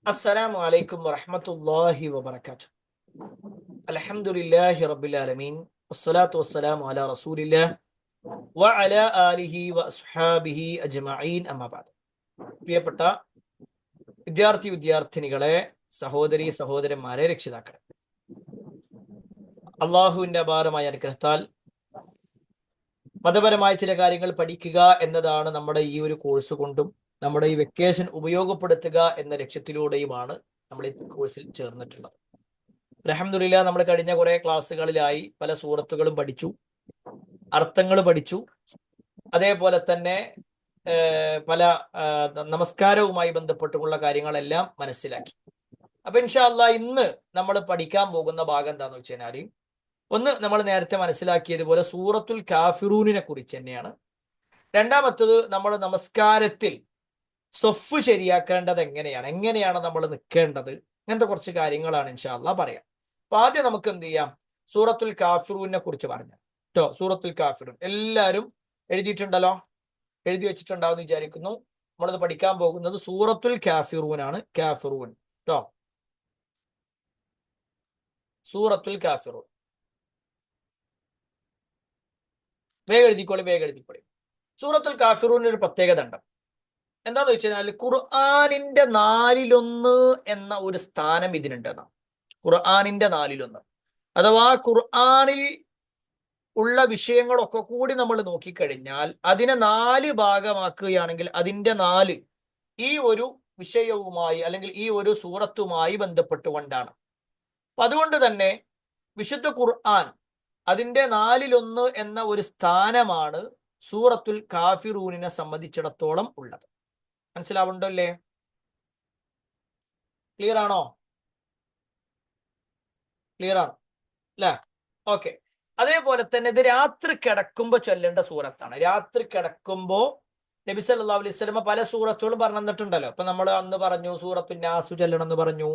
അസ്സലാമു അലൈക്കും വറഹ്മത്തുള്ളാഹി വബറകാതുഹു. അൽഹംദുലില്ലാഹി റബ്ബിൽ ആലമീൻ വസ്സലാത്തു വസ്സലാമു അലാ റസൂലില്ലാഹ് വഅലാ ആലിഹി വഅസ്ഹാബിഹി അജ്മഈൻ അമ്മാ ബഅദ്. പ്രിയപ്പെട്ട വിദ്യാർത്ഥിനികളെ, സഹോദരി സഹോദരന്മാരെ, രക്ഷിതാക്കളെ, അള്ളാഹുവിന്റെ അപാരമായ അനുഗ്രഹത്താൽ മതപരമായ ചില കാര്യങ്ങൾ പഠിക്കുക എന്നതാണ് നമ്മുടെ ഈ ഒരു കോഴ്സ് കൊണ്ടും നമ്മുടെ ഈ വെക്കേഷൻ ഉപയോഗപ്പെടുത്തുക എന്ന ലക്ഷ്യത്തിലൂടെയുമാണ് നമ്മൾ ഈ കോഴ്സിൽ ചേർന്നിട്ടുള്ളത്. അൽഹംദുലില്ലാഹ്, നമ്മൾ കഴിഞ്ഞ കുറെ ക്ലാസ്സുകളിലായി പല സൂറത്തുകളും പഠിച്ചു, അർത്ഥങ്ങൾ പഠിച്ചു, അതേപോലെ തന്നെ പല നമസ്കാരവുമായി ബന്ധപ്പെട്ടുള്ള കാര്യങ്ങളെല്ലാം മനസ്സിലാക്കി. അപ്പൊ ഇൻഷാ അല്ലാഹ് ഇന്ന് നമ്മൾ പഠിക്കാൻ പോകുന്ന ഭാഗം എന്താന്ന് വെച്ച് കഴിഞ്ഞാൽ, ഒന്ന്, നമ്മൾ നേരത്തെ മനസ്സിലാക്കിയതുപോലെ സൂറത്തുൽ കാഫിറൂനിനെ കുറിച്ച് തന്നെയാണ്. രണ്ടാമത്തത്, നമ്മൾ നമസ്കാരത്തിൽ സ്വഫ് ശരിയാക്കേണ്ടത് എങ്ങനെയാണ് നമ്മൾ നിൽക്കേണ്ടത്, അങ്ങനത്തെ കുറച്ച് കാര്യങ്ങളാണ് ഇൻഷാ അല്ലാഹ് പറയാം. അപ്പൊ ആദ്യം നമുക്ക് എന്ത് ചെയ്യാം, സൂറത്തുൽ കാഫിറൂനെ കുറിച്ച് പറഞ്ഞു കേട്ടോ. സൂറത്തുൽ കാഫിറൂൻ എല്ലാവരും എഴുതിയിട്ടുണ്ടല്ലോ, എഴുതി വെച്ചിട്ടുണ്ടാവും വിചാരിക്കുന്നു. നമ്മളത് പഠിക്കാൻ പോകുന്നത് സൂറത്തുൽ കാഫിറൂൻ ആണ്. കാഫിറൂൻ കേട്ടോ, സൂറത്തുൽ കാഫിറൂൻ. വേഗം എഴുതിക്കോളി. സൂറത്തുൽ കാഫിറൂന് ഒരു പ്രത്യേകത ഉണ്ട്. എന്താന്ന് വെച്ച് കഴിഞ്ഞാൽ, ഖുർആനിന്റെ 4/1 എന്ന ഒരു സ്ഥാനം ഇതിനുണ്ട്. ഖുർആനിന്റെ 4/1, അഥവാ ഖുർആനിൽ ഉള്ള വിഷയങ്ങളൊക്കെ കൂടി നമ്മൾ നോക്കിക്കഴിഞ്ഞാൽ അതിനെ 4 ഭാഗമാക്കുകയാണെങ്കിൽ അതിന്റെ 4 ഈ ഒരു വിഷയവുമായി അല്ലെങ്കിൽ ഈ ഒരു സൂറത്തുമായി ബന്ധപ്പെട്ടുകൊണ്ടാണ്. അപ്പൊ അതുകൊണ്ട് തന്നെ വിശുദ്ധ ഖുർആൻ അതിന്റെ 4/1 എന്ന ഒരു സ്ഥാനമാണ് സൂറത്തുൽ കാഫിറൂനിനെ സംബന്ധിച്ചിടത്തോളം ഉള്ളത്. മനസ്സിലാവുണ്ടോ അല്ലേ? ക്ലിയർ ആണോ? ക്ലിയർ ആണ് അല്ലേ? ഓക്കെ. അതേപോലെ തന്നെ ഇത് രാത്രി കിടക്കുമ്പോ ചൊല്ലേണ്ട സൂറത്താണ്. രാത്രി കിടക്കുമ്പോ നബി സല്ലല്ലാഹു അലൈഹി വസല്ലം പല സൂറത്തുകളും പറഞ്ഞു തന്നിട്ടുണ്ടല്ലോ. അപ്പൊ നമ്മൾ അന്ന് പറഞ്ഞു സൂറത്തുൽ നാസ് ചൊല്ലണം എന്ന് പറഞ്ഞു,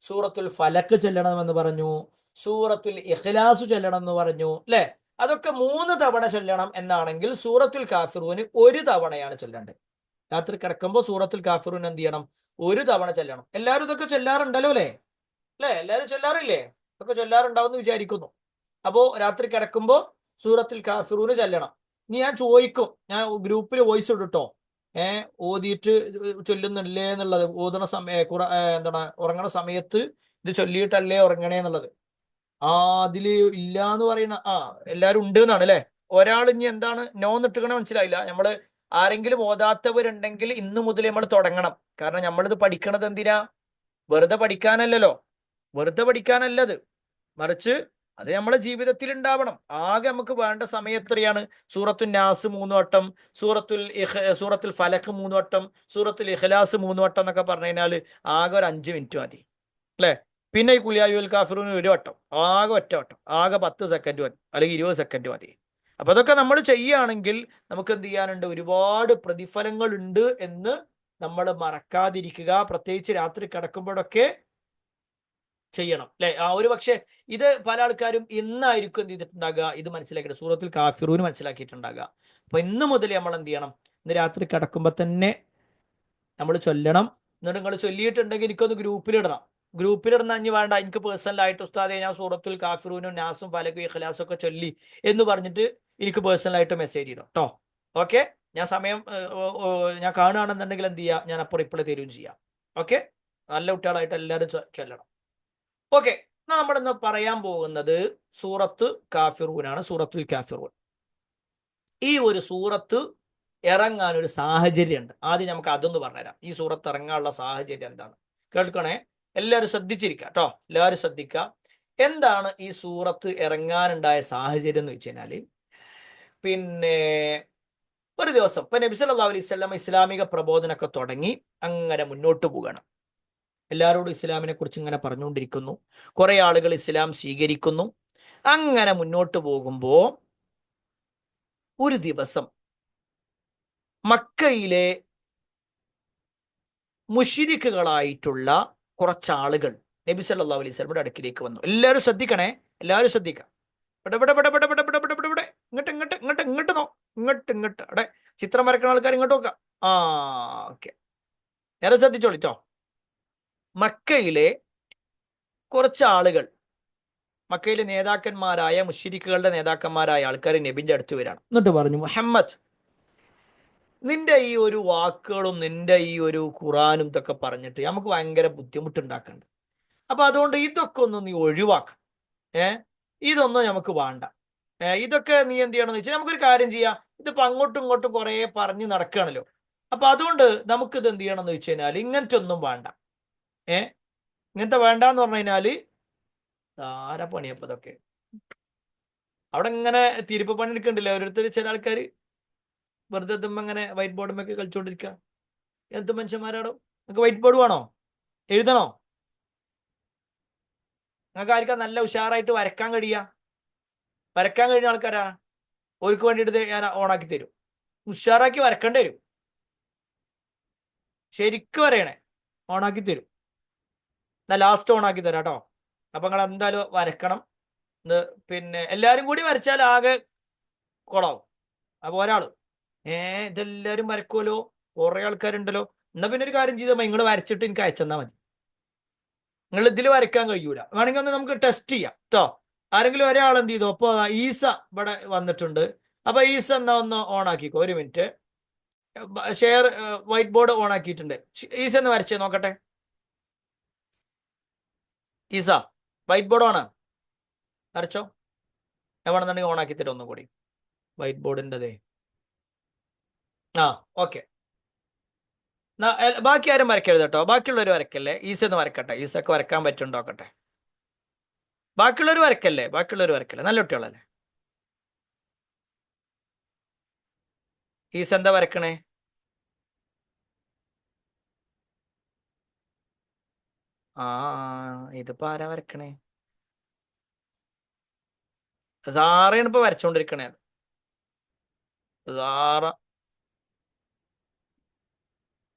സൂറത്തുൽ ഫലക്ക് ചൊല്ലണമെന്ന് പറഞ്ഞു, സൂറത്തുൽ ഇഖ്ലാസ് ചൊല്ലണം എന്ന് പറഞ്ഞു, അല്ലെ? അതൊക്കെ 3 തവണ ചൊല്ലണം എന്നാണെങ്കിൽ സൂറത്തുൽ കാഫിറൂന് 1 തവണയാണ് ചൊല്ലേണ്ടത്. രാത്രി കിടക്കുമ്പോൾ സൂറത്തുൽ കാഫിറൂൻ എന്ത് ചെയ്യണം? 1 തവണ ചൊല്ലണം. എല്ലാവരും ഇതൊക്കെ ചൊല്ലാറുണ്ടല്ലോ അല്ലേ? എല്ലാവരും ചൊല്ലാറില്ലേ? ഇതൊക്കെ ചൊല്ലാറുണ്ടാവും എന്ന് വിചാരിക്കുന്നു. അപ്പോ രാത്രി കിടക്കുമ്പോ സൂറത്തുൽ കാഫിറൂന് ചൊല്ലണം. ഇനി ഞാൻ ചോദിക്കും, ഞാൻ ഗ്രൂപ്പിൽ വോയിസ് ഇട്ടോ, ഓതിയിട്ട് ചൊല്ലുന്നില്ലേ എന്നുള്ളത്, ഓതണ എന്താണ് ഉറങ്ങണ സമയത്ത് ഇത് ചൊല്ലിയിട്ടല്ലേ ഉറങ്ങണേ എന്നുള്ളത്. അതില് ഇല്ല എന്ന് പറയുന്ന എല്ലാരും ഉണ്ട് എന്നാണ് അല്ലെ? ഒരാൾ ഇനി എന്താണ് നോ നിട്ടുകണ മനസ്സിലായില്ല. നമ്മള് ആരെങ്കിലും ഓതാത്തവരുണ്ടെങ്കിൽ ഇന്ന് മുതൽ നമ്മൾ തുടങ്ങണം. കാരണം നമ്മളിത് പഠിക്കണത് എന്തിനാ? വെറുതെ പഠിക്കാനല്ലത്, മറിച്ച് അത് നമ്മളെ ജീവിതത്തിൽ ഉണ്ടാവണം. ആകെ നമുക്ക് വേണ്ട സമയം എത്രയാണ്? സൂറത്തുൽ നാസ് 3 വട്ടം, സൂറത്തുൽ ഫലക്ക് 3 വട്ടം, സൂറത്തുൽ ഇഖ്ലാസ് 3 വട്ടം എന്നൊക്കെ പറഞ്ഞു കഴിഞ്ഞാൽ ആകെ ഒരു 5 മിനിറ്റ് മതി അല്ലെ? പിന്നെ ഈ കുലിയായുൽ കാഫിറൂന് 1 വട്ടം, ആകെ ഒറ്റ വട്ടം, ആകെ 10 സെക്കൻഡ് മതി, അല്ലെങ്കിൽ 20 സെക്കൻഡ് മതി. അപ്പൊ അതൊക്കെ നമ്മൾ ചെയ്യുകയാണെങ്കിൽ നമുക്ക് എന്ത് ചെയ്യാനുണ്ട്? ഒരുപാട് പ്രതിഫലങ്ങൾ ഉണ്ട് എന്ന് നമ്മൾ മറക്കാതിരിക്കുക. പ്രത്യേകിച്ച് രാത്രി കിടക്കുമ്പോഴൊക്കെ ചെയ്യണം അല്ലെ? ഒരു പക്ഷേ ഇത് പല ആൾക്കാരും ഇന്നായിരിക്കും എന്ത് ചെയ്തിട്ടുണ്ടാകുക, ഇത് മനസ്സിലാക്കിയിട്ട് സൂറത്തുൽ കാഫിറൂന് മനസ്സിലാക്കിയിട്ടുണ്ടാകുക. അപ്പൊ ഇന്ന് മുതൽ നമ്മൾ എന്ത് ചെയ്യണം? ഇന്ന് രാത്രി കിടക്കുമ്പോ തന്നെ നമ്മൾ ചൊല്ലണം. എന്നിട്ട് നിങ്ങൾ ചൊല്ലിയിട്ടുണ്ടെങ്കിൽ എനിക്കൊന്ന് ഗ്രൂപ്പിലിടണം. അഞ്ഞ് വേണ്ട, എനിക്ക് പേഴ്സണലായിട്ട് ഉസ്താദെ ഞാൻ സൂറത്തുൽ കാഫിറൂനും നാസും ഫലക്കും ഇഖ്ലാസും ഒക്കെ ചൊല്ലി എന്ന് പറഞ്ഞിട്ട് എനിക്ക് പേഴ്സണലായിട്ട് മെസ്സേജ് ചെയ്തോ കേട്ടോ. ഓക്കെ, ഞാൻ സമയം ഞാൻ കാണുകയാണെന്നുണ്ടെങ്കിൽ എന്ത് ചെയ്യാം, ഞാൻ അപ്പോൾ റിപ്ലൈ തരുകയും ചെയ്യാം. ഓക്കെ, നല്ല കുട്ടികളായിട്ട് എല്ലാവരും ചൊല്ലണം. ഓക്കെ, നമ്മളിന്ന് പറയാൻ പോകുന്നത് സൂറത്ത് കാഫിറൂനാണ്, സൂറത്തുൽ കാഫിറൂൻ. ഈ ഒരു സൂറത്ത് ഇറങ്ങാൻ ഒരു സാഹചര്യം ഉണ്ട്. ആദ്യം നമുക്ക് അതൊന്ന് പറഞ്ഞുതരാം. ഈ സൂറത്ത് ഇറങ്ങാനുള്ള സാഹചര്യം എന്താണ്? കേൾക്കണേ, എല്ലാവരും ശ്രദ്ധിച്ചിരിക്കുക കേട്ടോ, എല്ലാവരും ശ്രദ്ധിക്കുക. എന്താണ് ഈ സൂറത്ത് ഇറങ്ങാനുണ്ടായ സാഹചര്യം എന്ന് വെച്ച് കഴിഞ്ഞാല്, പിന്നെ ഒരു ദിവസം ഇപ്പൊ നബി സല്ലല്ലാഹു അലൈഹി വസല്ലം ഇസ്ലാമിക പ്രബോധനമൊക്കെ തുടങ്ങി അങ്ങനെ മുന്നോട്ട് പോവുകയാണ്. എല്ലാവരോടും ഇസ്ലാമിനെ കുറിച്ച് ഇങ്ങനെ പറഞ്ഞുകൊണ്ടിരിക്കുന്നു. കുറെ ആളുകൾ ഇസ്ലാം സ്വീകരിക്കുന്നു. അങ്ങനെ മുന്നോട്ട് പോകുമ്പോ ഒരു ദിവസം മക്കയിലെ മുശ്രിക്കുകളായിട്ടുള്ള കുറച്ചാളുകൾ നബി സല്ലല്ലാഹു അലൈഹി വസല്ലമയുടെ അടുക്കിലേക്ക് വന്നു. എല്ലാവരും ശ്രദ്ധിക്കണേ, എല്ലാവരും ശ്രദ്ധിക്കാം. ഇങ്ങോട്ട് അവിടെ ചിത്രം വരക്കുന്ന ആൾക്കാർ ഇങ്ങോട്ട് നോക്കാം. ഓക്കെ, നേരെ ശ്രദ്ധിച്ചോളിട്ടോ. മക്കയിലെ കുറച്ച് ആളുകൾ, മക്കയിലെ നേതാക്കന്മാരായ മുശ്രിക്കുകളുടെ നേതാക്കന്മാരായ ആൾക്കാർ നബിന്റെ അടുത്ത് വരാണ്. എന്നിട്ട് പറഞ്ഞു, മുഹമ്മദ്, നിന്റെ ഈ ഒരു വാക്കുകളും നിന്റെ ഈ ഒരു ഖുറാനും ഇതൊക്കെ പറഞ്ഞിട്ട് നമുക്ക് ഭയങ്കര ബുദ്ധിമുട്ടുണ്ടാക്കുന്നുണ്ട്. അപ്പൊ അതുകൊണ്ട് ഇതൊക്കെ ഒന്ന് നീ ഒഴിവാക്കണം. ഇതൊന്നും നമുക്ക് വേണ്ട. ഇതൊക്കെ നീ എന്ത് ചെയ്യണമെന്ന് വെച്ചാൽ നമുക്കൊരു കാര്യം ചെയ്യാം. ഇതിപ്പോ അങ്ങോട്ടും ഇങ്ങോട്ടും കുറെ പറഞ്ഞ് നടക്കുകയാണല്ലോ. അപ്പൊ അതുകൊണ്ട് നമുക്കിത് എന്ത് ചെയ്യണം എന്ന് വെച്ച് കഴിഞ്ഞാൽ ഇങ്ങനത്തെ ഒന്നും വേണ്ട. ഇങ്ങനത്തെ വേണ്ടെന്ന് പറഞ്ഞു കഴിഞ്ഞാല് ആരാ പണിയപ്പോ ഇതൊക്കെ അവിടെ ഇങ്ങനെ തിരുപ്പ് പണി എടുക്കണ്ടില്ല ഓരോരുത്തർ. ചില ആൾക്കാർ വെറുതെ എത്തുമ്പോ ഇങ്ങനെ വൈറ്റ് ബോർഡുമൊക്കെ കളിച്ചുകൊണ്ടിരിക്കുക. എന്ത് മനുഷ്യന്മാരാടോ? നിങ്ങൾക്ക് വൈറ്റ് ബോർഡ് വേണോ? എഴുതണോ? നിങ്ങൾക്ക് ആർക്കാ നല്ല ഉഷാറായിട്ട് വരക്കാൻ കഴിയുക? വരക്കാൻ കഴിയുന്ന ആൾക്കാരാ? ഓർക്ക് വേണ്ടിയിട്ട് ഞാൻ ഓണാക്കി തരും. ഉഷാറാക്കി വരക്കേണ്ടി വരും. ശരിക്കും വരയണേ, ഓണാക്കി തരും. എന്നാ ലാസ്റ്റ് ഓണാക്കി തരാം കേട്ടോ. അപ്പൊ നിങ്ങൾ എന്തായാലും വരക്കണം. പിന്നെ എല്ലാരും കൂടി വരച്ചാൽ ആകെ കുളാവും. അപ്പൊ ഒരാള് ഇതെല്ലാരും വരക്കുമല്ലോ, കുറെ ആൾക്കാരുണ്ടല്ലോ. എന്നാ പിന്നെ ഒരു കാര്യം ചെയ്താൽ നിങ്ങൾ വരച്ചിട്ട് എനിക്ക് അയച്ചെന്നാ മതി. നിങ്ങൾ ഇതിൽ വരയ്ക്കാൻ കഴിയൂല, വേണമെങ്കിൽ ഒന്ന് നമുക്ക് ടെസ്റ്റ് ചെയ്യാം കേട്ടോ. ആരെങ്കിലും ഒരാൾ എന്ത് ചെയ്തു? അപ്പൊ ഈസ ഇവിടെ വന്നിട്ടുണ്ട്. അപ്പൊ ഈസ എന്നാ ഒന്ന് ഓൺ ആക്കിക്കോ. ഒരു minute. Share white board on ആക്കിയിട്ടുണ്ട്. ഈസ എന്ന് വരച്ചേ നോക്കട്ടെ. ഈസ വൈറ്റ് ബോർഡ് ഓണാ? വരച്ചോ. എവിടെന്നുണ്ടെങ്കിൽ ഓൺ ആക്കി തരും ഒന്നും കൂടി വൈറ്റ് ബോർഡിൻ്റെതേ. ആ ഓക്കെ. ബാക്കി ആരും വരയ്ക്കരുത് കേട്ടോ. ബാക്കിയുള്ളവർ വരക്കല്ലേ. ഈസ ഒന്ന് വരക്കട്ടെ. ഈസക്ക് വരക്കാൻ പറ്റുണ്ടോക്കട്ടെ. ബാക്കിയുള്ളവർ വരക്കല്ലേ. നല്ല കുട്ടികളല്ലേ. ഈസ എന്താ വരക്കണേ? ആ ഇതിപ്പോ ആരാ വരക്കണേ? സാറയാണ് ഇപ്പൊ വരച്ചോണ്ടിരിക്കണേ. സാറ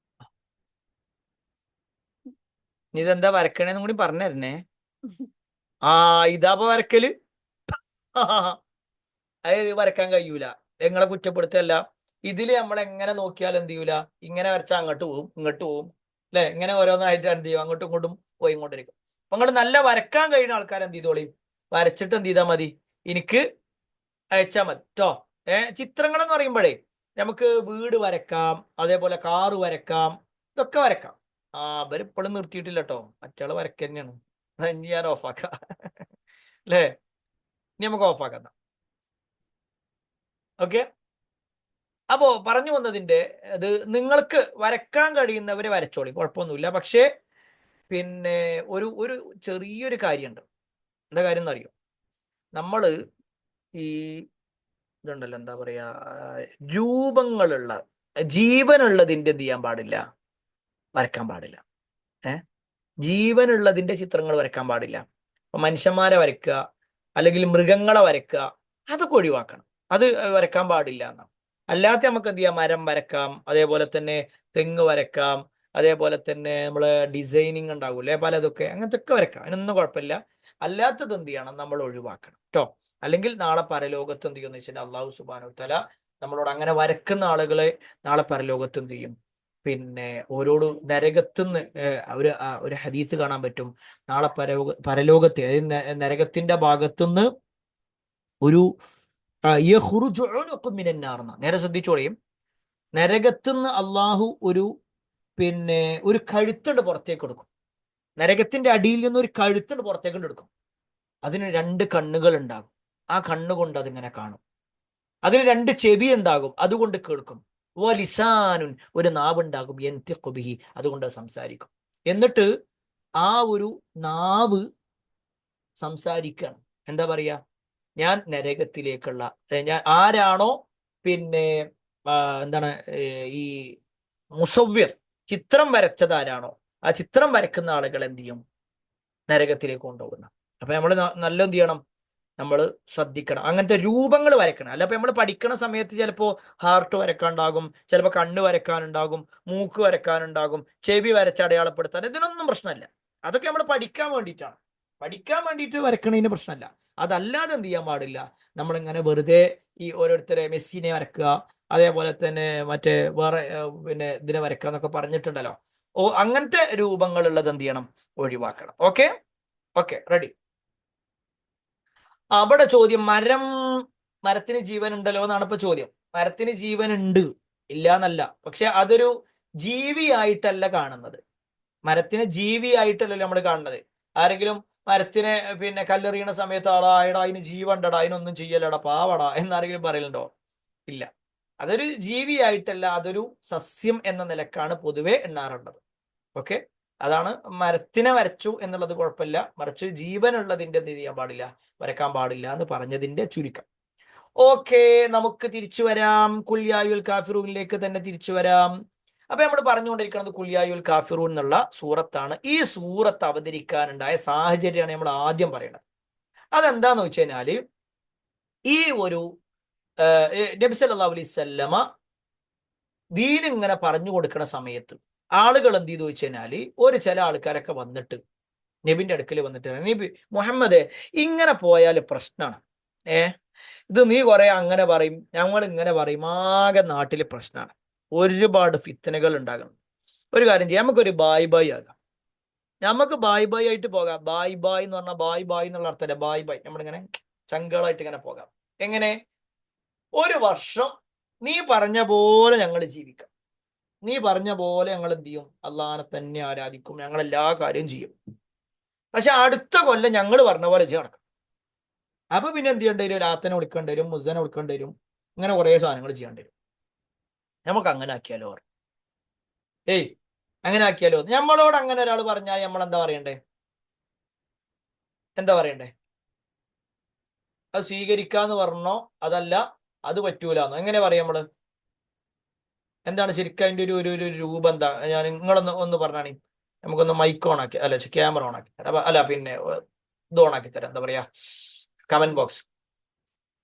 ഇതെന്താ വരക്കണേന്നും കൂടി പറഞ്ഞു തരണേ. ആ ഇതാപ്പോ വരക്കല്. അത് വരക്കാൻ കഴിയൂല. നിങ്ങളെ കുറ്റപ്പെടുത്തല്ല. ഇതില് നമ്മൾ എങ്ങനെ നോക്കിയാലും എന്ത് ചെയ്യൂല. ഇങ്ങനെ വരച്ചാൽ അങ്ങോട്ട് പോവും, ഇങ്ങോട്ട് പോവും, അല്ലെ? ഇങ്ങനെ ഓരോന്നായിട്ട് എന്ത് ചെയ്യും, അങ്ങോട്ടും ഇങ്ങോട്ടും പോയി കൊണ്ടിരിക്കും. അപ്പൊ നിങ്ങൾ നല്ല വരക്കാൻ കഴിയുന്ന ആൾക്കാർ എന്ത് ചെയ്തോളിയും, വരച്ചിട്ട് എന്ത് ചെയ്താൽ മതി, എനിക്ക് അയച്ചാൽ മതി കേട്ടോ. ചിത്രങ്ങൾ എന്ന് പറയുമ്പോഴേ നമുക്ക് വീട് വരക്കാം, അതേപോലെ കാറ് വരക്കാം, ഇതൊക്കെ വരക്കാം. ഇവരിപ്പോഴും നിർത്തിയിട്ടില്ല കേട്ടോ. മറ്റയാള് വരക്ക തന്നെയാണ്. ഇനി ഞാൻ ഓഫാക്കാം അല്ലേ? ഇനി നമുക്ക് ഓഫാക്കാം. ഓക്കെ. അപ്പോ പറഞ്ഞു വന്നതിന്റെ അത് നിങ്ങൾക്ക് വരക്കാൻ കഴിയുന്നവരെ വരച്ചോളി, കുഴപ്പമൊന്നുമില്ല. പക്ഷേ പിന്നെ ഒരു ഒരു ചെറിയൊരു കാര്യമുണ്ട്. എന്താ കാര്യം എന്നറിയോ? നമ്മള് ഈ ഇതുണ്ടല്ലോ, എന്താ പറയാ, രൂപങ്ങളുള്ള ജീവനുള്ളതിന്റെ എന്ത് ചെയ്യാൻ പാടില്ല, വരക്കാൻ പാടില്ല. ജീവനുള്ളതിന്റെ ചിത്രങ്ങൾ വരക്കാൻ പാടില്ല. അപ്പൊ മനുഷ്യന്മാരെ വരക്കുക, അല്ലെങ്കിൽ മൃഗങ്ങളെ വരക്കുക, അതൊക്കെ ഒഴിവാക്കണം. അത് വരക്കാൻ പാടില്ല എന്നാണ്. അല്ലാത്ത നമുക്ക് എന്ത് ചെയ്യാം, മരം വരക്കാം, അതേപോലെ തന്നെ തെങ്ങ് വരക്കാം, അതേപോലെ തന്നെ നമ്മള് ഡിസൈനിങ് ഉണ്ടാകൂലേ പലതൊക്കെ, അങ്ങനത്തെ ഒക്കെ വരക്കാം. അതിനൊന്നും കുഴപ്പമില്ല. അല്ലാത്തത് എന്ത് ചെയ്യണം, നമ്മൾ ഒഴിവാക്കണം കേട്ടോ. അല്ലെങ്കിൽ നാളെ പരലോകത്ത് എന്ത് ചെയ്യുമെന്ന് വെച്ചാൽ അള്ളാഹു സുബ്ഹാനഹു വ തആല നമ്മളോട് അങ്ങനെ വരക്കുന്ന ആളുകളെ നാളെ പരലോകത്ത് എന്ത് ചെയ്യും, പിന്നെ ഓരോട് നരകത്തുനിന്ന് ഒരു ഹദീസ് കാണാൻ പറ്റും. നാളെ പരലോകത്തെ, അതായത് നരകത്തിന്റെ ഭാഗത്തുനിന്ന് ഒരു നേരെ ശ്രദ്ധിച്ചോളിയും. നരകത്തുനിന്ന് അള്ളാഹു പിന്നെ ഒരു കഴുത്തണ്ട് പുറത്തേക്ക് എടുക്കും. നരകത്തിന്റെ അടിയിൽ നിന്ന് ഒരു കഴുത്തണ്ട് പുറത്തേക്ക് എടുക്കും. അതിന് 2 കണ്ണുകൾ ഉണ്ടാകും. ആ കണ്ണുകൊണ്ട് അതിങ്ങനെ കാണും. അതിന് 2 ചെവി ഉണ്ടാകും, അതുകൊണ്ട് കേൾക്കും. ലിസാനുൻ, ഒരു നാവുണ്ടാകും, യന്തിഖു ബിഹി, അതുകൊണ്ട് സംസാരിക്കും. എന്നിട്ട് ആ ഒരു നാവ് സംസാരിക്കണം. എന്താ പറയാ? ഞാൻ നരകത്തിലേക്കുള്ള, ഞാൻ ആരാണോ പിന്നെ എന്താണ് ഈ മുസവ്വിർ, ചിത്രം വരച്ചത് ആരാണോ, ആ ചിത്രം വരക്കുന്ന ആളുകൾ എന്ത് ചെയ്യും, നരകത്തിലേക്ക് കൊണ്ടുപോകുന്ന. അപ്പൊ നമ്മൾ നല്ല എന്ത് ചെയ്യണം, നമ്മൾ ശ്രദ്ധിക്കണം. അങ്ങനത്തെ രൂപങ്ങൾ വരക്കണം. അല്ല ഇപ്പൊ നമ്മൾ പഠിക്കണ സമയത്ത് ചിലപ്പോൾ ഹാർട്ട് വരക്കാനുണ്ടാകും, ചിലപ്പോൾ കണ്ണ് വരക്കാനുണ്ടാകും, മൂക്ക് വരക്കാനുണ്ടാകും, ചെവി വരച്ച് അടയാളപ്പെടുത്താൻ, ഇതിനൊന്നും പ്രശ്നമല്ല. അതൊക്കെ നമ്മൾ പഠിക്കാൻ വേണ്ടിയിട്ടാണ്. പഠിക്കാൻ വേണ്ടിയിട്ട് വരക്കണതിന് പ്രശ്നമല്ല. അതല്ലാതെ എന്ത് ചെയ്യാൻ പാടില്ല, നമ്മളിങ്ങനെ വെറുതെ ഈ ഓരോരുത്തരെ മെസ്സിനെ വരക്കുക, അതേപോലെ തന്നെ മറ്റേ വേറെ പിന്നെ ഇതിനെ വരക്കുക എന്നൊക്കെ പറഞ്ഞിട്ടുണ്ടല്ലോ. അങ്ങനത്തെ രൂപങ്ങളുള്ളത് എന്ത് ചെയ്യണം? ഒഴിവാക്കണം. Okay okay, ready. അവിടെ ചോദ്യം, മരത്തിന് ജീവൻ ഉണ്ടല്ലോ എന്നാണ് ഇപ്പൊ ചോദ്യം. മരത്തിന് ജീവൻ ഉണ്ട്, ഇല്ല എന്നല്ല. പക്ഷെ അതൊരു ജീവിയായിട്ടല്ല കാണുന്നത്. മരത്തിനെ ജീവിയായിട്ടല്ലല്ലോ നമ്മൾ കാണുന്നത്. ആരെങ്കിലും മരത്തിനെ പിന്നെ കല്ലെറിയണ സമയത്ത് ആടാ എടാ അതിന് ജീവണ്ടടാ, അതിനൊന്നും ചെയ്യലടാ പാവടാ എന്നാരെങ്കിലും പറയലുണ്ടോ? ഇല്ല. അതൊരു ജീവിയായിട്ടല്ല, അതൊരു സസ്യം എന്ന നിലക്കാണ് പൊതുവെ എണ്ണാറുള്ളത്. ഓക്കെ, അതാണ് മരത്തിനെ വരച്ചു എന്നുള്ളത് കുഴപ്പമില്ല, മറിച്ച് ജീവനുള്ളതിന്റെ എന്ത് ചെയ്യാൻ പാടില്ല? വരക്കാൻ പാടില്ല എന്ന് പറഞ്ഞതിന്റെ ചുരുക്കം. ഓക്കെ, നമുക്ക് തിരിച്ചു വരാം. കുൽയായുൽ കാഫിറൂനിലേക്ക് തന്നെ തിരിച്ചു വരാം. അപ്പൊ നമ്മൾ പറഞ്ഞുകൊണ്ടിരിക്കുന്നത് കുൽയായുൽ കാഫിറൂൻ എന്നുള്ള സൂറത്താണ്. ഈ സൂറത്ത് അവതരിക്കാനുണ്ടായ സാഹചര്യമാണ് നമ്മൾ ആദ്യം പറയുന്നത്. അതെന്താന്ന് വെച്ച് കഴിഞ്ഞാല്, ഈ ഒരു നബി സല്ലല്ലാഹു അലൈഹി വസല്ലമ ദീൻ ഇങ്ങനെ പറഞ്ഞു കൊടുക്കുന്ന സമയത്ത് ആളുകൾ എന്ത് ചെയ്തു വെച്ച് കഴിഞ്ഞാല്, ചില ആൾക്കാരൊക്കെ വന്നിട്ട് നബിന്റെ അടുക്കൽ വന്നിട്ട്, നബി മുഹമ്മദേ, ഇങ്ങനെ പോയാൽ പ്രശ്നമാണ്. ഇത് നീ കുറെ അങ്ങനെ പറയും, ഞങ്ങൾ ഇങ്ങനെ പറയും, ആകെ നാട്ടിൽ പ്രശ്നമാണ്, ഒരുപാട് ഫിത്തനകൾ ഉണ്ടാകണം. ഒരു കാര്യം ചെയ്യാം, നമുക്കൊരു ബായ് ബായ് ആകാം. നമുക്ക് ബായ് ബായ് ആയിട്ട് പോകാം. ബായ് ബായ് എന്ന് പറഞ്ഞാൽ ബായ് ബായ് എന്നുള്ള അർത്ഥമല്ല, ബായ് ബായ് നമ്മളിങ്ങനെ ചങ്കളായിട്ട് ഇങ്ങനെ പോകാം. എങ്ങനെ? ഒരു വർഷം നീ പറഞ്ഞ പോലെ ഞങ്ങൾ ജീവിക്കാം, നീ പറഞ്ഞ പോലെ ഞങ്ങൾ എന്ത് ചെയ്യും? അള്ളാഹനെ തന്നെ ആരാധിക്കും, ഞങ്ങൾ എല്ലാ കാര്യവും ചെയ്യും. പക്ഷെ അടുത്ത കൊല്ലം ഞങ്ങൾ പറഞ്ഞ പോലെ നടക്കും. അപ്പൊ പിന്നെ എന്ത് ചെയ്യേണ്ടി വരും? രാത്തനെ വിളിക്കേണ്ടി വരും, മുസനെ വിളിക്കേണ്ടി വരും, ഇങ്ങനെ കുറെ സാധനങ്ങൾ ചെയ്യേണ്ടി വരും. നമുക്ക് അങ്ങനെ ആക്കിയാലോ? ഏയ്, അങ്ങനെ ആക്കിയാലോ? നമ്മളോട് അങ്ങനെ ഒരാൾ പറഞ്ഞാൽ നമ്മൾ എന്താ പറയണ്ടേ? എന്താ പറയണ്ടേ? അത് സ്വീകരിക്കാന്ന് പറഞ്ഞോ, അതല്ല അത് പറ്റൂലെന്നോ? എങ്ങനെ പറയാം നമ്മള്? എന്താണ് ശരിക്കും അതിന്റെ ഒരു രൂപം എന്താ? ഞാൻ നിങ്ങളൊന്ന് പറഞ്ഞാണി, നമുക്കൊന്ന് മൈക്ക് ഓൺ ആക്കി, അല്ല ക്യാമറ ഓൺ ആക്കി തരാം, അല്ല പിന്നെ ഇത് ഓൺ ആക്കി തരാം. എന്താ പറയാ, കമന്റ് ബോക്സ്.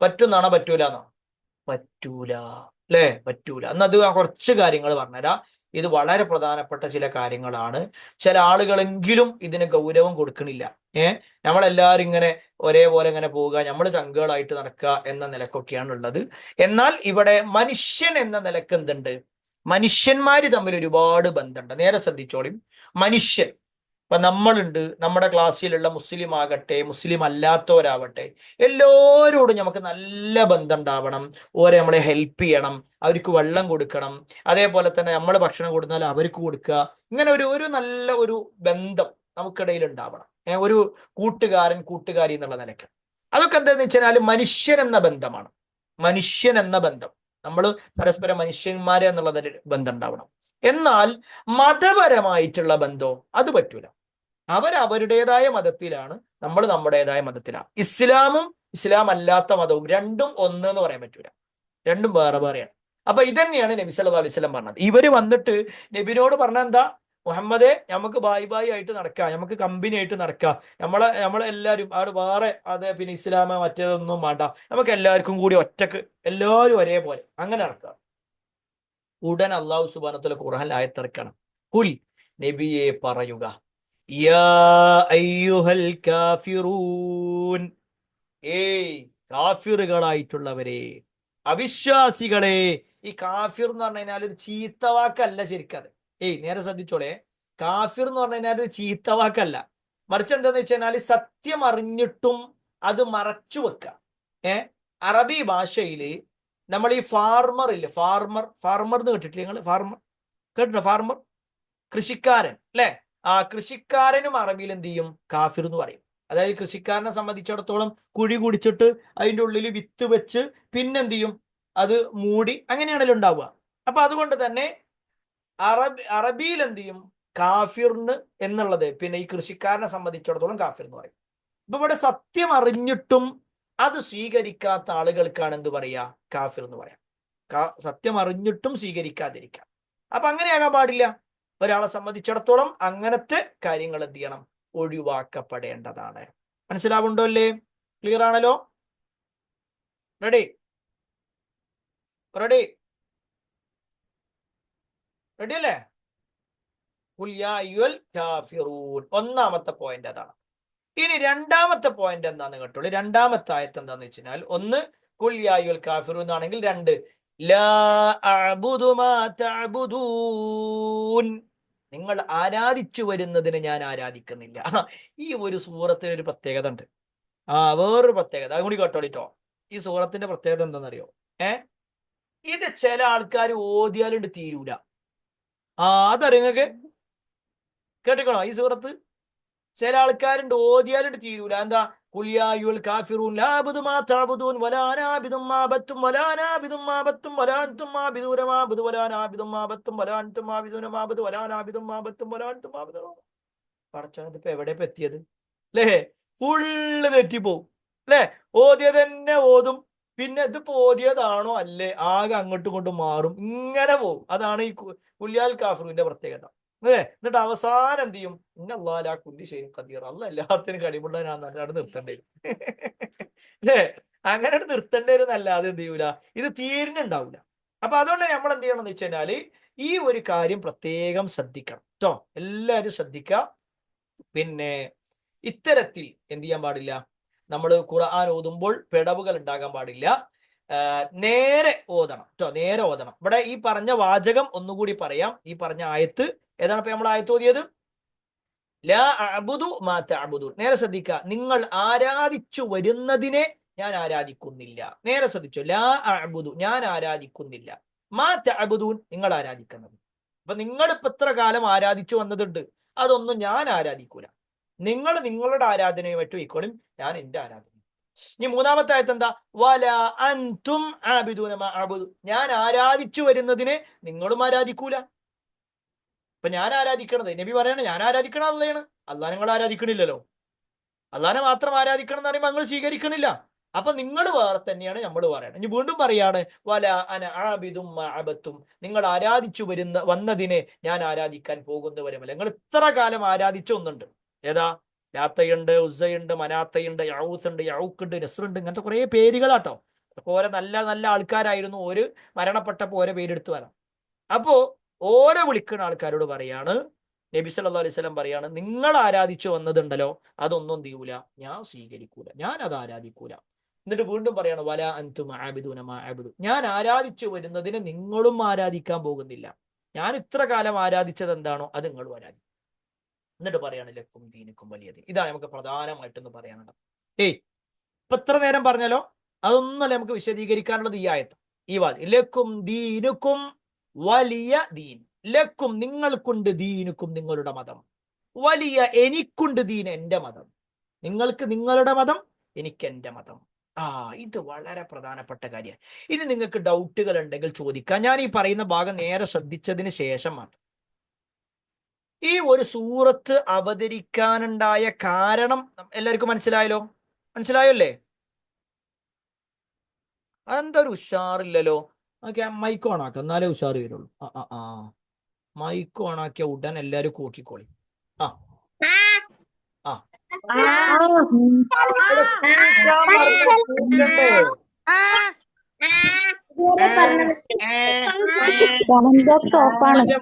പറ്റുന്നാണോ പറ്റൂലെന്നോ? പറ്റൂല അല്ലേ? പറ്റൂല. എന്നത് കുറച്ച് കാര്യങ്ങൾ പറഞ്ഞുതരാം. ഇത് വളരെ പ്രധാനപ്പെട്ട ചില കാര്യങ്ങളാണ്. ചില ആളുകളെങ്കിലും ഇതിന് ഗൗരവം കൊടുക്കണില്ല. നമ്മളെല്ലാവരും ഇങ്ങനെ ഒരേപോലെ ഇങ്ങനെ പോവുക, നമ്മൾ ചങ്കുകളായിട്ട് നടക്കുക എന്ന നിലക്കൊക്കെയാണ് ഉള്ളത്. എന്നാൽ ഇവിടെ മനുഷ്യൻ എന്ന നിലക്ക് എന്തുണ്ട്? മനുഷ്യന്മാര് തമ്മിൽ ഒരുപാട് ബന്ധമുണ്ട്. നേരെ ശ്രദ്ധിച്ചോളിയും. മനുഷ്യൻ, ഇപ്പൊ നമ്മളുണ്ട്, നമ്മുടെ ക്ലാസ്സിലുള്ള മുസ്ലിം ആകട്ടെ മുസ്ലിം അല്ലാത്തവരാവട്ടെ, എല്ലാവരോടും നമുക്ക് നല്ല ബന്ധം ഉണ്ടാവണം. നമ്മളെ ഹെൽപ്പ് ചെയ്യണം, അവർക്ക് വെള്ളം കൊടുക്കണം, അതേപോലെ തന്നെ നമ്മൾ ഭക്ഷണം കൊടുത്താൽ അവർക്ക് കൊടുക്കുക. ഇങ്ങനെ ഒരു നല്ല ഒരു ബന്ധം നമുക്കിടയിൽ ഉണ്ടാവണം. ഒരു കൂട്ടുകാരി എന്നുള്ള നിലയ്ക്ക്. അതൊക്കെ എന്താന്ന് വെച്ചാൽ മനുഷ്യൻ എന്ന ബന്ധമാണ്. മനുഷ്യൻ എന്ന ബന്ധം, നമ്മൾ പരസ്പരം മനുഷ്യന്മാരെ എന്നുള്ള ബന്ധം ഉണ്ടാവണം. എന്നാൽ മതപരമായിട്ടുള്ള ബന്ധം അത് പറ്റൂല. അവരവരുടേതായ മതത്തിലാണ്, നമ്മൾ നമ്മുടേതായ മതത്തിലാണ്. ഇസ്ലാം അല്ലാത്ത മതവും രണ്ടും ഒന്ന് എന്ന് പറയാൻ പറ്റൂല, രണ്ടും വേറെ വേറെയാണ്. അപ്പൊ ഇതന്നെയാണ് നബി സല്ലല്ലാഹു അലൈഹി വസല്ലം പറഞ്ഞത്. ഇവര് വന്നിട്ട് നബിനോട് പറഞ്ഞ എന്താ? മുഹമ്മദേ, നമുക്ക് ബായ് ബായ് ആയിട്ട് നടക്കാം, നമുക്ക് കമ്പനി ആയിട്ട് നടക്കാം, നമ്മളെല്ലാവരും അവിടെ വേറെ പിന്നെ ഇസ്ലാമ മറ്റേതൊന്നും വേണ്ട, നമുക്ക് എല്ലാവർക്കും കൂടി ഒറ്റക്ക് എല്ലാവരും ഒരേപോലെ അങ്ങനെ നടക്കാം. ഉടൻ അള്ളാഹു സുബ്ഹാനഹു വ തആല ഖുർആനിൽ ആയത്തിറക്കണം, കുൽ, നബിയെ പറയുക, യാ അയ്യുഹൽ കാഫിറൂൻ, ഏയ് കാഫിറുകളായിട്ടുള്ളവരെ, അവിശ്വാസികളെ. ഈ കാഫിർ എന്ന് പറഞ്ഞു കഴിഞ്ഞാൽ ഒരു ചീത്തവാക്കല്ല ശരിക്കത്. നേരെ ശ്രദ്ധിച്ചോളെ, കാഫിർ എന്ന് പറഞ്ഞു കഴിഞ്ഞാൽ ഒരു ചീത്തവാക്കല്ല, മറിച്ച് എന്താന്ന് വെച്ച് കഴിഞ്ഞാൽ സത്യം അറിഞ്ഞിട്ടും അത് മറച്ചു വെക്കുക. അറബി ഭാഷയിൽ നമ്മൾ ഈ ഫാർമർ ഇല്ലേ, ഫാർമർ എന്ന് കേട്ടിട്ടില്ല നിങ്ങൾ? കേട്ടിട്ടോ? ഫാർമർ, കൃഷിക്കാരൻ അല്ലെ? ആ കൃഷിക്കാരനും അറബിയിൽ എന്ത് ചെയ്യും? കാഫിർ എന്ന് പറയും. അതായത് കൃഷിക്കാരനെ സംബന്ധിച്ചിടത്തോളം കുഴി കുടിച്ചിട്ട് അതിൻ്റെ ഉള്ളിൽ വിത്ത് വെച്ച് പിന്നെന്ത് ചെയ്യും? അത് മൂടി, അങ്ങനെയാണല്ലോ ഉണ്ടാവുക. അപ്പൊ അതുകൊണ്ട് തന്നെ അറബിയിൽ എന്ത് ചെയ്യും? കാഫിറിന് എന്നുള്ളത് പിന്നെ ഈ കൃഷിക്കാരനെ സംബന്ധിച്ചിടത്തോളം കാഫിർ എന്ന് പറയും. ഇപ്പൊ ഇവിടെ സത്യം അറിഞ്ഞിട്ടും അത് സ്വീകരിക്കാത്ത ആളുകൾക്കാണ് എന്ത് പറയാ? കാഫിർ എന്ന് പറയാം. സത്യം അറിഞ്ഞിട്ടും സ്വീകരിക്കാതിരിക്കാം. അപ്പൊ അങ്ങനെയാകാൻ പാടില്ല. ഒരാളെ സംബന്ധിച്ചിടത്തോളം അങ്ങനത്തെ കാര്യങ്ങൾ എന്ത് ചെയ്യണം? ഒഴിവാക്കപ്പെടേണ്ടതാണ്. മനസ്സിലാവുണ്ടോ അല്ലേ? ക്ലിയർ ആണല്ലോ? റെഡി റെഡി റെഡി അല്ലേ? ഒന്നാമത്തെ പോയിന്റ് അതാണ്. ഇനി രണ്ടാമത്തെ പോയിന്റ് എന്താന്ന് കേട്ടോളൂ. രണ്ടാമത്തെ ആയത്ത് എന്താന്ന് വെച്ചാൽ, ഒന്ന് കുൽ യാ അയ്യുൽ കാഫിറൂൻ എന്നാണെങ്കിൽ, രണ്ട് ലാ അഅ്ബുദു മാ തഅ്ബുദൂൻ, നിങ്ങൾ ആരാധിച്ചു വരുന്നതിന് ഞാൻ ആരാധിക്കുന്നില്ല. ഈ ഒരു സൂറത്തിന് ഒരു പ്രത്യേകത ഉണ്ട്. വേറൊരു പ്രത്യേകത അതുകൂടി കേട്ടോളിട്ടോ. ഈ സൂറത്തിന്റെ പ്രത്യേകത എന്താണെന്നറിയോ? ഇത് ചില ആൾക്കാർ ഓതിയാലുണ്ട് തീരൂല. അതറിയങ്ങൾക്ക് കേട്ടിക്കണോ? ഈ സൂറത്ത് ചില ആൾക്കാരുണ്ട് ഓതിയാലുണ്ട് തീരൂല. എന്താ? കുല്യായുൽ കാഫിറൂൻ ലാ അബ്ദു മാ തഅബുദൂൻ വലാ അനാ അബ്ദും മാ അബത്തും വലാ അനാ അബ്ദും മാ അബത്തും വലാ അൻതും മാ അബ്ദൂന മാ അബ്ദു വലാ അനാ അബ്ദും മാ അബത്തും വലാ അൻതും മാ അബ്ദൂന മാ അബ്ദു വലാ അനാ അബ്ദും മാ അബത്തും വലാ അൻതും മാ അബ്ദൂന. പടച്ചോനെ, ഇതിപ്പോ എവിടെ എത്തിയത് അല്ലേ? ഫുള്ള് തെറ്റിപ്പോവും അല്ലേ? ഓതിയത് തന്നെ ഓതും, പിന്നെ ഇതിപ്പോ ഓതിയതാണോ അല്ലേ, ആകെ അങ്ങോട്ടും ഇങ്ങോട്ടും മാറും, ഇങ്ങനെ പോവും. അതാണ് ഈ കുല്യാൽ കാഫിറിന്റെ പ്രത്യേകത. എന്നിട്ട് അവസാനം എന്ത് ചെയ്യും? ഇന്നല്ലാഹു കുല്ലി ഷൈഇൻ ഖദീർ, അല്ലാഹ് എല്ലാത്തിനും കഴിവുള്ളവനാണ്, അവിടെ നിർത്തേണ്ടി വരും. അല്ലേ? അങ്ങനെ നിർത്തേണ്ടി വരും എന്നല്ലാതെ എന്ത് ചെയ്യൂല, ഇത് തീരിനുണ്ടാവില്ല. അപ്പൊ അതുകൊണ്ട് നമ്മൾ എന്ത് ചെയ്യണം എന്ന് വെച്ച് കഴിഞ്ഞാല് ഈ ഒരു കാര്യം പ്രത്യേകം ശ്രദ്ധിക്കണം കേട്ടോ. എല്ലാവരും ശ്രദ്ധിക്കുക. പിന്നെ ഇത്തരത്തിൽ എന്ത് ചെയ്യാൻ പാടില്ല, നമ്മൾ ഖുർആൻ ഓതുമ്പോൾ പിഴവുകൾ ഉണ്ടാകാൻ പാടില്ല. നേരെ ഓതണം കേട്ടോ, നേരെ ഓതണം. ഇവിടെ ഈ പറഞ്ഞ വാചകം ഒന്നുകൂടി പറയാം. ഈ പറഞ്ഞ ആയത്ത് ഏതാണ്? ഇപ്പൊ നമ്മൾ ആയത്ത് ഓതിയത് ലാ അഅ്ബുദു മാ തഅ്ബുദൂൻ. നേരെ ശ്രദ്ധിക്കുക. നിങ്ങൾ ആരാധിച്ചു വരുന്നതിനെ ഞാൻ ആരാധിക്കുന്നില്ല. നേരെ ശ്രദ്ധിച്ചു. ലാ അഅ്ബുദു, ഞാൻ ആരാധിക്കുന്നില്ല. മാ തഅ്ബുദൂൻ, നിങ്ങൾ ആരാധിക്കുന്നത്. അപ്പൊ നിങ്ങൾ ഇപ്പൊ എത്ര കാലം ആരാധിച്ചു വന്നതുണ്ട്, അതൊന്നും ഞാൻ ആരാധിക്കൂല. നിങ്ങൾ നിങ്ങളുടെ ആരാധനയുമായിട്ട് പോയിക്കോളും, ഞാൻ എന്റെ ആരാധന. ഇനി മൂന്നാമത്തെ ആയത്ത് എന്താ? വലാ അൻതും ആബിദൂന മാ അഅ്ബുദു, ഞാൻ ആരാധിച്ചു വരുന്നതിനെ നിങ്ങളും ആരാധിക്കൂല. ഇപ്പൊ ഞാൻ ആരാധിക്കണത്, നബി പറയണേ ഞാൻ ആരാധിക്കണ അള്ളയാണ്. അള്ളാഹ് നിങ്ങൾ ആരാധിക്കണില്ലല്ലോ. അള്ളാഹിനെ മാത്രം ആരാധിക്കണം എന്ന് പറയുമ്പോൾ നിങ്ങൾ സ്വീകരിക്കണില്ല. അപ്പൊ നിങ്ങൾ വേറെ തന്നെയാണ് നമ്മൾ പറയണം. ഇനി വീണ്ടും പറയാണ് വല അന ആബിദും മാ അബത്തും, നിങ്ങൾ ആരാധിച്ചു വന്നതിനെ ഞാൻ ആരാധിക്കാൻ പോകുന്നവരുമല്ല. നിങ്ങൾ ഇത്ര കാലം ആരാധിച്ച ഒന്നുണ്ട്. ഏതാ? ലാത്തയുണ്ട്, ഉസ്സയുണ്ട്, മനാത്തയുണ്ട്, യഊസ് ഉണ്ട്, യഊക്കുണ്ട്, നസ്റുണ്ട്, ഇങ്ങനത്തെ കുറെ പേരുകളാട്ടോ. ഓരോ നല്ല നല്ല ആൾക്കാരായിരുന്നു. ഒരു മരണപ്പെട്ടപ്പോൾ ഓരോ പേരെടുത്ത് വരാം. അപ്പോ ഓരോ വിളിക്കുന്ന ആൾക്കാരോട് പറയാണ് നബി സല്ലല്ലാഹു അലൈഹി വസല്ലം പറയാണ്, നിങ്ങൾ ആരാധിച്ചു വന്നതുണ്ടല്ലോ, അതൊന്നും തീയൂല, ഞാൻ സ്വീകരിക്കൂല, ഞാൻ അത് ആരാധിക്കൂല. എന്നിട്ട് വീണ്ടും പറയാണ് വലാ അൻതും ആബിദൂന മാ അഅ്ബുദു, ഞാൻ ആരാധിച്ചു വരുന്നതിന് നിങ്ങളും ആരാധിക്കാൻ പോകുന്നില്ല. ഞാൻ ഇത്ര കാലം ആരാധിച്ചത് എന്താണോ അത് നിങ്ങളും ആരാധിക്കും. എന്നിട്ട് പറയാണ് ലക്കും ദീനുക്കും വലിയ ദീൻ. ഇതാണ് നമുക്ക് പ്രധാനമായിട്ടൊന്ന് പറയാനുള്ളത്. ഇപ്പൊ ഇത്ര നേരം പറഞ്ഞാലോ, അതൊന്നുമല്ല നമുക്ക് വിശദീകരിക്കാനുള്ളത് ഈ ആയത്ത്, ഈ വാദം. ലക്കും ദീനുക്കും വലിയ ദീൻ. ലക്കും, നിങ്ങൾക്കുണ്ട്, ദീനുക്കും, നിങ്ങളുടെ മതം, വലിയ, എനിക്കുണ്ട്, ദീൻ, എന്റെ മതം. നിങ്ങൾക്ക് നിങ്ങളുടെ മതം, എനിക്ക് എന്റെ മതം. ഇത് വളരെ പ്രധാനപ്പെട്ട കാര്യമാണ്. ഇനി നിങ്ങൾക്ക് ഡൗട്ടുകൾ ഉണ്ടെങ്കിൽ ചോദിക്കാം. ഞാൻ ഈ പറയുന്ന ഭാഗം നേരെ ശ്രദ്ധിച്ചതിന് ശേഷം മാത്രം. ഈ ഒരു സൂറത്ത് അവതരിക്കാനുണ്ടായ കാരണം എല്ലാവർക്കും മനസ്സിലായല്ലോ? മനസ്സിലായല്ലേ? അതെന്താ ഒരു ഉഷാറില്ലല്ലോ? ഓക്കെ, മൈക്ക് ഓണാക്കാം, എന്നാലേ ഉഷാറ് വരുള്ളൂ. മൈക്ക് ഓണാക്കിയ ഉടൻ എല്ലാരും കൂക്കിക്കോളി. ആ ആ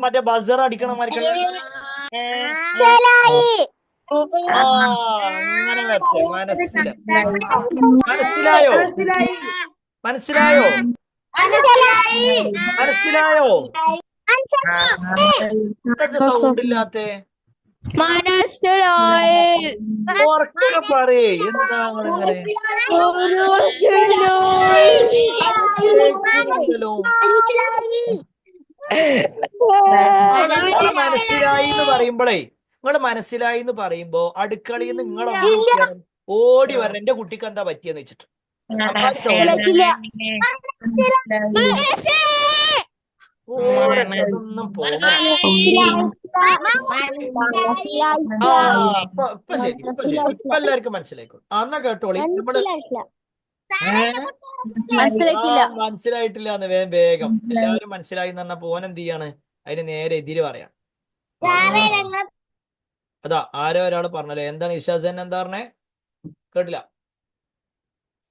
മറ്റേ ബസർ അടിക്കണം മരിക്കണം. അങ്ങനെ വരട്ടെ. മനസ്സിലായോ? മനസ്സിലായോ? മനസ്സിലായോ? സൗണ്ട് ഇല്ലാത്ത ഉറക്കെ പറയേ. എന്താ നിങ്ങളിങ്ങനെ മനസ്സിലായി എന്ന് പറയുമ്പോഴേ, നിങ്ങള് മനസ്സിലായി എന്ന് പറയുമ്പോ അടുക്കളയിൽ നിന്ന് നിങ്ങളെ ഓടി വരണം, എന്റെ കുട്ടിക്ക് എന്താ പറ്റിയെന്ന് വെച്ചിട്ട്. അതൊന്നും പോകണം. ഇപ്പൊ ശരി, ഇപ്പൊ എല്ലാവർക്കും മനസ്സിലായിക്കോളും. എന്നാ കേട്ടോളി. മനസ്സിലായിട്ടില്ല എന്ന് വേഗം എല്ലാവരും മനസ്സിലായി എന്ന് പറഞ്ഞ പോൻ എന്ത് ചെയ്യാണ്, അതിന് നേരെ എതിര് പറയാം. അതാ ആരോ ഒരാൾ പറഞ്ഞല്ലോ. എന്താണ് ഇഷാസ് തന്നെ എന്താ പറഞ്ഞേ? കേട്ടില്ല.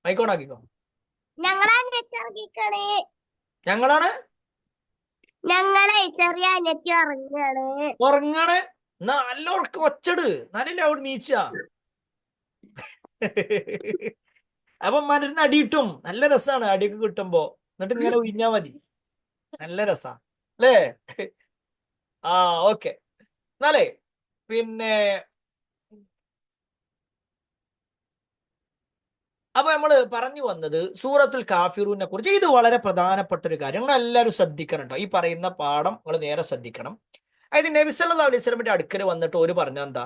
മൈക്കോണാക്കിക്കോ. ഞങ്ങളാണ് ചെറിയ ഉറങ്ങാണ്. നല്ല ഉറക്കം ഒച്ചട് നല്ല അവിടെ നീച്ച. അപ്പൊ മരുന്ന് അടിയിട്ടും നല്ല രസാണ് അടിയൊക്കെ കിട്ടുമ്പോ. എന്നിട്ട് ഇങ്ങനെ ഉഴിഞ്ഞാ മതി, നല്ല രസാ അല്ലേ? ഓക്കെ. എന്നാലേ പിന്നെ അപ്പൊ നമ്മൾ പറഞ്ഞു വന്നത് സൂറത്തുൽ കാഫിറൂനെ കുറിച്ച്. ഇത് വളരെ പ്രധാനപ്പെട്ട ഒരു കാര്യം, നിങ്ങൾ എല്ലാവരും ശ്രദ്ധിക്കണം കേട്ടോ. ഈ പറയുന്ന പാഠം നിങ്ങൾ നേരെ ശ്രദ്ധിക്കണം. അതായത് നബി സല്ലല്ലാഹു അലൈഹി വസല്ലമയുടെ അടുക്കൽ വന്നിട്ട് ഒരു പറഞ്ഞ എന്താ,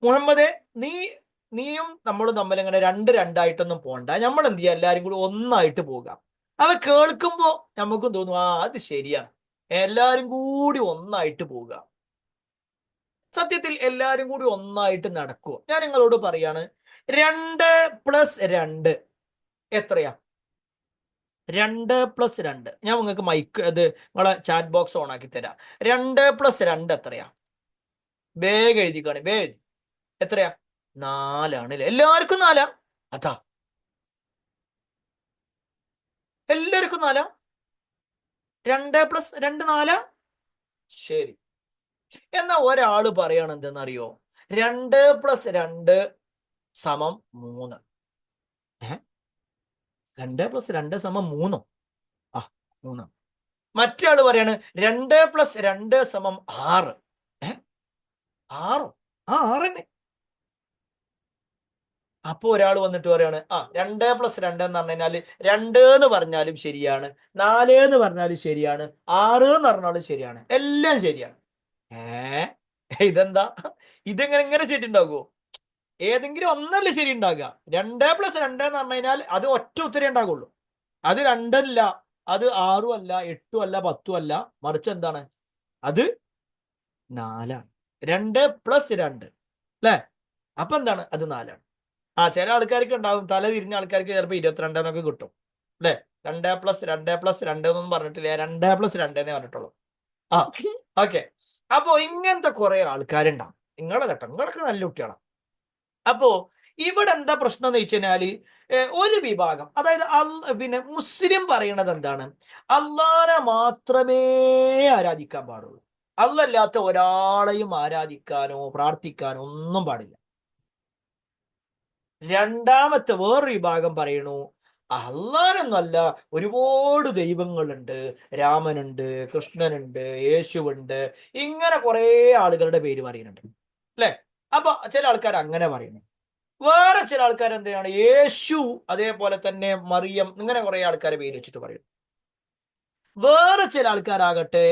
മുഹമ്മദേ, നീ നീയും നമ്മളും തമ്മിൽ ഇങ്ങനെ രണ്ടായിട്ടൊന്നും പോണ്ട, നമ്മൾ എന്ത് ചെയ്യാം, എല്ലാരും കൂടി ഒന്നായിട്ട് പോകാം. അവ കേൾക്കുമ്പോ നമുക്കും തോന്നും, ആ അത് ശരിയാണ്, എല്ലാരും കൂടി ഒന്നായിട്ട് പോവുക. സത്യത്തിൽ എല്ലാരും കൂടി ഒന്നായിട്ട് നടക്കുക. ഞാൻ നിങ്ങളോട് പറയാണ്, 2+2 എത്രയാ? 2+2, ഞാൻ നിങ്ങൾക്ക് മൈക്ക് അത് നിങ്ങളെ ചാറ്റ് ബോക്സ് ഓൺ ആക്കി തരാം. 2+2 എത്രയാ? വേഗം എഴുതിക്കാണ്, വേഗം. എത്രയാ? 4 ആണ് അല്ലേ? എല്ലാവർക്കും 4. അതാ, എല്ലാവർക്കും 4. 2+2 4. ശരി. എന്നാ ഒരാള് പറയണം എന്തെന്നറിയോ, 2+2 സമം 3. 2+2 സമം 3. ആ, 3. മറ്റേ ആള് പറയാണ് 2+2 സമം 6. 6? ആ, 6 തന്നെ. അപ്പൊ ഒരാൾ വന്നിട്ട് പറയാണ്, 2+2 എന്ന് പറഞ്ഞു കഴിഞ്ഞാല് 2 എന്ന് പറഞ്ഞാലും ശരിയാണ്, 4 എന്ന് പറഞ്ഞാലും ശരിയാണ്, 6 എന്ന് പറഞ്ഞാലും ശരിയാണ്, എല്ലാം ശരിയാണ്. ഇതെന്താ, ഇതെങ്ങനെ ഇങ്ങനെ ശരിയുണ്ടാകുമോ? ഏതെങ്കിലും ഒന്നല്ലേ ശരി ഉണ്ടാകുക. 2+2 എന്ന് പറഞ്ഞു കഴിഞ്ഞാൽ അത് ഒറ്റ ഉത്തരേ ഉണ്ടാകുള്ളൂ. അത് 2 അല്ല, അത് 6 അല്ല, 8 അല്ല, 10 അല്ല, മറിച്ച് എന്താണ്, അത് 4ആണ്. 2+2 അല്ലേ? അപ്പൊ എന്താണ്, അത് 4ആണ്. ചില ആൾക്കാർക്ക് ഉണ്ടാവും, തല തിരിഞ്ഞ ആൾക്കാർക്ക് ചിലപ്പോൾ 22 എന്നൊക്കെ കിട്ടും അല്ലെ. 2+2+2 എന്നൊന്നും പറഞ്ഞിട്ടില്ല, 2+2 എന്നേ പറഞ്ഞിട്ടുള്ളൂ. ആ, ഓക്കെ. അപ്പോ ഇങ്ങനത്തെ കുറെ ആൾക്കാരുണ്ടാവും. നിങ്ങളെ കേട്ടോ, നിങ്ങളൊക്കെ നല്ല കുട്ടികളാണ്. അപ്പോ ഇവിടെ എന്താ പ്രശ്നം എന്ന് വെച്ച് കഴിഞ്ഞാല്, ഒരു വിഭാഗം, അതായത് പിന്നെ മുസ്ലിം പറയണത് എന്താണ്, അള്ളാനെ മാത്രമേ ആരാധിക്കാൻ പാടുള്ളൂ, അല്ലാത്ത ഒരാളെയും ആരാധിക്കാനോ പ്രാർത്ഥിക്കാനോ ഒന്നും പാടില്ല. രണ്ടാമത്തെ വേറൊരു വിഭാഗം പറയണു, അള്ളാനൊന്നല്ല, ഒരുപാട് ദൈവങ്ങളുണ്ട്, രാമനുണ്ട്, കൃഷ്ണനുണ്ട്, യേശുവുണ്ട്, ഇങ്ങനെ കുറെ ആളുകളുടെ പേര് പറയുന്നുണ്ട് അല്ലെ. അപ്പൊ ചില ആൾക്കാർ അങ്ങനെ പറയുന്നു. വേറെ ചില ആൾക്കാർ എന്തിനാണ്, യേശു, അതേപോലെ തന്നെ മറിയം, ഇങ്ങനെ കുറെ ആൾക്കാരെ പേര് വെച്ചിട്ട് പറയും. വേറെ ചില ആൾക്കാരാകട്ടെ,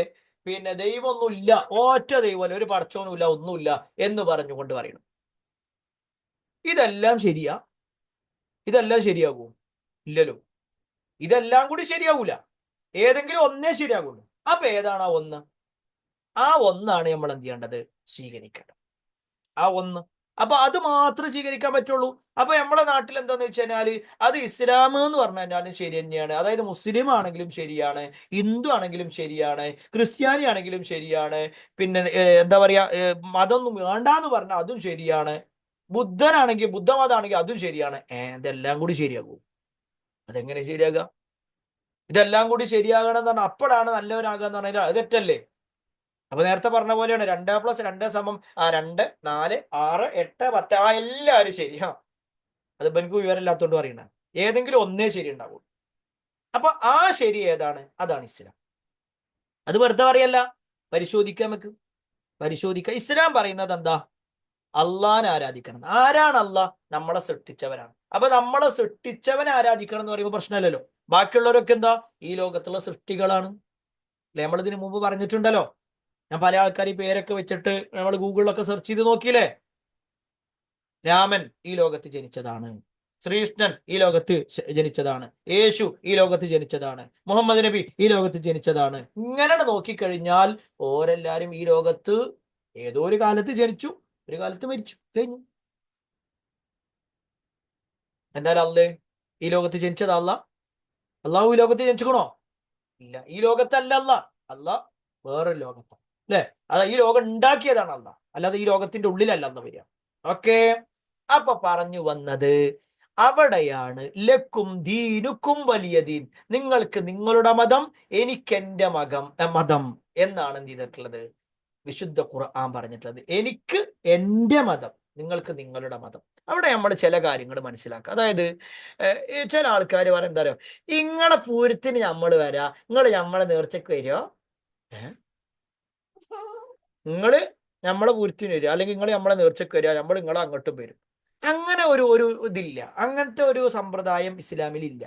പിന്നെ ദൈവമൊന്നുമില്ല, ഒറ്റ ദൈവമല്ല, ഒരു പടച്ചോനുമില്ല, ഒന്നുമില്ല എന്ന് പറഞ്ഞുകൊണ്ട് പറയണം. ഇതെല്ലാം ശരിയാ? ഇതെല്ലാം ശരിയാകൂ? ഇല്ലല്ലോ. ഇതെല്ലാം കൂടി ശരിയാവൂല, ഏതെങ്കിലും ഒന്നേ ശരിയാകുള്ളൂ. അപ്പൊ ഏതാണ് ആ ഒന്ന്? ആ ഒന്നാണ് നമ്മൾ എന്ത് ചെയ്യേണ്ടത്, സ്വീകരിക്കേണ്ടത്. ആ ഒന്ന്, അപ്പൊ അത് മാത്രമേ സ്വീകരിക്കാൻ പറ്റുള്ളൂ. അപ്പൊ നമ്മുടെ നാട്ടിൽ എന്താന്ന് വെച്ച് കഴിഞ്ഞാല്, അത് ഇസ്ലാം എന്ന് പറഞ്ഞു കഴിഞ്ഞാലും ശരി തന്നെയാണ്, അതായത് മുസ്ലിം ആണെങ്കിലും ശരിയാണ്, ഹിന്ദു ആണെങ്കിലും ശരിയാണ്, ക്രിസ്ത്യാനി ആണെങ്കിലും ശരിയാണ്, പിന്നെ എന്താ പറയാ, മതമൊന്നും വേണ്ടാന്ന് പറഞ്ഞാൽ അതും ശരിയാണ്, ബുദ്ധനാണെങ്കിൽ ബുദ്ധമതമാണെങ്കിൽ അതും ശരിയാണ്. ഇതെല്ലാം കൂടി ശരിയാകൂ? അതെങ്ങനെ ശരിയാകുക? ഇതെല്ലാം കൂടി ശരിയാകണം എന്ന് പറഞ്ഞാൽ അപ്പോഴാണ് നല്ലവനാകുക എന്ന് പറഞ്ഞാൽ അത് തെറ്റല്ലേ? അപ്പൊ നേരത്തെ പറഞ്ഞ പോലെയാണ്, 2+2 സമം 2, 4, 6, 8, 10, എല്ലാവരും ശരി. അത് എനിക്ക് വിവരമില്ലാത്തോണ്ട് പറയണ, ഏതെങ്കിലും ഒന്നേ ശരി ഉണ്ടാവുള്ളൂ. അപ്പൊ ആ ശരി ഏതാണ്? അതാണ് ഇസ്ലാം. അത് വെറുതെ പറയല്ല, പരിശോധിക്കാൻ നമുക്ക്, പരിശോധിക്കാം. ഇസ്ലാം പറയുന്നത് എന്താ, അള്ളാനെ ആരാധിക്കണം. ആരാണ് അള്ളാഹ്? നമ്മളെ സൃഷ്ടിച്ചവനാണ്. അപ്പൊ നമ്മളെ സൃഷ്ടിച്ചവനെ ആരാധിക്കണം എന്ന് പറയുമ്പോൾ പ്രശ്നമല്ലല്ലോ. ബാക്കിയുള്ളവരൊക്കെ എന്താ, ഈ ലോകത്തുള്ള സൃഷ്ടികളാണ് അല്ലെ. നമ്മളിതിനു മുമ്പ് പറഞ്ഞിട്ടുണ്ടല്ലോ, ഞാൻ പല ആൾക്കാർ ഈ പേരൊക്കെ വെച്ചിട്ട് നമ്മൾ ഗൂഗിളിലൊക്കെ സെർച്ച് ചെയ്ത് നോക്കിയില്ലേ. രാമൻ ഈ ലോകത്ത് ജനിച്ചതാണ്, ശ്രീകൃഷ്ണൻ ഈ ലോകത്ത് ജനിച്ചതാണ്, യേശു ഈ ലോകത്ത് ജനിച്ചതാണ്, മുഹമ്മദ് നബി ഈ ലോകത്ത് ജനിച്ചതാണ്. ഇങ്ങനെ നോക്കിക്കഴിഞ്ഞാൽ ഓരെല്ലാരും ഈ ലോകത്ത് ഏതോ ഒരു കാലത്ത് ജനിച്ചു, ഒരു കാലത്ത് മരിച്ചു, കഴിഞ്ഞു. എന്തായാലും അള്ളേ ഈ ലോകത്ത് ജനിച്ചതാ അല്ല? അള്ളാഹു ഈ ലോകത്ത് ജനിച്ചുക്കണോ? ഇല്ല. ഈ ലോകത്തല്ല അല്ല, അല്ല വേറൊരു ലോകത്താണ് അല്ലെ. അതാ ഈ ലോകം ഉണ്ടാക്കിയതാണ് അല്ല, അല്ലാതെ ഈ ലോകത്തിന്റെ ഉള്ളിലല്ല എന്ന് വരിക. ഓക്കെ. അപ്പൊ പറഞ്ഞു വന്നത് അവിടെയാണ്, ലക്കും ദീനുക്കും വലിയ ദീൻ, നിങ്ങൾക്ക് നിങ്ങളുടെ മതം, എനിക്ക് എന്റെ മതം എന്നാണ് എന്ത് ചെയ്തിട്ടുള്ളത്, വിശുദ്ധ ഖുർആൻ പറഞ്ഞിട്ടുള്ളത്. എനിക്ക് എന്റെ മതം, നിങ്ങൾക്ക് നിങ്ങളുടെ മതം. അവിടെ നമ്മൾ ചില കാര്യങ്ങൾ മനസ്സിലാക്കുക. അതായത് ചില ആൾക്കാർ പറയാൻ എന്താ പറയുക, ഇങ്ങളെ പൂരത്തിന് നമ്മൾ വരാ, നിങ്ങൾ നമ്മളെ നേർച്ചയ്ക്ക് വരുമോ? നിങ്ങള് നമ്മളെ പൂരത്തിന് വരിക, അല്ലെങ്കിൽ നിങ്ങൾ നമ്മളെ നേർച്ചയ്ക്ക് വരിക, നമ്മൾ നിങ്ങളെ അങ്ങോട്ടും വരും. അങ്ങനെ ഒരു ഒരു ഇതില്ല, അങ്ങനത്തെ ഒരു സമ്പ്രദായം ഇസ്ലാമിൽ ഇല്ല.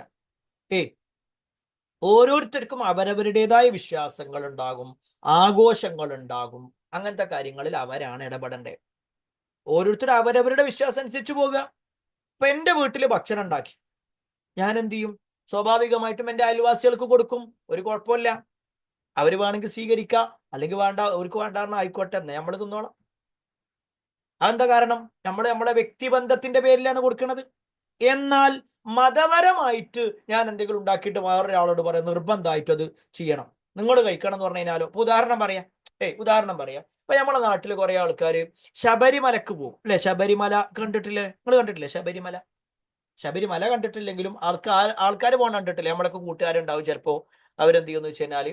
ഓരോരുത്തർക്കും അവരവരുടേതായ വിശ്വാസങ്ങൾ ഉണ്ടാകും, ആഘോഷങ്ങൾ ഉണ്ടാകും. അങ്ങനത്തെ കാര്യങ്ങളിൽ അവരാണ് ഇടപെടേണ്ടത്. ഓരോരുത്തരും അവരവരുടെ വിശ്വാസം അനുസരിച്ച് പോകുക. ഇപ്പൊ എൻ്റെ വീട്ടിൽ ഭക്ഷണം ഉണ്ടാക്കി, ഞാൻ എന്ത് ചെയ്യും? സ്വാഭാവികമായിട്ടും എൻ്റെ അയൽവാസികൾക്ക് കൊടുക്കും, ഒരു കുഴപ്പമില്ല. അവർ വേണമെങ്കിൽ സ്വീകരിക്കുക, അല്ലെങ്കിൽ വേണ്ട, അവർക്ക് വേണ്ടാന്ന് ആയിക്കോട്ടെ, എന്ന് നമ്മൾ തിന്നോളാം. അതെന്താ കാരണം? നമ്മൾ നമ്മളെ വ്യക്തിബന്ധത്തിന്റെ പേരിലാണ് കൊടുക്കുന്നത്. എന്നാൽ മതപരമായിട്ട് ഞാൻ എന്തെങ്കിലും ഉണ്ടാക്കിയിട്ട് വേറൊരാളോട് പറയാം നിർബന്ധമായിട്ട് അത് ചെയ്യണം, നിങ്ങൾ കഴിക്കണം എന്ന് പറഞ്ഞു കഴിഞ്ഞാലോ? ഇപ്പൊ ഉദാഹരണം പറയാം. ഉദാഹരണം പറയാം. ഇപ്പൊ നമ്മളെ നാട്ടിൽ കുറെ ആൾക്കാർ ശബരിമലക്ക് പോകും, അല്ലെ? ശബരിമല കണ്ടിട്ടില്ലേ? നിങ്ങൾ കണ്ടിട്ടില്ലേ ശബരിമല? ശബരിമല കണ്ടിട്ടില്ലെങ്കിലും ആൾക്കാർ പോകണം കണ്ടിട്ടില്ലേ? നമ്മളൊക്കെ കൂട്ടുകാരുണ്ടാവും ചിലപ്പോ. അവരെന്ത് ചെയ്യുമെന്ന് വെച്ച് കഴിഞ്ഞാല്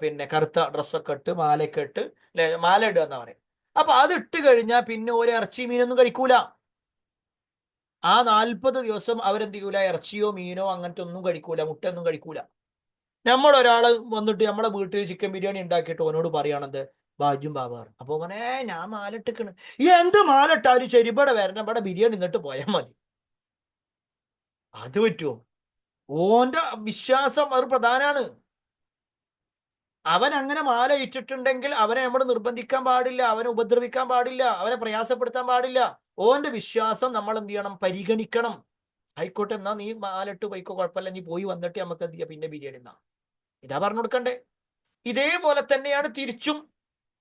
പിന്നെ കറുത്ത ഡ്രസ്സൊക്കെ ഇട്ട് മാലയൊക്കെ ഇട്ട്, അല്ലെ? മാല ഇടുക എന്നാ പറയും. അപ്പൊ അത് ഇട്ട് കഴിഞ്ഞാൽ പിന്നെ ഒരു ഇറച്ചി മീനൊന്നും കഴിക്കൂല. ആ 40 ദിവസം അവരെന്ത് ചെയ്യൂല? ഇറച്ചിയോ മീനോ അങ്ങനത്തെ ഒന്നും കഴിക്കൂല, മുട്ടയൊന്നും കഴിക്കൂല. നമ്മളൊരാള് വന്നിട്ട് നമ്മളെ വീട്ടിൽ ചിക്കൻ ബിരിയാണി ഉണ്ടാക്കിയിട്ട് ഓനോട് പറയുകയാണെന്ത്? ബാജും ബാബാർ. അപ്പൊ അവനെ ഞാൻ മാലിട്ടിക്കണ്. ഈ എന്ത് മാലിട്ടാലും ശരി, ഇവിടെ വരണം, ഇവിടെ ബിരിയാണി നിന്നിട്ട് പോയാൽ മതി. അത് പറ്റുമോ? ഓന്റെ വിശ്വാസം അത് പ്രധാനാണ്. അവൻ അങ്ങനെ മാല ഇട്ടിട്ടുണ്ടെങ്കിൽ അവനെ നമ്മൾ നിർബന്ധിക്കാൻ പാടില്ല, അവനെ ഉപദ്രവിക്കാൻ പാടില്ല, അവനെ പ്രയാസപ്പെടുത്താൻ പാടില്ല. ഓന്റെ വിശ്വാസം നമ്മൾ എന്ത് ചെയ്യണം? പരിഗണിക്കണം. ആയിക്കോട്ടെ, എന്നാ നീ മാലിട്ട് പോയിക്കോ, കുഴപ്പമില്ല, നീ പോയി വന്നിട്ട് നമുക്ക് എന്ത് ചെയ്യാം, പിന്നെ ബിരിയാണി എന്നാ. ഇതാ പറഞ്ഞു കൊടുക്കണ്ടേ? ഇതേപോലെ തന്നെയാണ് തിരിച്ചും.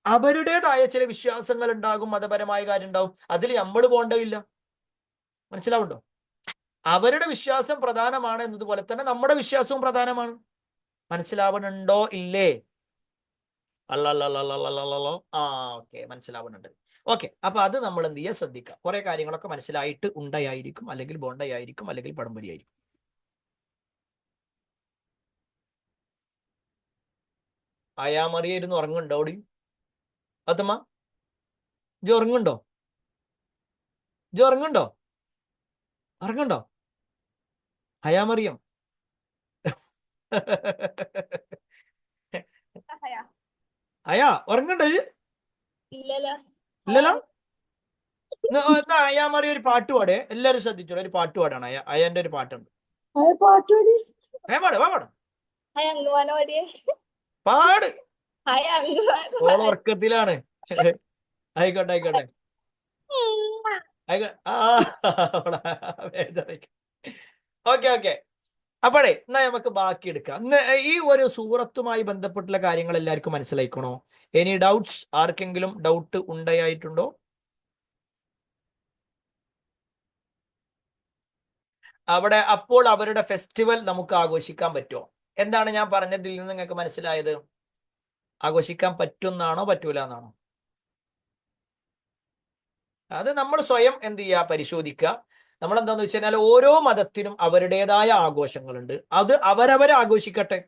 അവരുടേതായ ചില വിശ്വാസങ്ങൾ ഉണ്ടാകും, മതപരമായ കാര്യം ഉണ്ടാവും, അതിൽ നമ്മൾ പോകേണ്ടതില്ല. മനസ്സിലാവുണ്ടോ? അവരുടെ വിശ്വാസം പ്രധാനമാണ് എന്നതുപോലെ തന്നെ നമ്മുടെ വിശ്വാസവും പ്രധാനമാണ്. മനസ്സിലാവണുണ്ടോ? ഇല്ലേ? അല്ലല്ലോ. ആ, ഓക്കെ, മനസ്സിലാവുന്നുണ്ട്. ഓക്കെ, അപ്പൊ അത് നമ്മൾ എന്ത് ചെയ്യാൻ ശ്രദ്ധിക്കാം. കുറെ കാര്യങ്ങളൊക്കെ മനസ്സിലായിട്ട് ഉണ്ടയായിരിക്കും, അല്ലെങ്കിൽ ബോണ്ടയായിരിക്കും, അല്ലെങ്കിൽ പഴംപൊരി ആയിരിക്കും. അയാമറിയായിരുന്നു ഉറങ്ങുണ്ടോ? ഓടി അതമ്മ, ഇജ്ജ് ഉറങ്ങുണ്ടോ? ഇജ്ജ് ഉറങ്ങുണ്ടോ? ഉറങ്ങുണ്ടോ അയാമറിയം? അയാ ഉറങ്ങണ്ടോ? ഇല്ലല്ലോ. എന്നാ അയാമറിയ ഒരു പാട്ട് പാടേ, എല്ലാരും ശ്രദ്ധിച്ചോളൂ. ഒരു പാട്ട് പാടാണ് അയാന്റെ ഒരു പാട്ടുണ്ട്. പാട്. ഓള് ഉറക്കത്തിലാണ്. ആയിക്കോട്ടെ ആയിക്കോട്ടെ ഓക്കെ ഓക്കെ. അപ്പോഴേ എന്നാ നമുക്ക് ബാക്കി എടുക്കാം. ഈ ഒരു സൂറത്തുമായി ബന്ധപ്പെട്ടുള്ള കാര്യങ്ങൾ എല്ലാവർക്കും മനസ്സിലായിക്കണോ? Any doubts? ആർക്കെങ്കിലും ഡൗട്ട് ഉണ്ടായിട്ടുണ്ടോ? അവിടെ അപ്പോൾ അവരുടെ ഫെസ്റ്റിവൽ നമുക്ക് ആഘോഷിക്കാൻ പറ്റുമോ? എന്താണ് ഞാൻ പറഞ്ഞതിൽ നിന്ന് നിങ്ങൾക്ക് മനസ്സിലായത്? ആഘോഷിക്കാൻ പറ്റുന്നാണോ പറ്റൂല എന്നാണോ? അത് നമ്മൾ സ്വയം എന്ത് ചെയ്യുക? പരിശോധിക്കുക. നമ്മൾ എന്താന്ന് വെച്ച് കഴിഞ്ഞാൽ ഓരോ മതത്തിനും അവരുടേതായ ആഘോഷങ്ങളുണ്ട്. അത് അവരവരാഘോഷിക്കട്ടെ,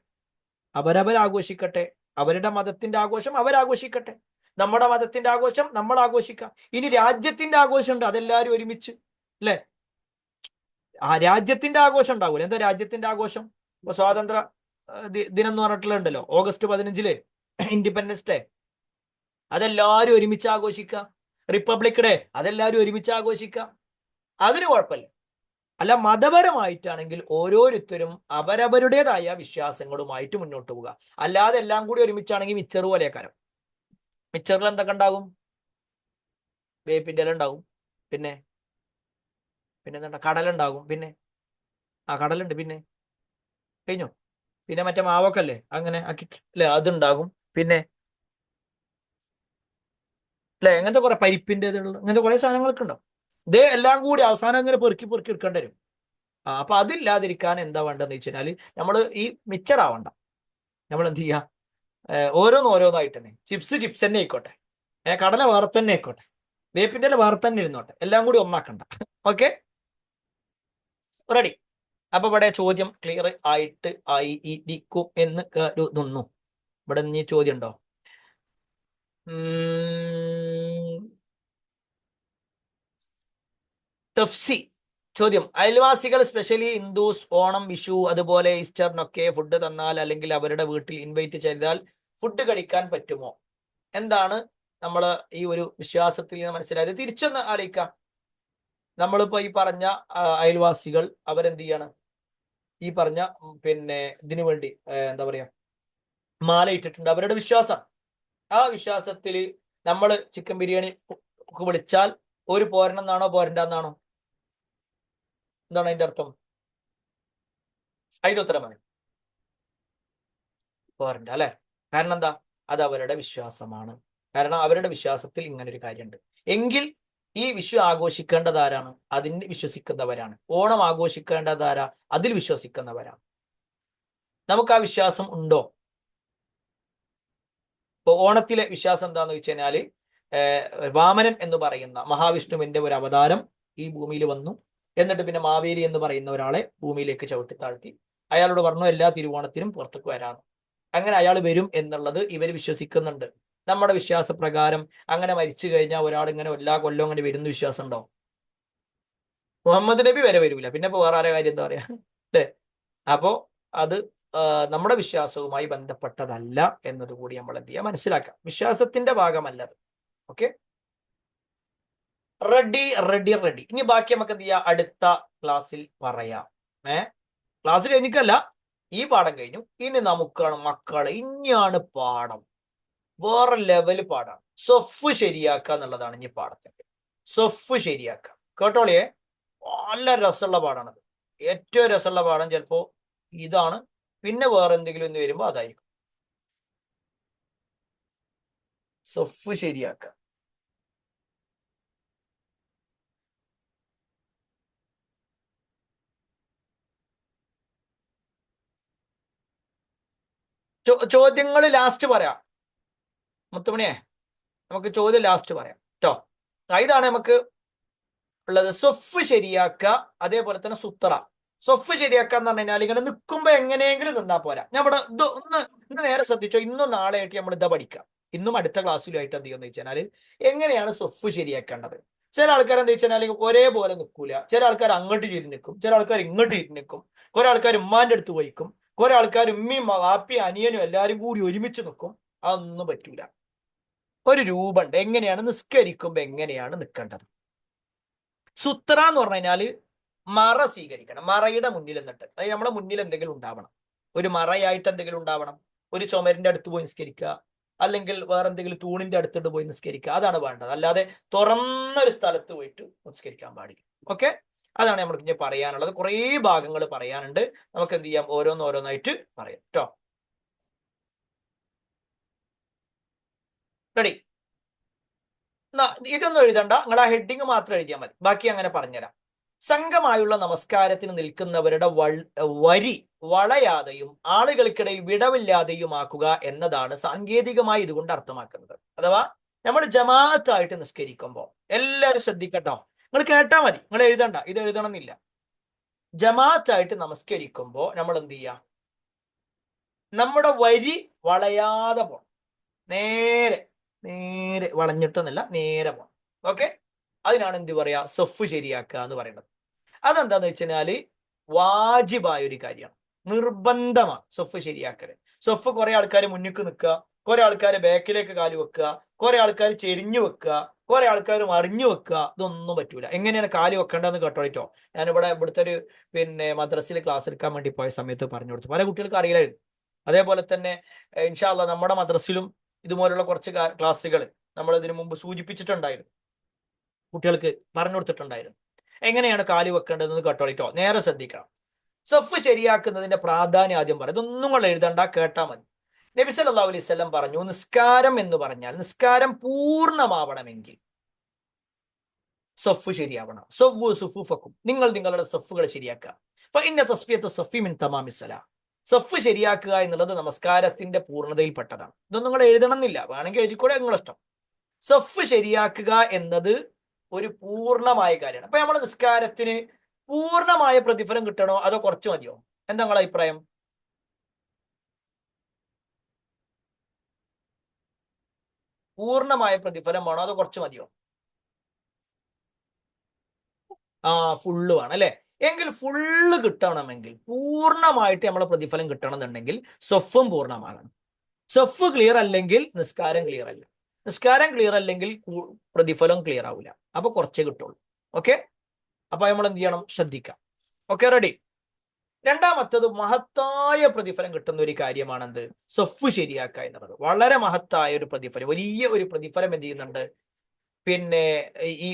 അവരവരാഘോഷിക്കട്ടെ. അവരുടെ മതത്തിന്റെ ആഘോഷം അവരാഘോഷിക്കട്ടെ, നമ്മുടെ മതത്തിന്റെ ആഘോഷം നമ്മൾ ആഘോഷിക്കാം. ഇനി രാജ്യത്തിന്റെ ആഘോഷമുണ്ട്, അതെല്ലാവരും ഒരുമിച്ച്, അല്ലെ? ആ രാജ്യത്തിന്റെ ആഘോഷം ഉണ്ടാവൂല. എന്താ രാജ്യത്തിന്റെ ആഘോഷം? ഇപ്പൊ സ്വാതന്ത്ര്യ ദിനം എന്ന് പറഞ്ഞിട്ടുണ്ടല്ലോ, August 15 ഇൻഡിപെൻഡൻസ് ഡേ, അതെല്ലാവരും ഒരുമിച്ച് ആഘോഷിക്കുക. റിപ്പബ്ലിക് ഡേ, അതെല്ലാവരും ഒരുമിച്ച് ആഘോഷിക്കുക. അതിന് കുഴപ്പമില്ല. അല്ല, മതപരമായിട്ടാണെങ്കിൽ ഓരോരുത്തരും അവരവരുടേതായ വിശ്വാസങ്ങളുമായിട്ട് മുന്നോട്ട് പോവുക. അല്ലാതെ എല്ലാം കൂടി ഒരുമിച്ചാണെങ്കിൽ മിച്ചർ പോലെ കാരം. മിച്ചറിൽ എന്തൊക്കെ ഉണ്ടാകും? വേപ്പിൻ്റെ ഇല ഉണ്ടാവും, പിന്നെ എന്താ, കടലുണ്ടാകും, പിന്നെ കടലുണ്ട്, പിന്നെ കഴിഞ്ഞു. പിന്നെ മറ്റേ മാവൊക്കെ അല്ലേ അങ്ങനെ ആക്കിട്ട്, അല്ലെ? അതുണ്ടാകും. പിന്നെ അല്ലെ അങ്ങനത്തെ കുറെ പരിപ്പിന്റെ അങ്ങനത്തെ കുറെ സാധനങ്ങളൊക്കെ ഉണ്ടാവും. ഇതേ എല്ലാം കൂടി അവസാനം ഇങ്ങനെ പെറുക്കി പെറുക്കി എടുക്കേണ്ടി വരും. അപ്പൊ അതില്ലാതിരിക്കാൻ എന്താ വേണ്ടതെന്ന് വെച്ച് കഴിഞ്ഞാൽ നമ്മൾ ഈ മിച്ചറാവണ്ട. നമ്മൾ എന്ത് ചെയ്യുക? ഓരോന്നായിട്ട് തന്നെ, ചിപ്സ് തന്നെ ആയിക്കോട്ടെ, കടല വേറെ തന്നെ ആയിക്കോട്ടെ, വേപ്പിൻ്റെ വേറെ തന്നെ ഇരുന്നോട്ടെ, എല്ലാം കൂടി ഒന്നാക്കണ്ട. Okay, ready? അപ്പൊ ഇവിടെ ചോദ്യം ക്ലിയർ ആയിരിക്കും എന്ന് കരുതുന്നു. ഇവിടെ നീ ചോദ്യം ഉണ്ടോ? തഫ്സി ചോദ്യം: അയൽവാസികൾ, സ്പെഷ്യലി ഹിന്ദുസ്, ഓണം, വിഷു, അതുപോലെ ഈസ്റ്ററിനൊക്കെ ഫുഡ് തന്നാൽ അല്ലെങ്കിൽ അവരുടെ വീട്ടിൽ ഇൻവൈറ്റ് ചെയ്താൽ ഫുഡ് കഴിക്കാൻ പറ്റുമോ? എന്താണ് നമ്മൾ ഈ ഒരു വിശ്വാസത്തിൽ നിന്ന് മനസ്സിലായത്? തിരിച്ചൊന്ന് ആലോചിക്കാം. നമ്മളിപ്പോ ഈ പറഞ്ഞ അയൽവാസികൾ അവരെന്ത് ചെയ്യാണ്? ഈ പറഞ്ഞ പിന്നെ ഇതിനു വേണ്ടി എന്താ പറയാ, മാല ഇട്ടിട്ടുണ്ട്, അവരുടെ വിശ്വാസം. ആ വിശ്വാസത്തിൽ നമ്മൾ ചിക്കൻ ബിരിയാണി വിളിച്ചാൽ ഒരു പോരണം എന്നാണോ പോരണ്ടെന്നാണോ? എന്താണ് അതിന്റെ അർത്ഥം? അതിന്റെ ഉത്തരമാണ് പോരണ്ട അല്ലെ. കാരണം എന്താ? അത് അവരുടെ വിശ്വാസമാണ്. കാരണം അവരുടെ വിശ്വാസത്തിൽ ഇങ്ങനെ ഒരു കാര്യമുണ്ട് എങ്കിൽ ഈ വിഷു ആഘോഷിക്കേണ്ടത് ആരാണ്? അതിന് വിശ്വസിക്കുന്നവരാണ്. ഓണം ആഘോഷിക്കേണ്ടതാരാ? അതിൽ വിശ്വസിക്കുന്നവരാണ്. നമുക്ക് ആ വിശ്വാസം ഉണ്ടോ? ഇപ്പൊ ഓണത്തിലെ വിശ്വാസം എന്താന്ന് വെച്ച് കഴിഞ്ഞാല് വാമനൻ എന്ന് പറയുന്ന മഹാവിഷ്ണുവിന്റെ ഒരു അവതാരം ഈ ഭൂമിയിൽ വന്നു. എന്നിട്ട് പിന്നെ മാവേലി എന്ന് പറയുന്ന ഒരാളെ ഭൂമിയിലേക്ക് ചവിട്ടി താഴ്ത്തി അയാളോട് പറഞ്ഞു എല്ലാ തിരുവോണത്തിനും പുറത്തേക്ക് വരാമെന്ന്. അങ്ങനെ അയാൾ വരും എന്നുള്ളത് ഇവർ വിശ്വസിക്കുന്നുണ്ട്. നമ്മുടെ വിശ്വാസപ്രകാരം അങ്ങനെ മരിച്ചു കഴിഞ്ഞാൽ ഒരാൾ ഇങ്ങനെ എല്ലാ കൊല്ലവും അങ്ങനെ വരുന്ന വിശ്വാസം ഉണ്ടോ? മുഹമ്മദ് നബി വരെ വരൂല, പിന്നെ ഇപ്പൊ വേറെ ആരെ കാര്യം എന്താ പറയാ അല്ലേ? അപ്പോ അത് നമ്മുടെ വിശ്വാസവുമായി ബന്ധപ്പെട്ടതല്ല എന്നതുകൂടി നമ്മൾ എന്ത് ചെയ്യാം, മനസ്സിലാക്കാം. വിശ്വാസത്തിന്റെ ഭാഗമല്ലത്. Okay, ready ready ready. ഇനി ബാക്കി നമുക്ക് എന്ത് ചെയ്യാം, അടുത്ത ക്ലാസ്സിൽ പറയാം. ക്ലാസ് കഴിഞ്ഞിക്കല്ല, ഈ പാഠം കഴിഞ്ഞു. ഇനി നമുക്കാണ് മക്കളെ, ഇനിയാണ് പാഠം. വേറെ ലെവൽ പാഠാണ്. സൊഫ് ശരിയാക്കുക എന്നുള്ളതാണ് ഇനി പാഠത്തിന്റെ. സൊഫ് ശരിയാക്കുക, കേട്ടോളിയേ. നല്ല രസമുള്ള പാഠാണത്. ഏറ്റവും രസമുള്ള പാഠം ചിലപ്പോ ഇതാണ്, പിന്നെ വേറെ എന്തെങ്കിലും ഒന്ന് വരുമ്പോ അതായിരിക്കും. സൊഫ് ശരിയാക്കുക. ചോദ്യങ്ങൾ ലാസ്റ്റ് പറയാം മുത്തുമണിയെ, നമുക്ക് ചോദ്യം ലാസ്റ്റ് പറയാം കേട്ടോ. ഇതാണ് നമുക്ക് ഉള്ളത്. സൊഫ് ശരിയാക്കുക, അതേപോലെ തന്നെ സുത്ര. സൊഫ് ശരിയാക്കുക എന്ന് പറഞ്ഞു കഴിഞ്ഞാൽ ഇങ്ങനെ നിൽക്കുമ്പോ എങ്ങനെയെങ്കിലും നിന്നാ പോരാ. നമ്മുടെ ഇത് ഒന്ന് നേരെ ശ്രദ്ധിച്ചോ. ഇന്നും നാളെ ആയിട്ട് നമ്മൾ ഇതാ പഠിക്കാം. ഇന്നും അടുത്ത ക്ലാസ്സിലുമായിട്ട് എന്ത് ചെയ്യുമെന്ന് വെച്ചാൽ എങ്ങനെയാണ് സൊഫ് ശരിയാക്കേണ്ടത്. ചില ആൾക്കാർ എന്താ വെച്ചാൽ ഒരേപോലെ നിൽക്കൂല. ചില ആൾക്കാർ അങ്ങോട്ട് തിരിഞ്ഞ് നിൽക്കും, ചില ആൾക്കാർ ഇങ്ങോട്ട് തിരിഞ്ഞ് നിൽക്കും. കുറെ ആൾക്കാർ ഉമ്മാന്റെ അടുത്ത് പോയിക്കും, കുറെ ആൾക്കാർ ഉമ്മയും വാപ്പിയും അനിയനും എല്ലാവരും കൂടി ഒരുമിച്ച് നിൽക്കും. അതൊന്നും പറ്റൂല. ഒരു രൂപമുണ്ട് എങ്ങനെയാണ് നിസ്കരിക്കുമ്പോ എങ്ങനെയാണ് നിൽക്കേണ്ടത്. സുത്ര എന്ന് പറഞ്ഞു കഴിഞ്ഞാല് മറ സ്വീകരിക്കണം. മറയുടെ മുന്നിൽ എന്നിട്ട്, അതായത് നമ്മുടെ മുന്നിൽ എന്തെങ്കിലും ഉണ്ടാവണം, ഒരു മറയായിട്ട് എന്തെങ്കിലും ഉണ്ടാവണം. ഒരു ചുമരിന്റെ അടുത്ത് പോയി നിസ്കരിക്കുക, അല്ലെങ്കിൽ വേറെ എന്തെങ്കിലും തൂണിന്റെ അടുത്തിട്ട് പോയി നിസ്കരിക്കുക, അതാണ് വേണ്ടത്. അല്ലാതെ തുറന്നൊരു സ്ഥലത്ത് പോയിട്ട് നിസ്കരിക്കാൻ പാടില്ല. ഓക്കെ, അതാണ് നമ്മൾക്ക് ഇനി പറയാനുള്ളത്. കുറേ ഭാഗങ്ങൾ പറയാനുണ്ട്. നമുക്ക് എന്ത് ചെയ്യാം, ഓരോന്നോരോന്നായിട്ട് പറയാം കേട്ടോ. റെഡി? ഇതൊന്നും എഴുതണ്ട, നിങ്ങൾ ആ ഹെഡിങ് മാത്രം എഴുതിയാൽ മതി. ബാക്കി അങ്ങനെ പറഞ്ഞുതരാം. സംഘമായുള്ള നമസ്കാരത്തിന് നിൽക്കുന്നവരുടെ വരി വളയാതെയും ആളുകൾക്കിടയിൽ വിടവില്ലാതെയുമാക്കുക എന്നതാണ് സാങ്കേതികമായി ഇതുകൊണ്ട് അർത്ഥമാക്കുന്നത്. അഥവാ നമ്മൾ ജമാഅത്തായിട്ട് നിസ്കരിക്കുമ്പോൾ എല്ലാവരും ശ്രദ്ധിക്കട്ടോ, നിങ്ങൾ കേട്ടാ മതി, നിങ്ങൾ എഴുതണ്ട, ഇത് എഴുതണം എന്നില്ല. ജമാഅത്തായിട്ട് നമസ്കരിക്കുമ്പോൾ നമ്മൾ എന്ത് ചെയ്യാം, നമ്മുടെ വരി വളയാതെ പോണം. നേരെ നേരെ വളഞ്ഞിട്ടെന്നല്ല, നേരെ പോണം. ഓക്കെ, അതിനാണ് എന്ത് പറയാ, സൊഫ് ശരിയാക്കുക എന്ന് പറയുന്നത്. അതെന്താന്ന് വെച്ചാല് വാജിബായ ഒരു കാര്യമാണ്, നിർബന്ധമാണ് സൊഫ് ശരിയാക്കല്. സൊഫ് കുറെ ആൾക്കാർ മുന്നിക്ക് നിൽക്കുക, കുറെ ആൾക്കാർ ബാക്കിലേക്ക് കാല് വെക്കുക, കുറെ ആൾക്കാർ ചെരിഞ്ഞു വെക്കുക, കുറെ ആൾക്കാർ മറിഞ്ഞു വെക്കുക. ഇതൊന്നും പറ്റൂല. എങ്ങനെയാണ് കാല് വെക്കേണ്ടതെന്ന് കേട്ടോളിട്ടോ. ഞാനിവിടെ ഇവിടുത്തെ ഒരു മദ്രസയിൽ ക്ലാസ് എടുക്കാൻ വേണ്ടി പോയ സമയത്ത് പറഞ്ഞു കൊടുത്തു. പല കുട്ടികൾക്ക് അറിയില്ലായിരുന്നു. അതേപോലെ തന്നെ ഇൻഷാ അല്ലാഹ് നമ്മുടെ മദ്രസയിലും ഇതുപോലുള്ള കുറച്ച് ക്ലാസ്സുകൾ നമ്മൾ ഇതിനു മുമ്പ് സൂചിപ്പിച്ചിട്ടുണ്ടായിരുന്നു, കുട്ടികൾക്ക് പറഞ്ഞു കൊടുത്തിട്ടുണ്ടായിരുന്നു. എങ്ങനെയാണ് കാല് വെക്കേണ്ടതെന്ന് കേട്ടോളിട്ടോ, നേരെ ശ്രദ്ധിക്കണം. സഫ് ശരിയാക്കുന്നതിന്റെ പ്രാധാന്യം ആദ്യം പറയാം. ഇതൊന്നും നിങ്ങൾ എഴുതണ്ട, കേട്ടാ മതി. നബി സല്ലല്ലാഹു അലൈഹി വസല്ലം പറഞ്ഞു, നിസ്കാരം എന്ന് പറഞ്ഞാൽ നിസ്കാരം പൂർണ്ണമാവണമെങ്കിൽ സഫ് ശരിയാവണം. സവ്വു സുഫൂഫക്കും, നിങ്ങൾ നിങ്ങളുടെ സഫുകൾ ശരിയാക്കുക. ഫഇന്ന തസ്ഫിയത്തു സഫി മിൻ തമാമി സ്വലാ, സഫ് ശരിയാക്കുക എന്നുള്ളത് നമസ്കാരത്തിന്റെ പൂർണ്ണതയിൽപ്പെട്ടതാണ്. ഇതൊന്നും നിങ്ങൾ എഴുതണം എന്നില്ല, വേണമെങ്കിൽ എഴുതിക്കൂടെ, നിങ്ങളിഷ്ടം. സഫ് ശരിയാക്കുക എന്നത് ഒരു പൂർണ്ണമായ കാര്യമാണ്. അപ്പൊ നമ്മുടെ നിസ്കാരത്തിന് പൂർണ്ണമായ പ്രതിഫലം കിട്ടണോ അതോ കുറച്ച് മതിയോ? എന്താ നിങ്ങളുടെ അഭിപ്രായം? പൂർണ്ണമായ പ്രതിഫലം വേണോ അതോ കുറച്ച് മതിയോ? ഫുള്ള് വേണം അല്ലെ. എങ്കിൽ ഫുള്ള് കിട്ടണമെങ്കിൽ, പൂർണ്ണമായിട്ട് നമ്മളെ പ്രതിഫലം കിട്ടണം എന്നുണ്ടെങ്കിൽ സൊഫും പൂർണ്ണമാകണം. സൊഫ് ക്ലിയർ അല്ലെങ്കിൽ നിസ്കാരം ക്ലിയർ അല്ല. നിസ്കാരം ക്ലിയർ അല്ലെങ്കിൽ പ്രതിഫലം ക്ലിയർ ആവില്ല. അപ്പൊ കുറച്ചേ കിട്ടുള്ളൂ. ഓക്കെ, അപ്പൊ നമ്മൾ എന്ത് ചെയ്യണം? ശ്രദ്ധിക്കാം. Okay, ready. രണ്ടാമത്തത് മഹത്തായ പ്രതിഫലം കിട്ടുന്ന ഒരു കാര്യമാണെന്ത്? സൊഫ് ശരിയാക്കുക എന്നുള്ളത്. വളരെ മഹത്തായ ഒരു പ്രതിഫലം, വലിയ ഒരു പ്രതിഫലം എന്ത് ചെയ്യുന്നുണ്ട്? പിന്നെ ഈ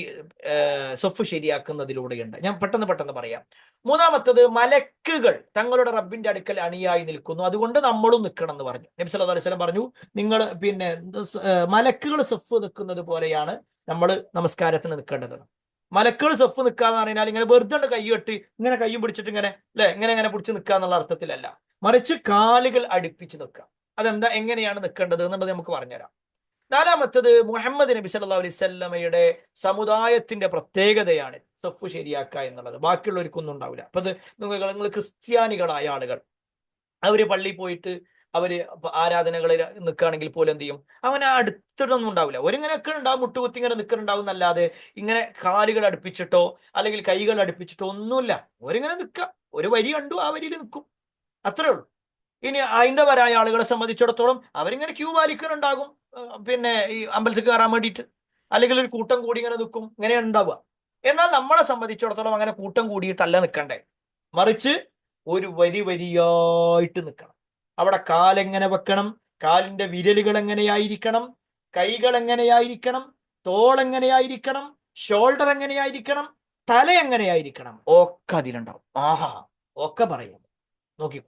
സൊഫ് ശരിയാക്കുന്നതിലൂടെയുണ്ട്. ഞാൻ പെട്ടെന്ന് പറയാം. മൂന്നാമത്തത്, മലക്കുകൾ തങ്ങളുടെ റബ്ബിന്റെ അടുക്കൽ അണിയായി നിൽക്കുന്നു, അതുകൊണ്ട് നമ്മളും നിൽക്കണം എന്ന് പറഞ്ഞു. നബി സല്ലല്ലാഹു അലൈഹി വസല്ലം പറഞ്ഞു, നിങ്ങൾ പിന്നെ മലക്കുകൾ സൊഫ് നിൽക്കുന്നത് പോലെയാണ് നമ്മൾ നമസ്കാരത്തിന് നിൽക്കേണ്ടത്. മലക്കുകൾ സൊഫ് നിൽക്കാന്ന് പറഞ്ഞാൽ ഇങ്ങനെ വെറുതെ കൈ കെട്ടി ഇങ്ങനെ കൈയും പിടിച്ചിട്ട് ഇങ്ങനെ അല്ലെ ഇങ്ങനെ പിടിച്ച് നിൽക്കുക എന്നുള്ള അർത്ഥത്തിലല്ല, മറിച്ച് കാലുകൾ അടുപ്പിച്ച് നിൽക്കുക. അതെന്താ, എങ്ങനെയാണ് നിൽക്കേണ്ടത് എന്നുള്ളത് നമുക്ക് പറഞ്ഞുതരാം. നാലാമത്തത്, മുഹമ്മദ് നബി സല്ലല്ലാഹു അലൈഹി വസല്ലമയുടെ സമുദായത്തിന്റെ പ്രത്യേകതയാണ് സഫ് ശരിയാക്കുക എന്നുള്ളത്. ബാക്കിയുള്ളവർക്കൊന്നും ഉണ്ടാവില്ല. അപ്പൊ അത് നിങ്ങൾ ക്രിസ്ത്യാനികളായ ആളുകൾ, അവര് പള്ളിയിൽ പോയിട്ട് അവര് ആരാധനകളിൽ നിൽക്കുകയാണെങ്കിൽ പോലും എന്ത് ചെയ്യും? അങ്ങനെ അടുത്തിട്ടൊന്നും ഉണ്ടാവില്ല. ഒരിങ്ങനെയൊക്കെ ഉണ്ടാവും, മുട്ടുകുത്തി ഇങ്ങനെ നിൽക്കുന്നുണ്ടാവും എന്നല്ലാതെ ഇങ്ങനെ കാലുകൾ അടുപ്പിച്ചിട്ടോ അല്ലെങ്കിൽ കൈകൾ അടുപ്പിച്ചിട്ടോ ഒന്നുമില്ല. ഒരിങ്ങനെ നിൽക്കുക, ഒരു വരി കണ്ടു, ആ വരിയിൽ നിൽക്കും, അത്രേ ഉള്ളൂ. ഇനി ഹൈന്ദവരായ ആളുകളെ സംബന്ധിച്ചിടത്തോളം അവരിങ്ങനെ ക്യൂ പാലിക്കുന്നുണ്ടാകും, പിന്നെ ഈ അമ്പലത്തിൽ കയറാൻ വേണ്ടിയിട്ട്, അല്ലെങ്കിൽ ഒരു കൂട്ടം കൂടി ഇങ്ങനെ നിൽക്കും, ഇങ്ങനെ ഉണ്ടാവുക. എന്നാൽ നമ്മളെ സംബന്ധിച്ചിടത്തോളം അങ്ങനെ കൂട്ടം കൂടിയിട്ടല്ല നിൽക്കണ്ടേ, മറിച്ച് ഒരു വരിയായിട്ട് നിൽക്കണം. അവിടെ കാലെങ്ങനെ വെക്കണം, കാലിന്റെ വിരലുകൾ എങ്ങനെയായിരിക്കണം, കൈകൾ എങ്ങനെയായിരിക്കണം, തോൾ എങ്ങനെയായിരിക്കണം, ഷോൾഡർ എങ്ങനെയായിരിക്കണം, തല എങ്ങനെയായിരിക്കണം, ഒക്കെ അതിലുണ്ടാവും. ആഹാ, ഒക്കെ പറയും. നോക്കി.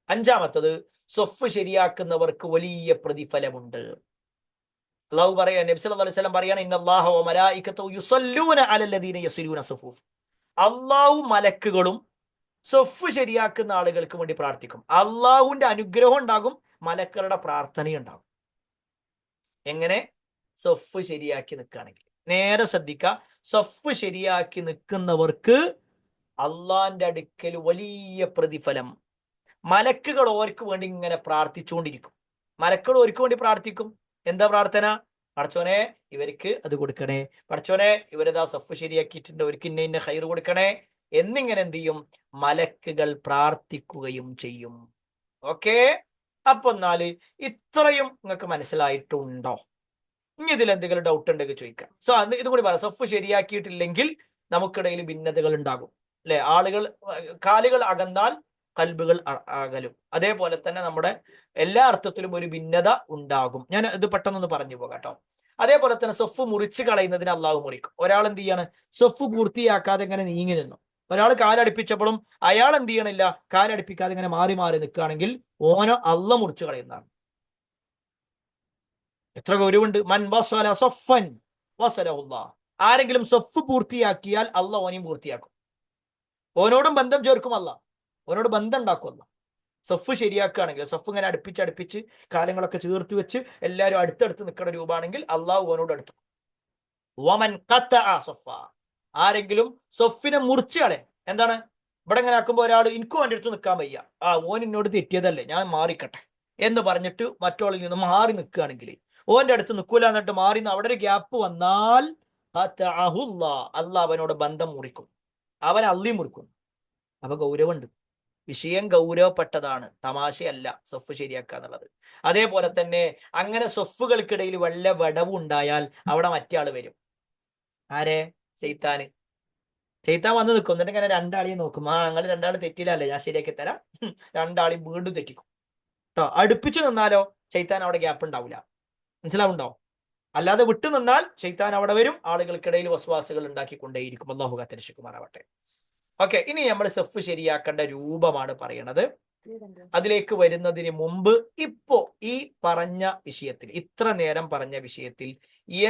അഞ്ചാമത്തത്, സ്വഫ് ശരിയാക്കുന്നവർക്ക് വലിയ പ്രതിഫലമുണ്ട്. അല്ലാഹു പറയാ, നബി സല്ലല്ലാഹു അലൈഹി വസല്ലം പറയാണ്, ഇന്നല്ലാഹ വ മലായികതഹു യുസല്ലൂന അലല്ലദീന യസിലൂന സുഫൂഫ്. അല്ലാഹു മലക്കുകളും സ്വഫ് ശരിയാക്കുന്ന ആളുകൾക്ക് വേണ്ടി പ്രാർത്ഥിക്കും. അള്ളാഹുവിന്റെ അനുഗ്രഹം ഉണ്ടാകും, മലക്കളുടെ പ്രാർത്ഥനയുണ്ടാകും. എങ്ങനെ? സ്വഫ് ശരിയാക്കി നിൽക്കുകയാണെങ്കിൽ. നേരെ ശ്രദ്ധിക്കുക, സ്വഫ് ശരിയാക്കി നിൽക്കുന്നവർക്ക് അള്ളാന്റെ അടുക്കൽ വലിയ പ്രതിഫലം. മലക്കുകൾ ഓർക്ക് വേണ്ടി ഇങ്ങനെ പ്രാർത്ഥിച്ചുകൊണ്ടിരിക്കും. മലക്കുകൾ ഓർക്ക് വേണ്ടി പ്രാർത്ഥിക്കും. എന്താ പ്രാർത്ഥന? പടച്ചോനെ ഇവർക്ക് അത് കൊടുക്കണേ, പടച്ചോനെ ഇവരതാ സഫ് ശരിയാക്കിയിട്ടുണ്ട്, അവർക്ക് ഇന്ന ഹൈർ കൊടുക്കണേ എന്നിങ്ങനെ എന്ത് ചെയ്യും? മലക്കുകൾ പ്രാർത്ഥിക്കുകയും ചെയ്യും. ഓക്കെ, അപ്പൊ എന്നാല് ഇത്രയും നിങ്ങൾക്ക് മനസ്സിലായിട്ടുണ്ടോ? ഇനി ഇതിൽ എന്തെങ്കിലും ഡൗട്ട് ഉണ്ടെങ്കിൽ ചോദിക്കാം. ഇതും കൂടി പറയാം. സഫ് ശരിയാക്കിയിട്ടില്ലെങ്കിൽ നമുക്കിടയിൽ ഭിന്നതകൾ ഉണ്ടാകും, അല്ലെ? ആളുകൾ കാലുകൾ അകന്നാൽ കൽബുകൾ അകലും. അതേപോലെ തന്നെ നമ്മുടെ എല്ലാ അർത്ഥത്തിലും ഒരു ഭിന്നത ഉണ്ടാകും. ഞാൻ ഇത് പെട്ടെന്നൊന്ന് പറഞ്ഞു പോകാം കേട്ടോ. അതേപോലെ തന്നെ സൊഫ് മുറിച്ച് കളയുന്നതിന് അള്ളാഹു മുറിക്കും. ഒരാൾ എന്ത് ചെയ്യാണ്? സൊഫ് പൂർത്തിയാക്കാതെ ഇങ്ങനെ നീങ്ങി നിന്നു. ഒരാൾ കാലടുപ്പിച്ചപ്പോഴും അയാൾ എന്ത് ചെയ്യണില്ല? കാലടുപ്പിക്കാതെ ഇങ്ങനെ മാറി നിൽക്കുകയാണെങ്കിൽ ഓനോ അള്ള മുറിച്ച് കളയുന്നതാണ്. എത്ര ഗൗരവമുണ്ട്! മൻ വസല സൊഫൻ വസലഹുല്ലാഹ്. ആരെങ്കിലും സൊഫ് പൂർത്തിയാക്കിയാൽ അള്ള ഓനെയും പൂർത്തിയാക്കും. ഓനോടും ബന്ധം ചേർക്കും അല്ല, ഓനോട് ബന്ധം ഉണ്ടാക്കും അല്ല. സഫ് ശരിയാക്കുകയാണെങ്കിൽ, സഫ് ഇങ്ങനെ അടുപ്പിച്ച് കാലങ്ങളൊക്കെ ചേർത്ത് വെച്ച് എല്ലാവരും അടുത്തടുത്ത് നിൽക്കുന്ന രൂപമാണെങ്കിൽ അള്ളാഹു ഓനോട് അടുത്തു. വമൻ ഖത്തഅ സഫ. ആരെങ്കിലും സൊഫിനെ മുറിച്ച് കളയാൻ, എന്താണ് ഇവിടെ ഇങ്ങനെ ആക്കുമ്പോൾ ഒരാൾ എനിക്കും എൻ്റെ അടുത്ത് നിൽക്കാൻ വയ്യ, ഓൻ എന്നോട് തെറ്റിയതല്ലേ, ഞാൻ മാറിക്കട്ടെ എന്ന് പറഞ്ഞിട്ട് മറ്റോളിൽ നിന്ന് മാറി നിൽക്കുകയാണെങ്കിൽ, ഓന്റെ അടുത്ത് നിൽക്കൂല എന്നിട്ട് മാറി അവിടെ ഒരു ഗ്യാപ്പ് വന്നാൽ അള്ളാഹ് അവനോട് ബന്ധം മുറിക്കും, അവൻ അള്ളി മുറിക്കും. അപ്പൊ ഗൗരവമുണ്ട്, വിഷയം ഗൗരവപ്പെട്ടതാണ്, തമാശയല്ല സൊഫ് ശരിയാക്കുക എന്നുള്ളത്. അതേപോലെ തന്നെ അങ്ങനെ സൊഫുകൾക്കിടയിൽ വല്ല വിടവും ഉണ്ടായാൽ അവിടെ മറ്റേ ആള് വരും. ആരെ? ശൈത്താന്. ശൈത്താൻ വന്ന് നിൽക്കും, എന്നിട്ട് ഇങ്ങനെ രണ്ടാളെയും നോക്കും. നിങ്ങൾ രണ്ടാൾ തെറ്റില്ലല്ലേ, ഞാൻ ശരിയാക്കി തരാം. രണ്ടാളെയും വീണ്ടും തെറ്റിക്കും കേട്ടോ. അടുപ്പിച്ചു നിന്നാലോ ശൈത്താൻ അവിടെ ഗ്യാപ്പ് ഉണ്ടാവില്ല. മനസ്സിലാവുണ്ടോ? അല്ലാതെ വിട്ടു നിന്നാൽ ശൈത്താൻ അവിടെ വരും, ആളുകൾക്കിടയിൽ വസ്വാസുകൾ ഉണ്ടാക്കിക്കൊണ്ടേയിരിക്കും. അല്ലാഹു കാത്തിരക്ഷിക്കുമാറാവട്ടെ. ഓക്കെ, ഇനി നമ്മൾ സഫ് ശരിയാക്കേണ്ട രൂപമാണ് പറയണത്. അതിലേക്ക് വരുന്നതിന് മുമ്പ് ഇപ്പോ ഈ പറഞ്ഞ വിഷയത്തിൽ, ഇത്ര നേരം പറഞ്ഞ വിഷയത്തിൽ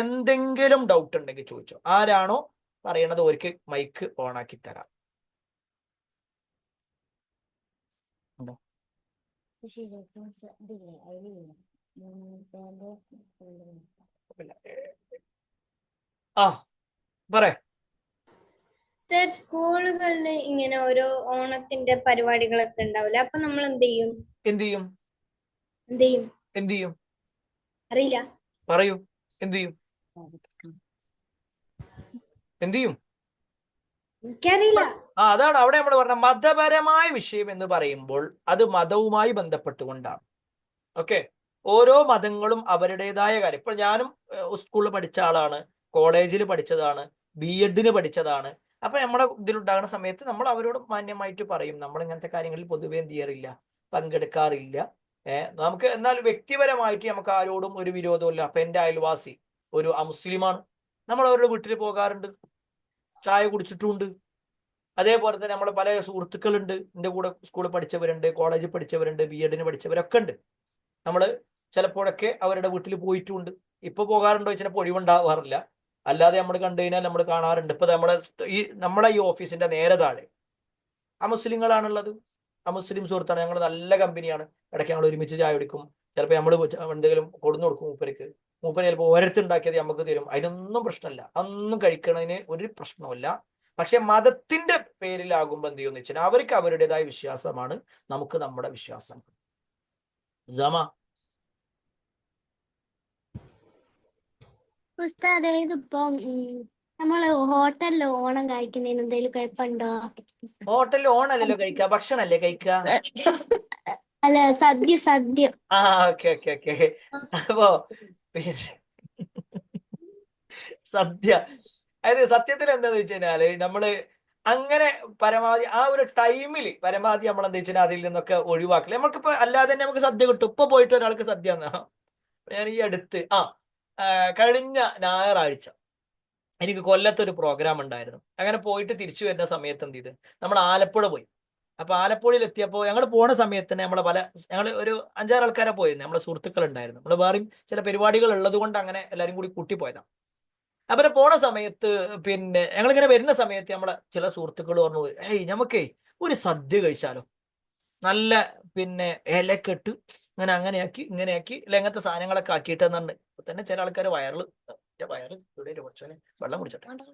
എന്തെങ്കിലും ഡൗട്ട് ഉണ്ടെങ്കിൽ ചോദിച്ചോ. ആരാണോ പറയണത് അവർക്ക് മൈക്ക് ഓൺ ആക്കി തരാം. ആ പറ. സർ, സ്കൂളുകളിൽ ഇങ്ങനെ ഓരോ ഓണത്തിന്റെ പരിപാടികളൊക്കെ ഉണ്ടാവില്ല, അപ്പൊ നമ്മൾ എന്ത് ചെയ്യും? എന്ത് ചെയ്യും? എന്ത് ചെയ്യും? അറിയില്ല, പറയൂ. എന്ത് ചെയ്യും? എന്ത് ചെയ്യും? എനിക്കറിയില്ല. അതാണ് അവിടെ നമ്മൾ പറഞ്ഞ മതപരമായ വിഷയം എന്ന് പറയുമ്പോൾ അത് മതവുമായി ബന്ധപ്പെട്ടുകൊണ്ടാണ്. ഓക്കെ, ഓരോ മതങ്ങളും അവരുടേതായ കാര്യം. ഇപ്പോൾ ഞാനും സ്കൂളിൽ പഠിച്ച ആളാണ്, കോളേജിൽ പഠിച്ചതാണ്, BEdന് പഠിച്ചതാണ്. അപ്പൊ നമ്മുടെ ഇതിലുണ്ടാകുന്ന സമയത്ത് നമ്മൾ അവരോട് മാന്യമായിട്ട് പറയും. നമ്മൾ ഇങ്ങനത്തെ കാര്യങ്ങളിൽ പൊതുവെ എന്ത് ചെയ്യാറില്ല, പങ്കെടുക്കാറില്ല. നമുക്ക് എന്നാൽ വ്യക്തിപരമായിട്ട് നമുക്ക് ആരോടും ഒരു വിരോധമില്ല. അപ്പൊ എൻ്റെ അയൽവാസി ഒരു അമുസ്ലിമാണ്, നമ്മൾ അവരുടെ വീട്ടിൽ പോകാറുണ്ട്, ചായ കുടിച്ചിട്ടുണ്ട്. അതേപോലെ തന്നെ നമ്മൾ പല സുഹൃത്തുക്കളുണ്ട്, എൻ്റെ കൂടെ സ്കൂളിൽ പഠിച്ചവരുണ്ട്, കോളേജിൽ പഠിച്ചവരുണ്ട്, BEdന് പഠിച്ചവരൊക്കെ ഉണ്ട്. നമ്മൾ ചിലപ്പോഴൊക്കെ അവരുടെ വീട്ടിൽ പോയിട്ടുണ്ട്. ഇപ്പൊ പോകാറുണ്ടോ ചിലപ്പോൾ ഒഴിവുണ്ടാവാറില്ല. അല്ലാതെ നമ്മൾ കണ്ടു കഴിഞ്ഞാൽ നമ്മൾ കാണാറുണ്ട്. ഇപ്പൊ നമ്മളെ ഈ ഓഫീസിന്റെ നേരെ താഴെ അമുസ്ലിങ്ങളാണുള്ളത്. അമുസ്ലിം സുഹൃത്താണ്, ഞങ്ങൾ നല്ല കമ്പനിയാണ്. ഇടയ്ക്ക് ഞങ്ങൾ ഒരുമിച്ച് ചായ കുടിക്കും. ചിലപ്പോൾ നമ്മൾ എന്തെങ്കിലും കൊടുന്നു കൊടുക്കും മൂപ്പർക്ക്. മൂപ്പര് ചിലപ്പോൾ ഓരോരുത്തുണ്ടാക്കിയത് നമുക്ക് തരും. അതിനൊന്നും പ്രശ്നമില്ല, അതൊന്നും കഴിക്കണതിന് ഒരു പ്രശ്നമില്ല. പക്ഷെ മതത്തിന്റെ പേരിലാകുമ്പോൾ എന്ത് ചെയ്യുമെന്ന് വെച്ചാൽ അവർക്ക് അവരുടേതായ വിശ്വാസമാണ്, നമുക്ക് നമ്മുടെ വിശ്വാസം. ജമ ഉസ്താദ് ഇതിപ്പം നമ്മള് ഹോട്ടലിൽ ഓണം കഴിക്കുന്നതിന് എന്തെങ്കിലും കുഴപ്പമുണ്ടോ? ഹോട്ടലിൽ ഓണല്ലല്ലോ കഴിക്കുക, ഭക്ഷണല്ലേ കഴിക്കുക. അല്ല, സദ്യ സദ്യ. ആ ഓക്കെ ഓക്കെ ഓക്കെ. അപ്പോ പിന്നെ സദ്യ, അതായത് സത്യത്തിൽ എന്താന്ന് വെച്ച് കഴിഞ്ഞാല് നമ്മള് അങ്ങനെ പരമാവധി ആ ഒരു ടൈമിൽ പരമാവധി നമ്മൾ എന്താ വെച്ചാൽ അതിൽ നിന്നൊക്കെ ഒഴിവാക്കില്ല. നമുക്കിപ്പോ അല്ലാതെ തന്നെ നമുക്ക് സദ്യ കിട്ടും. ഇപ്പൊ പോയിട്ട് ഒരാൾക്ക് സദ്യ എന്നാ, ഞാൻ ഈ അടുത്ത് കഴിഞ്ഞ ഞായറാഴ്ച എനിക്ക് കൊല്ലത്തൊരു പ്രോഗ്രാം ഉണ്ടായിരുന്നു. അങ്ങനെ പോയിട്ട് തിരിച്ചു വരുന്ന സമയത്ത് എന്ത് ചെയ്ത്, നമ്മൾ ആലപ്പുഴ പോയി. അപ്പൊ ആലപ്പുഴയിൽ എത്തിയപ്പോൾ ഞങ്ങൾ പോണ സമയത്ത് തന്നെ ഞങ്ങൾ ഒരു 5-6 ആൾക്കാരെ പോയിരുന്നു. നമ്മളെ സുഹൃത്തുക്കൾ ഉണ്ടായിരുന്നു. നമ്മൾ വേറെയും ചില പരിപാടികൾ ഉള്ളത് കൊണ്ട് അങ്ങനെ എല്ലാവരും കൂടി കൂട്ടി പോയതാണ്. അവരെ പോണ സമയത്ത് പിന്നെ ഞങ്ങളിങ്ങനെ വരുന്ന സമയത്ത് നമ്മളെ ചില സുഹൃത്തുക്കൾ പറഞ്ഞു, ഏയ് നമുക്കേ ഒരു സദ്യ കഴിച്ചാലോ, നല്ല പിന്നെ ഇലക്കെട്ട് അങ്ങനെയാക്കി ഇങ്ങനെയാക്കി അല്ല അങ്ങനത്തെ സാധനങ്ങളൊക്കെ ആക്കിയിട്ടെന്നു പറഞ്ഞു. ഇപ്പൊ തന്നെ ചില ആൾക്കാർ വയറിൽ ഇവിടെ കുറച്ചോനെ വെള്ളം കുടിച്ചോട്ടെ.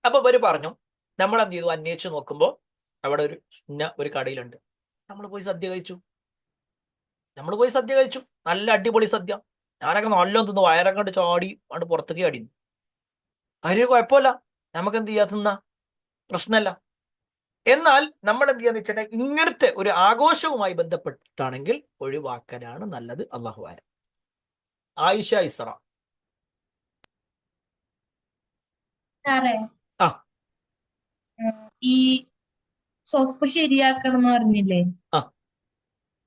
അപ്പൊ ഇവര് പറഞ്ഞു, നമ്മൾ എന്ത് ചെയ്തു, അന്വേഷിച്ച് നോക്കുമ്പോൾ അവിടെ ഒരു കടയിലുണ്ട്. നമ്മൾ പോയി സദ്യ കഴിച്ചു. നല്ല അടിപൊളി സദ്യ. ഞാനൊക്കെ നല്ലോണം തിന്നു, വയറൊക്കെ കണ്ട് ചാടി അവിടെ പുറത്തേക്ക് ചാടി. അതിന് കുഴപ്പമില്ല, നമുക്ക് എന്ത് ചെയ്യാ, തിന്നാ, പ്രശ്നമല്ല. എന്നാൽ നമ്മൾ എന്ത് ചെയ്യാന്ന് വെച്ചാൽ ഇങ്ങനത്തെ ഒരു ആഘോഷവുമായി ബന്ധപ്പെട്ടിട്ടാണെങ്കിൽ ഒഴിവാക്കലാണ് നല്ലത്. അള്ളാഹു ആലം. ആയിഷ ഇസ്ര. സാറേ, ആ ഈ സൊപ്പ് ശരിയാക്കണം എന്ന് പറഞ്ഞില്ലേ, ആ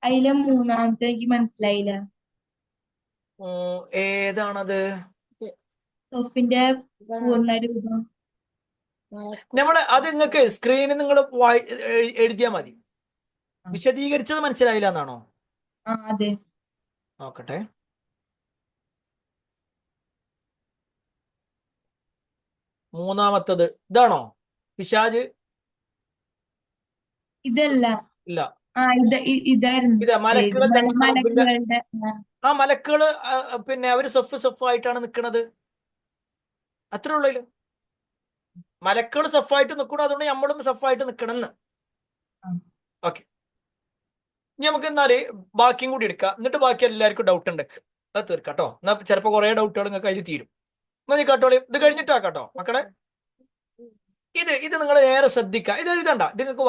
അതിലെ മൂന്നാമത്തെ എനിക്ക് മനസ്സിലായില്ല. ഏതാണത്? സൊപ്പിന്റെ പൂർണ്ണ രൂപം. അത് നിങ്ങൾക്ക് സ്ക്രീനിൽ നിങ്ങൾ എഴുതിയാൽ മതി. വിശദീകരിച്ചത് മനസ്സിലായില്ല എന്നാണോ? ആ അതെ. നോക്കട്ടെ. മൂന്നാമത്തത് ഇതാണോ പിശാജ്? ഇതല്ല. ഇല്ല, ഇതായിരുന്നു. ഇതാ മലക്കുകൾ തങ്ങളുടെ റബ്ബിന്റെ മലക്കുകളുടെ ആ മലക്കുകള് പിന്നെ അവര് സൊഫായിട്ടാണ് നിൽക്കുന്നത്. അത്രേ ഉള്ളൂ. മലക്കുകൾ സഫായിട്ട് നിൽക്കണം, അതുകൊണ്ട് നമ്മളും സഫായിട്ട് നിൽക്കണമെന്ന്. ഓക്കെ, ഇനി നമുക്ക് എന്നാല് ബാക്കിയും കൂടി എടുക്കാം. എന്നിട്ട് ബാക്കി എല്ലാവർക്കും ഡൗട്ട് ഉണ്ട് അത് തീർക്കാട്ടോ. എന്നാ ചിലപ്പോൾ കുറെ ഡൗട്ടുകൾ നിങ്ങൾക്ക് അതിൽ തീരും. എന്നാ കേട്ടോളി, ഇത് കഴിഞ്ഞിട്ടാക്കാട്ടോ മക്കളെ. ഇത് നിങ്ങൾ നേരെ ശ്രദ്ധിക്കുക. ഇത് എഴുതണ്ട, ഇത് നിങ്ങൾക്ക്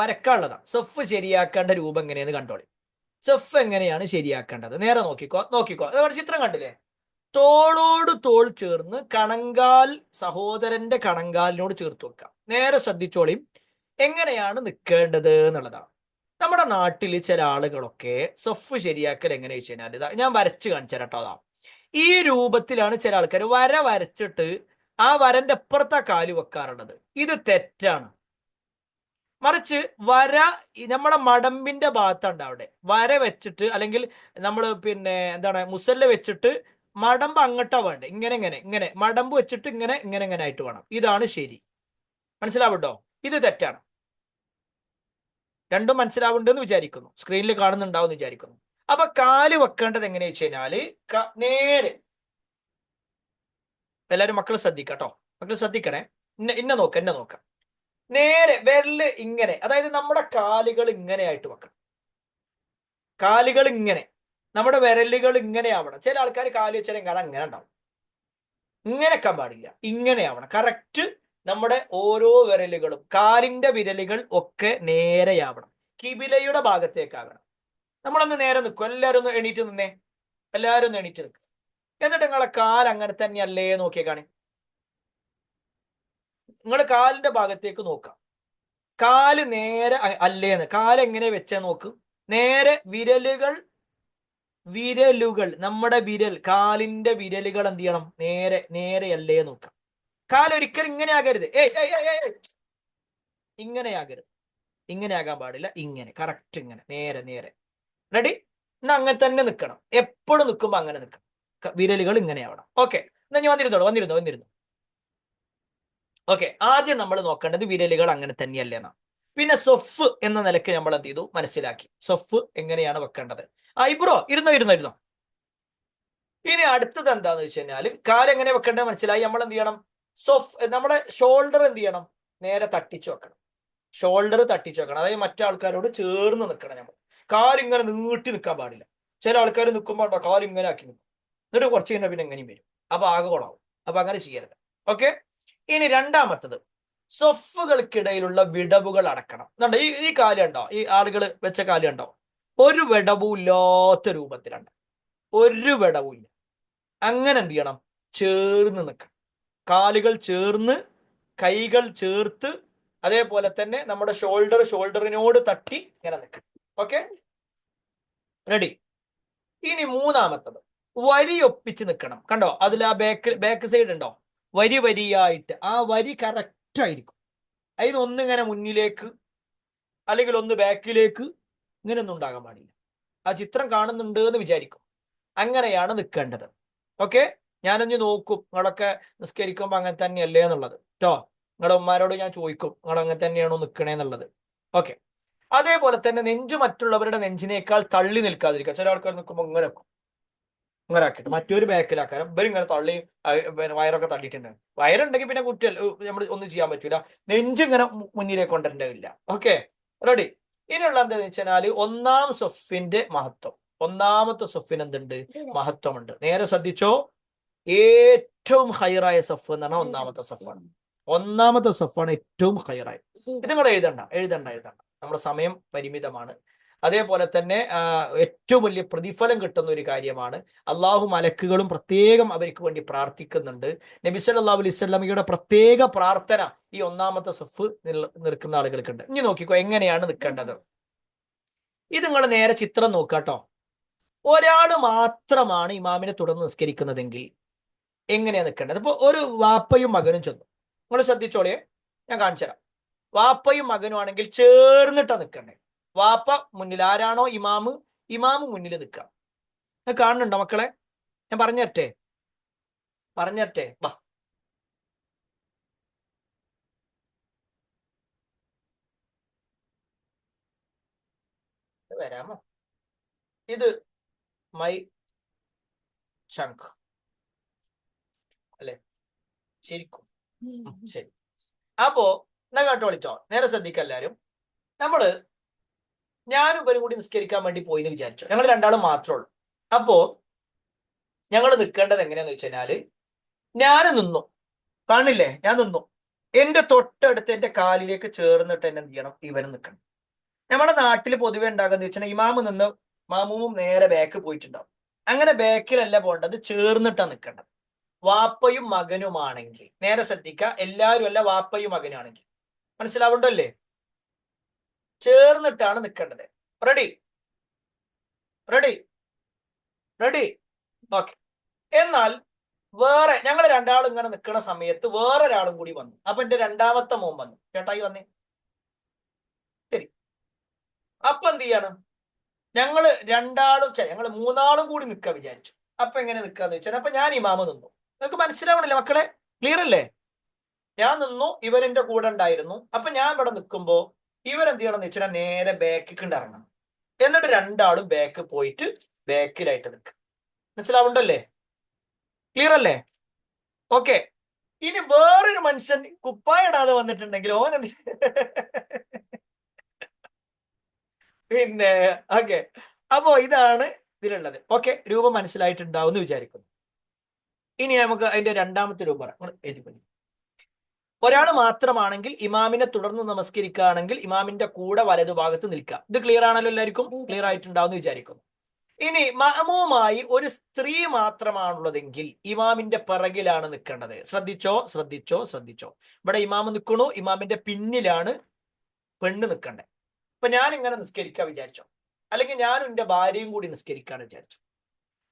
വരക്കാനുള്ളതാ. സെഫ് ശരിയാക്കേണ്ട രൂപം എങ്ങനെയെന്ന് കണ്ടോളി. സെഫ് എങ്ങനെയാണ് ശരിയാക്കേണ്ടത് നേരെ നോക്കിക്കോ. അതേപോലെ ചിത്രം കണ്ടില്ലേ, തോളോട് തോൾ ചേർന്ന് കണങ്കാൽ സഹോദരന്റെ കണങ്കാലിനോട് ചേർത്ത് വെക്കാം. നേരെ ശ്രദ്ധിച്ചോളിയും എങ്ങനെയാണ് നിൽക്കേണ്ടത് എന്നുള്ളതാണ്. നമ്മുടെ നാട്ടിൽ ചില ആളുകളൊക്കെ സൊഫ് ശരിയാക്കൽ എങ്ങനെ വെച്ച് കഴിഞ്ഞാൽ ഇതാ ഞാൻ വരച്ച് കാണിച്ചു തരാം കേട്ടോ. അതാ ഈ രൂപത്തിലാണ് ചില ആൾക്കാർ വരച്ചിട്ട് ആ വരന്റെ അപ്പുറത്താ കാല് വെക്കാറുള്ളത്. ഇത് തെറ്റാണ്. മറിച്ച് നമ്മുടെ മടമ്പിന്റെ ഭാഗത്തുണ്ട്, അവിടെ വെച്ചിട്ട് അല്ലെങ്കിൽ നമ്മൾ പിന്നെ എന്താണ് മുസല്ല വെച്ചിട്ട് മടമ്പ് അങ്ങോട്ടാ വേണ്ടേ, ഇങ്ങനെ മടമ്പ് വെച്ചിട്ട് ഇങ്ങനെ ആയിട്ട് വേണം. ഇതാണ് ശരി. മനസ്സിലാവുണ്ടോ? ഇത് തെറ്റാണ്. രണ്ടും മനസ്സിലാവുണ്ടെന്ന് വിചാരിക്കുന്നു, സ്ക്രീനിൽ കാണുന്നുണ്ടാവും എന്ന് വിചാരിക്കുന്നു. അപ്പൊ കാല് വെക്കേണ്ടത് എങ്ങനെയാ വെച്ച് കഴിഞ്ഞാല് നേരെ, എല്ലാവരും മക്കൾ ശ്രദ്ധിക്കട്ടോ, മക്കൾ ശ്രദ്ധിക്കണേ. എന്നെ നോക്കാം. നേരെ വിരല് ഇങ്ങനെ, അതായത് നമ്മുടെ കാലുകൾ ഇങ്ങനെ ആയിട്ട് വെക്കണം. കാലുകൾ ഇങ്ങനെ, നമ്മുടെ വിരലുകൾ ഇങ്ങനെ ആവണം. ചില ആൾക്കാർ കാല് വെച്ചാൽ അങ്ങനെ ഉണ്ടാവും. ഇങ്ങനെ വെക്കാൻ പാടില്ല, ഇങ്ങനെ ആവണം. കറക്റ്റ് നമ്മുടെ ഓരോ വിരലുകളും കാലിന്റെ വിരലുകൾ ഒക്കെ നേരെയാവണം, കിബിലയുടെ ഭാഗത്തേക്കാകണം. നമ്മളൊന്ന് നേരെ നിൽക്കും. എല്ലാവരും ഒന്ന് എണീറ്റ് നിന്നേ, എല്ലാവരും ഒന്ന് എണീറ്റ് നിൽക്കുക. എന്നിട്ട് നിങ്ങളെ കാൽ അങ്ങനെ തന്നെയല്ലേ നോക്കിയേ കാണി. നിങ്ങൾ കാലിന്റെ ഭാഗത്തേക്ക് നോക്കാം. കാല് നേരെ അല്ലേന്ന്, കാലെങ്ങനെ വെച്ചാ നോക്ക്. നേരെ വിരലുകൾ നമ്മുടെ കാലിന്റെ വിരലുകൾ എന്ത് ചെയ്യണം? നേരെയല്ലേ നോക്കാം. കാലൊരിക്കലും ഇങ്ങനെ ആകരുത്. ഇങ്ങനെ ആകരുത്, ഇങ്ങനെ ആകാൻ പാടില്ല. ഇങ്ങനെ കറക്റ്റ്, ഇങ്ങനെ നേരെ. റെഡി? എന്നാ അങ്ങനെ തന്നെ നിൽക്കണം. എപ്പോഴും നിൽക്കുമ്പോ അങ്ങനെ നിൽക്കണം. വിരലുകൾ ഇങ്ങനെ ആവണം. ഓക്കെ, എന്നാ ഞാൻ വന്നിരുന്നു. ഓക്കെ, ആദ്യം നമ്മൾ നോക്കേണ്ടത് വിരലുകൾ അങ്ങനെ തന്നെയല്ലേ എന്നാ. പിന്നെ സൊഫ് എന്ന നിലയ്ക്ക് നമ്മൾ എന്ത് ചെയ്തു? മനസ്സിലാക്കി സൊഫ് എങ്ങനെയാണ് വെക്കേണ്ടത്. ബ്രോ ഇരുന്നോ. ഇനി അടുത്തത് എന്താന്ന് വെച്ച് കഴിഞ്ഞാൽ കാലെങ്ങനെ വെക്കേണ്ടത് മനസ്സിലായി. നമ്മൾ എന്ത് ചെയ്യണം? നമ്മുടെ ഷോൾഡർ എന്ത് ചെയ്യണം? നേരെ തട്ടിച്ചു വെക്കണം. ഷോൾഡർ തട്ടിച്ചു വെക്കണം. അതായത് മറ്റാൾക്കാരോട് ചേർന്ന് നിൽക്കണം. നമ്മൾ കാലിങ്ങനെ നീട്ടി നിൽക്കാൻ പാടില്ല. ചില ആൾക്കാർ നിൽക്കുമ്പോൾ കാലിങ്ങനെ ആക്കി നിൽക്കും, എന്നിട്ട് കുറച്ച് കഴിഞ്ഞാൽ പിന്നെ എങ്ങനെയും വരും. അപ്പൊ ആകെ കുളാവും. അപ്പൊ അങ്ങനെ ചെയ്യരുത്. ഓക്കെ, ഇനി രണ്ടാമത്തത്, സൊഫുകൾക്കിടയിലുള്ള വിടവുകൾ അടക്കണം. എന്നുണ്ട് ഈ കാലുണ്ടോ, ഈ ആളുകൾ വെച്ച കാലുണ്ടോ, ഒരു വിടവും ഇല്ലാത്ത രൂപത്തിലുണ്ട്. ഒരു വിടവും ഇല്ല. അങ്ങനെ എന്ത് ചെയ്യണം? ചേർന്ന് നിൽക്കണം. കാലുകൾ ചേർന്ന്, കൈകൾ ചേർത്ത്, അതേപോലെ തന്നെ നമ്മുടെ ഷോൾഡറിനോട് തട്ടി ഇങ്ങനെ നിൽക്കണം. Okay, ready? ഇനി മൂന്നാമത്തത്, വരി ഒപ്പിച്ച് നിൽക്കണം. കണ്ടോ, അതിൽ ആ ബാക്ക് സൈഡ് ഉണ്ടോ? വരിയായിട്ട് ആ വരി കറക്റ്റ് ആയിരിക്കും. അതിന് ഒന്നിങ്ങനെ മുന്നിലേക്ക് അല്ലെങ്കിൽ ഒന്ന് ബാക്കിലേക്ക് ഇങ്ങനെ ഒന്നും ഉണ്ടാകാൻ പാടില്ല. ആ ചിത്രം കാണുന്നുണ്ട് എന്ന് വിചാരിക്കും. അങ്ങനെയാണ് നിൽക്കേണ്ടത്. ഓക്കെ, ഞാനൊന്ന് നോക്കും നിങ്ങളൊക്കെ നിസ്കരിക്കുമ്പോൾ അങ്ങനെ തന്നെയല്ലേ എന്നുള്ളത് കേട്ടോ. നിങ്ങളുടെ ഉമ്മാരോട് ഞാൻ ചോദിക്കും നിങ്ങൾ അങ്ങനെ തന്നെയാണോ നിൽക്കണേന്നുള്ളത്. ഓക്കെ, അതേപോലെ തന്നെ നെഞ്ചു മറ്റുള്ളവരുടെ നെഞ്ചിനേക്കാൾ തള്ളി നിൽക്കാതിരിക്കുക. ചില ആൾക്കാർ നിൽക്കുമ്പോൾ ഇങ്ങനെ ആക്കിയിട്ട് മറ്റൊരു ബാക്കിലാക്കാനും ഇവരിങ്ങനെ തള്ളി വയറൊക്കെ തള്ളിയിട്ടുണ്ട്. വയറുണ്ടെങ്കിൽ പിന്നെ കുട്ടികൾ നമ്മൾ ഒന്നും ചെയ്യാൻ പറ്റൂല. നെഞ്ചിങ്ങനെ മുന്നിലേക്ക് കൊണ്ടുവരേണ്ടതില്ല. Okay, ready? ഇനിയുള്ള എന്താണെന്ന് വെച്ചാൽ ഒന്നാം സൊഫിന്റെ മഹത്വം. ഒന്നാമത്തെ സൊഫിന് എന്തുണ്ട്? മഹത്വമുണ്ട്. നേരെ ശ്രദ്ധിച്ചോ. ഏറ്റവും ഹൈറായ സഫ് എന്ന് പറഞ്ഞാൽ ഒന്നാമത്തെ സഫാണ്. ഒന്നാമത്തെ സഫാണ് ഏറ്റവും ഹൈറായ. ഇത് നിങ്ങൾ എഴുതണ്ട. നമ്മുടെ സമയം പരിമിതമാണ്. അതേപോലെ തന്നെ ഏറ്റവും വലിയ പ്രതിഫലം കിട്ടുന്ന ഒരു കാര്യമാണ്. അള്ളാഹു മലക്കുകളും പ്രത്യേകം അവർക്ക് വേണ്ടി പ്രാർത്ഥിക്കുന്നുണ്ട്. നബി സല്ലല്ലാഹു അലൈഹി വസല്ലമയുടെ പ്രത്യേക പ്രാർത്ഥന ഈ ഒന്നാമത്തെ സഫ് നിൽക്കുന്ന ആളുകൾക്കുണ്ട്. ഇനി നോക്കിക്കോ എങ്ങനെയാണ് നിൽക്കേണ്ടത്. ഇത് നിങ്ങൾ നേരെ ചിത്രം നോക്കാട്ടോ. ഒരാള് മാത്രമാണ് ഇമാമിനെ തുടർന്ന് നിസ്കരിക്കുന്നതെങ്കിൽ എങ്ങനെയാണ് നിൽക്കേണ്ടത്? ഇപ്പൊ ഒരു വാപ്പയും മകനും ചെന്നു. നിങ്ങൾ ശ്രദ്ധിച്ചോളേ, ഞാൻ കാണിച്ചു തരാം. വാപ്പയും മകനും ആണെങ്കിൽ ചേർന്നിട്ടാ നിൽക്കണ്ടേ. വാപ്പ മുന്നിൽ, ആരാണോ ഇമാമ് മുന്നിൽ നിൽക്കുക. കാണുന്നുണ്ടോ മക്കളെ? ഞാൻ പറഞ്ഞേ വാ. വരാമോ? ഇത് മൈ ചങ്ക് അല്ലെ? ശരിക്കും ശരി. അപ്പോ എന്നാ കേട്ടോ, വിളിച്ചോ, നേരെ ശ്രദ്ധിക്കുക എല്ലാരും. ഞാനും ഇവരും കൂടി നിസ്കരിക്കാൻ വേണ്ടി പോയി എന്ന് വിചാരിച്ചു. ഞങ്ങൾ രണ്ടാളും മാത്രമേ ഉള്ളൂ. അപ്പോ ഞങ്ങൾ നിൽക്കേണ്ടത് എങ്ങനെയാന്ന് വെച്ച് കഴിഞ്ഞാല്, ഞാൻ നിന്നു, കാണില്ലേ, ഞാൻ നിന്നു. എന്റെ തൊട്ടടുത്ത് എന്റെ കാലിലേക്ക് ചേർന്നിട്ട് എന്നെ എന്ത് ചെയ്യണം? ഇവരും നിൽക്കണം. നമ്മുടെ നാട്ടിൽ പൊതുവെ ഉണ്ടാകുന്ന വെച്ചാൽ ഇമാമ് നിന്ന് മാമൂമും നേരെ ബാക്ക് പോയിട്ടുണ്ടാവും. അങ്ങനെ ബാക്കിലല്ല പോകേണ്ടത്, ചേർന്നിട്ടാണ് നിൽക്കേണ്ടത്. വാപ്പയും മകനുമാണെങ്കിൽ നേരെ ശ്രദ്ധിക്കുക. എല്ലാവരും അല്ല, വാപ്പയും മകനാണെങ്കിൽ മനസ്സിലാവുണ്ടല്ലേ? ചേർന്നിട്ടാണ് നിൽക്കേണ്ടത്. റെഡി? ഓക്കെ. എന്നാൽ വേറെ ഞങ്ങൾ രണ്ടാളും ഇങ്ങനെ നിൽക്കുന്ന സമയത്ത് വേറൊരാളും കൂടി വന്നു. അപ്പൊ എന്റെ രണ്ടാമത്തെ മോൻ വന്നു. ചേട്ടായി വന്നേ. ശരി. അപ്പൊ എന്ത് ചെയ്യാണ്? ഞങ്ങൾ മൂന്നാളും കൂടി നിൽക്കുക വിചാരിച്ചു. അപ്പൊ എങ്ങനെ നിൽക്കാന്ന് വെച്ചാൽ, അപ്പൊ ഞാൻ ഇമാമ നിന്നു. നിങ്ങൾക്ക് മനസ്സിലാവണില്ലേ മക്കളെ? ക്ലിയർ അല്ലേ? ഞാൻ നിന്നു, ഇവരെന്റെ കൂടെ ഉണ്ടായിരുന്നു. അപ്പൊ ഞാൻ ഇവിടെ നിൽക്കുമ്പോ ഇവരെന്ത് ചെയ്യണമെന്ന് വെച്ചാൽ നേരെ ബാക്കിക്ക് ഇറങ്ങണം. എന്നിട്ട് രണ്ടാളും ബാക്ക് പോയിട്ട് ബാക്കിലായിട്ട് നിൽക്കുക. മനസ്സിലാവുണ്ടല്ലേ? ക്ലിയർ അല്ലേ? ഓക്കെ. ഇനി വേറൊരു മനുഷ്യൻ കുപ്പായ ഇടാതെ വന്നിട്ടുണ്ടെങ്കിൽ ഓനെന്ത് പിന്നെ ഓക്കെ. അപ്പോ ഇതാണ് ഇതിലുള്ളത്. ഓക്കെ, രൂപം മനസ്സിലായിട്ടുണ്ടാവും എന്ന് വിചാരിക്കുന്നു. ഇനി നമുക്ക് അതിന്റെ രണ്ടാമത്തെ രൂപം എഴുതി. ഒരാൾ മാത്രമാണെങ്കിൽ ഇമാമിനെ തുടർന്ന് നമസ്കരിക്കുകയാണെങ്കിൽ ഇമാമിന്റെ കൂടെ വലതുഭാഗത്ത് നിൽക്കുക. ഇത് ക്ലിയർ ആണല്ലോ? എല്ലാവർക്കും ക്ലിയർ ആയിട്ടുണ്ടാവുമെന്ന് വിചാരിക്കുന്നു. ഇനി മഅമൂമായി ഒരു സ്ത്രീ മാത്രമാണുള്ളതെങ്കിൽ ഇമാമിന്റെ പിറകിലാണ് നിൽക്കേണ്ടത്. ശ്രദ്ധിച്ചോ ശ്രദ്ധിച്ചോ ശ്രദ്ധിച്ചോ. ഇവിടെ ഇമാമ് നിൽക്കണു, ഇമാമിന്റെ പിന്നിലാണ് പെണ്ണ് നിൽക്കേണ്ടത്. ഇപ്പൊ ഞാൻ ഇങ്ങനെ നിസ്കരിക്കാൻ വിചാരിച്ചോ, അല്ലെങ്കിൽ ഞാനും എന്റെ ഭാര്യയും കൂടി നിസ്കരിക്കാന്ന് വിചാരിച്ചു.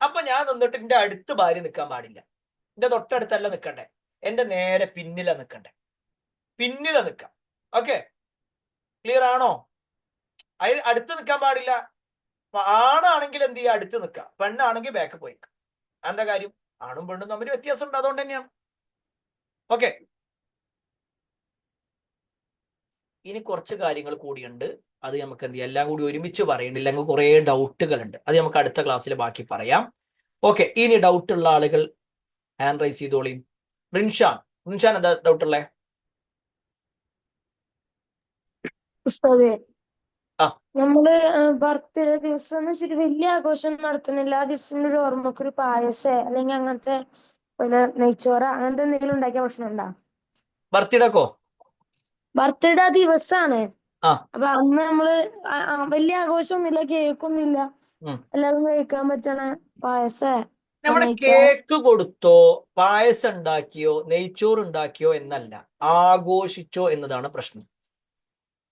അപ്പൊ ഞാൻ നിന്നിട്ട് എന്റെ അടുത്ത് ഭാര്യ നിൽക്കാൻ പാടില്ല. എന്റെ തൊട്ടടുത്തല്ല നിൽക്കണ്ടേ, എന്റെ നേരെ പിന്നിലാ നിൽക്കണ്ടേ. പിന്നില നിൽക്കാം. ഓക്കെ, ക്ലിയർ ആണോ? അടുത്ത് നിൽക്കാൻ പാടില്ല. ആണാണെങ്കിൽ എന്ത് ചെയ്യുക, അടുത്ത് നിൽക്കുക. പെണ്ണാണെങ്കിൽ ബാക്ക് പോയി. എന്താ കാര്യം? ആണും പെണ്ണും തമ്മിൽ വ്യത്യാസം ഉണ്ട്, അതുകൊണ്ട് തന്നെയാണ്. ഓക്കെ, ഇനി കുറച്ച് കാര്യങ്ങൾ കൂടിയുണ്ട്. അത് നമുക്ക് എന്ത് ചെയ്യാം, എല്ലാം കൂടി ഒരുമിച്ച് പറയണ്ടില്ല, അങ്ങ് കുറേ ഡൗട്ടുകൾ ഉണ്ട്. അത് നമുക്ക് അടുത്ത ക്ലാസ്സിൽ ബാക്കി പറയാം. ഓക്കെ, ഇനി ഡൗട്ട് ഉള്ള ആളുകൾ ഹാൻഡ് റൈസ് ചെയ്തോളിയും. റിൻഷാൻ എന്താ ഡൗട്ട് ഉള്ളേ? ഉസ്താദേ, ആ. നമ്മള് ബർത്ത്ഡേ ദിവസം എന്ന് വെച്ചിട്ട് വലിയ ആഘോഷം നടത്തുന്നില്ല. ആ ദിവസം ഒരു ഓർമ്മക്കൊരു പായസേ അല്ലെങ്കിൽ അങ്ങനത്തെ ഒരു നെയ്ച്ചോറ അങ്ങനത്തെ എന്തെങ്കിലും ഉണ്ടാക്കിയ പ്രശ്നം ഉണ്ടോ? ബർത്ത്ഡേക്കോ? ബർത്ത്ഡേ ദിവസാണ്. ആ. അപ്പൊ അന്ന് നമ്മള് വലിയ ആഘോഷമൊന്നുമില്ല, കേക്കൊന്നുമില്ല, ഉം. എല്ലാവരും കഴിക്കാൻ പറ്റണ പായസേ നമ്മൾ കേക്ക് കൊടുത്തോ പായസം ഉണ്ടാക്കിയോ നെയ്ച്ചോറ് ഉണ്ടാക്കിയോ എന്നല്ല, ആഘോഷിച്ചോ എന്നതാണ് പ്രശ്നം.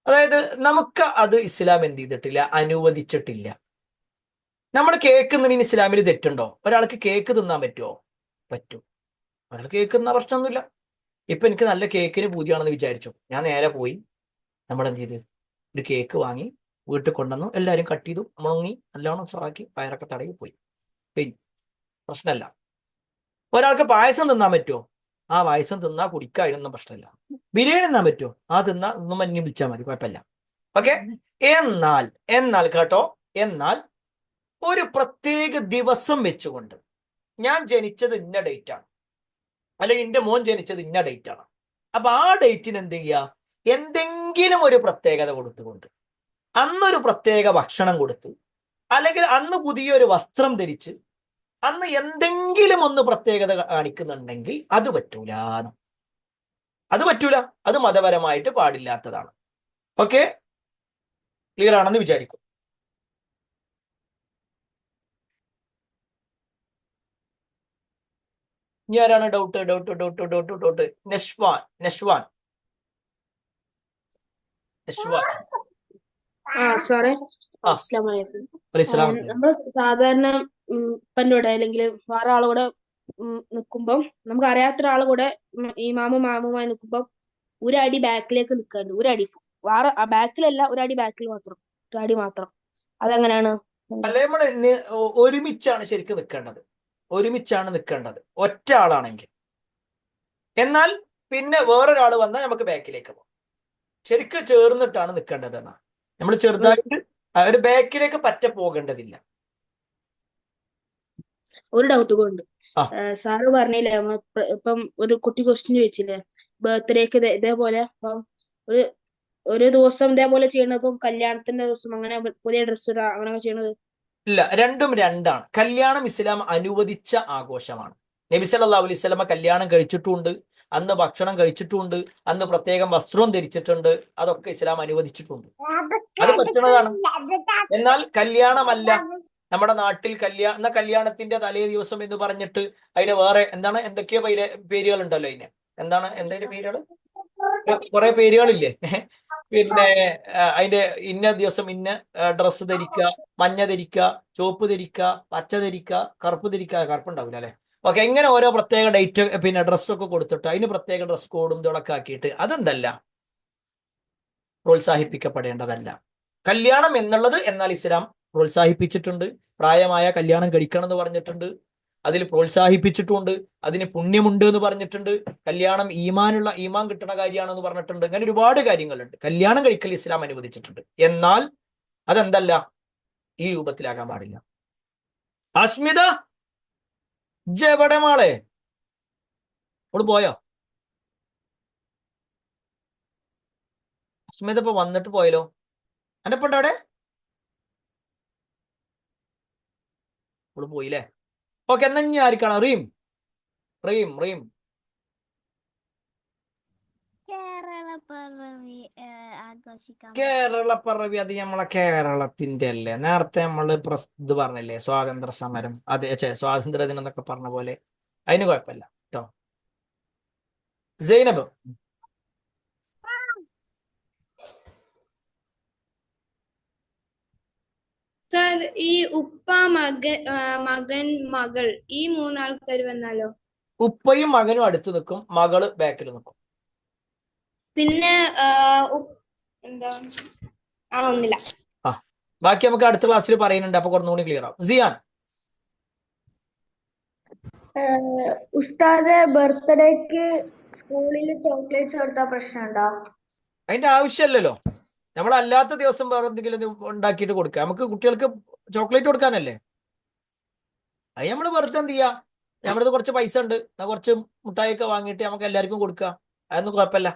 അതായത് നമുക്ക് അത് ഇസ്ലാം എന്ത് ചെയ്തിട്ടില്ല, അനുവദിച്ചിട്ടില്ല. നമ്മൾ കേക്ക് തിന്നതിന് ഇസ്ലാമിൽ തെറ്റുണ്ടോ? ഒരാൾക്ക് കേക്ക് തിന്നാൻ പറ്റുമോ? പറ്റും. ഒരാൾ കേക്ക് തിന്നാൻ പ്രശ്നമൊന്നുമില്ല. ഇപ്പൊ എനിക്ക് നല്ല കേക്കിന് പൂതിയാണെന്ന് വിചാരിച്ചു, ഞാൻ നേരെ പോയി നമ്മളെന്ത് ചെയ്ത് ഒരു കേക്ക് വാങ്ങി വീട്ടിൽ കൊണ്ടുവന്നു, എല്ലാവരും കട്ട് ചെയ്തു, മുളങ്ങി നല്ലോണം സാക്കി പയറൊക്കെ തടവി പോയി. പ്രശ്നമല്ല. ഒരാൾക്ക് പായസം തിന്നാൻ പറ്റുമോ? ആ പായസം തിന്നാ കുടിക്കാതിരുന്ന പ്രശ്നമില്ല. ബിരിയാണി തിന്നാൻ പറ്റുമോ? ആ ഒന്നും മഞ്ഞ് വിളിച്ചാൽ മതി, കുഴപ്പമില്ല. ഓക്കെ, എന്നാൽ കേട്ടോ, എന്നാൽ ഒരു പ്രത്യേക ദിവസം വെച്ചുകൊണ്ട് ഞാൻ ജനിച്ചത് ഇന്ന ഡേറ്റ് ആണ്, അല്ലെങ്കിൽ എന്റെ മോൻ ജനിച്ചത് ഇന്ന ഡേറ്റ് ആണ്, അപ്പൊ ആ ഡേറ്റിന് എന്ത് ചെയ്യുക, എന്തെങ്കിലും ഒരു പ്രത്യേകത കൊടുത്തുകൊണ്ട് അന്നൊരു പ്രത്യേക ഭക്ഷണം കൊടുത്ത്, അല്ലെങ്കിൽ അന്ന് പുതിയൊരു വസ്ത്രം ധരിച്ച് അന്ന് എന്തെങ്കിലും ഒന്ന് പ്രത്യേകത കാണിക്കുന്നുണ്ടെങ്കിൽ അത് പറ്റൂല. അത് പറ്റൂല, അത് മതപരമായിട്ട് പാടില്ലാത്തതാണ്. ഓക്കെ, ക്ലിയർ ആണെന്ന് വിചാരിക്കും. ഇനി ആരാണ് ഡൗട്ട്? നഷ്വാൻ. സാറേ, ആ. അസ്സലാമു അലൈക്കും. അലൈഹിസ്സലാം. നമ്മൾ സാധാരണ ഉപ്പന്റെ കൂടെ അല്ലെങ്കിൽ വേറെ ആളെ കൂടെ നിൽക്കുമ്പം നമുക്ക് അറിയാത്ത ഒരാളെ കൂടെ മാമുമായി നിൽക്കുമ്പം ഒരടി ബാക്കിലേക്ക് നിൽക്കാണ്ട്, ഒരടി വേറെ ബാക്കിലല്ല, ഒരടി ബാക്കിൽ മാത്രം, ഒരടി മാത്രം. അതെങ്ങനെയാണ്? അല്ലെ, നമ്മൾ ഒരുമിച്ചാണ് ശരിക്കും നിൽക്കേണ്ടത്, ഒരുമിച്ചാണ് നിൽക്കേണ്ടത് ഒറ്റ ആളാണെങ്കിൽ. എന്നാൽ പിന്നെ വേറൊരാൾ വന്നാൽ നമുക്ക് ബാക്കിലേക്ക് പോകാം. ശരിക്കും ചേർന്നിട്ടാണ് നിൽക്കേണ്ടത് എന്നാണ്. നമ്മൾ ചെറുതായിട്ട് ഒരു ബാക്കിലേക്ക് പറ്റ പോകേണ്ടതില്ല. ഒരു ഡൗട്ട് കൊണ്ട് ആ. സാറ് പറഞ്ഞില്ലേ, ഇപ്പം ഒരു കുട്ടി ക്വസ്റ്റ്യൻ ചോദിച്ചില്ലേ ബർത്ത്ഡേക്ക് ഇതേപോലെ, അപ്പം ഒരു ദിവസം ഇതേപോലെ ചെയ്യണത്, ഇപ്പം കല്യാണത്തിന്റെ ദിവസം അങ്ങനെ പുതിയ ഡ്രസ്സ് ഇടുക അങ്ങനെയൊക്കെ ചെയ്യണത്? ഇല്ല, രണ്ടും രണ്ടാണ്. കല്യാണം ഇസ്ലാം അനുവദിച്ച ആഘോഷമാണ്. നബി സല്ലല്ലാഹു അലൈഹി വസല്ലമ കല്യാണം കഴിച്ചിട്ടുണ്ട്, അന്ന് ഭക്ഷണം കഴിച്ചിട്ടുണ്ട്, അന്ന് പ്രത്യേകം വസ്ത്രവും ധരിച്ചിട്ടുണ്ട്. അതൊക്കെ ഇസ്ലാം അനുവദിച്ചിട്ടുണ്ട്, അത് പറ്റുന്നതാണ്. എന്നാൽ കല്യാണമല്ല, നമ്മുടെ നാട്ടിൽ കല്യാണത്തിന്റെ തലേ ദിവസം എന്ന് പറഞ്ഞിട്ട് അതിന് വേറെ എന്തൊക്കെയോ പേരുകൾ ഉണ്ടല്ലോ. എന്താണ് എന്തെങ്കിലും പേരുകൾ, കുറെ പേരുകളില്ലേ? പിന്നെ അതിന്റെ ഇന്ന ദിവസം ഇന്ന ഡ്രസ്സ് ധരിക്കുക, മഞ്ഞ ധരിക്കുക, ചുവപ്പ് ധരിക്കുക, പച്ച ധരിക്കുക, കറുപ്പ് ധരിക്കുക. കറുപ്പുണ്ടാവില്ല അല്ലെ? ഓക്കെ, ഇങ്ങനെ ഓരോ പ്രത്യേക ഡേറ്റ് പിന്നെ ഡ്രസ്സൊക്കെ കൊടുത്തിട്ട് അതിന് പ്രത്യേക ഡ്രസ് കോഡും ഇതൊക്കെ ആക്കിയിട്ട് അതെന്തല്ല, പ്രോത്സാഹിപ്പിക്കപ്പെടേണ്ടതല്ല. കല്യാണം എന്നുള്ളത് എന്നാൽ ഇസ്ലാം പ്രോത്സാഹിപ്പിച്ചിട്ടുണ്ട്. പ്രായമായ കല്യാണം കഴിക്കണം എന്ന് പറഞ്ഞിട്ടുണ്ട്, അതിൽ പ്രോത്സാഹിപ്പിച്ചിട്ടുണ്ട്, അതിന് പുണ്യമുണ്ട് എന്ന് പറഞ്ഞിട്ടുണ്ട്. കല്യാണം ഈമാൻ കിട്ടുന്ന കാര്യമാണെന്ന് പറഞ്ഞിട്ടുണ്ട്. അങ്ങനെ ഒരുപാട് കാര്യങ്ങളുണ്ട്. കല്യാണം കഴിക്കൽ ഇസ്ലാം അനുവദിച്ചിട്ടുണ്ട്. എന്നാൽ അതെന്തല്ല, ഈ രൂപത്തിലാകാൻ പാടില്ല. അസ്മിത എവിടെ മാളെ? അവള് പോയോ? അസ്മിത ഇപ്പൊ വന്നിട്ട് പോയല്ലോ. എന്റെ ഇപ്പൊ അവിടെ അവള് പോയില്ലേ? ഓക്കെ, എന്നാ ഇനി ആർക്കാണ്? റീം. പിറവി ആഘോഷിക്കാൻ കേരള പിറവി അത് നമ്മളെ കേരളത്തിന്റെ അല്ലേ? നേരത്തെ നമ്മള് ഇത് പറഞ്ഞില്ലേ, സ്വാതന്ത്ര്യ സമരം, അതെ, സ്വാതന്ത്ര്യ ദിനം എന്നൊക്കെ പറഞ്ഞ പോലെ. അതിന് കുഴപ്പമില്ല കേട്ടോ. സൈനബ്, സർ, ഈ ഉപ്പ, മകൻ, മകൾ, ഈ മൂന്നാൾക്കാർ വന്നാലോ? ഉപ്പയും മകനും അടുത്ത് നിൽക്കും, മകള് ബാക്കിൽ നിൽക്കും. പിന്നെ എന്താ, ഒന്നില്ല. ആ, ബാക്കി നമുക്ക് അടുത്ത ക്ലാസ്സിൽ പറയുന്നുണ്ട്, അപ്പൊ കുറച്ചുകൂടി ക്ലിയർ ആവും. സിയാൻ, ഉസ്താദ്, ബർത്ത്ഡേക്ക് സ്കൂളിൽ ചോക്ലേറ്റ്സ് കൊടുത്താൽ പ്രശ്നമുണ്ടോ? അതിന്റെ ആവശ്യമല്ലല്ലോ. നമ്മളല്ലാത്ത ദിവസം വേറെ എന്തെങ്കിലും ഉണ്ടാക്കിയിട്ട് കൊടുക്കുക. നമുക്ക് കുട്ടികൾക്ക് ചോക്ലേറ്റ് കൊടുക്കാനല്ലേ. അത് നമ്മൾ വെറുതെ എന്ത് ചെയ്യുക, നമ്മുടെ കുറച്ച് പൈസ ഉണ്ട്, കുറച്ച് മുട്ടായിയൊക്കെ വാങ്ങിയിട്ട് നമുക്ക് എല്ലാവർക്കും കൊടുക്കുക. അതൊന്നും കുഴപ്പമില്ല.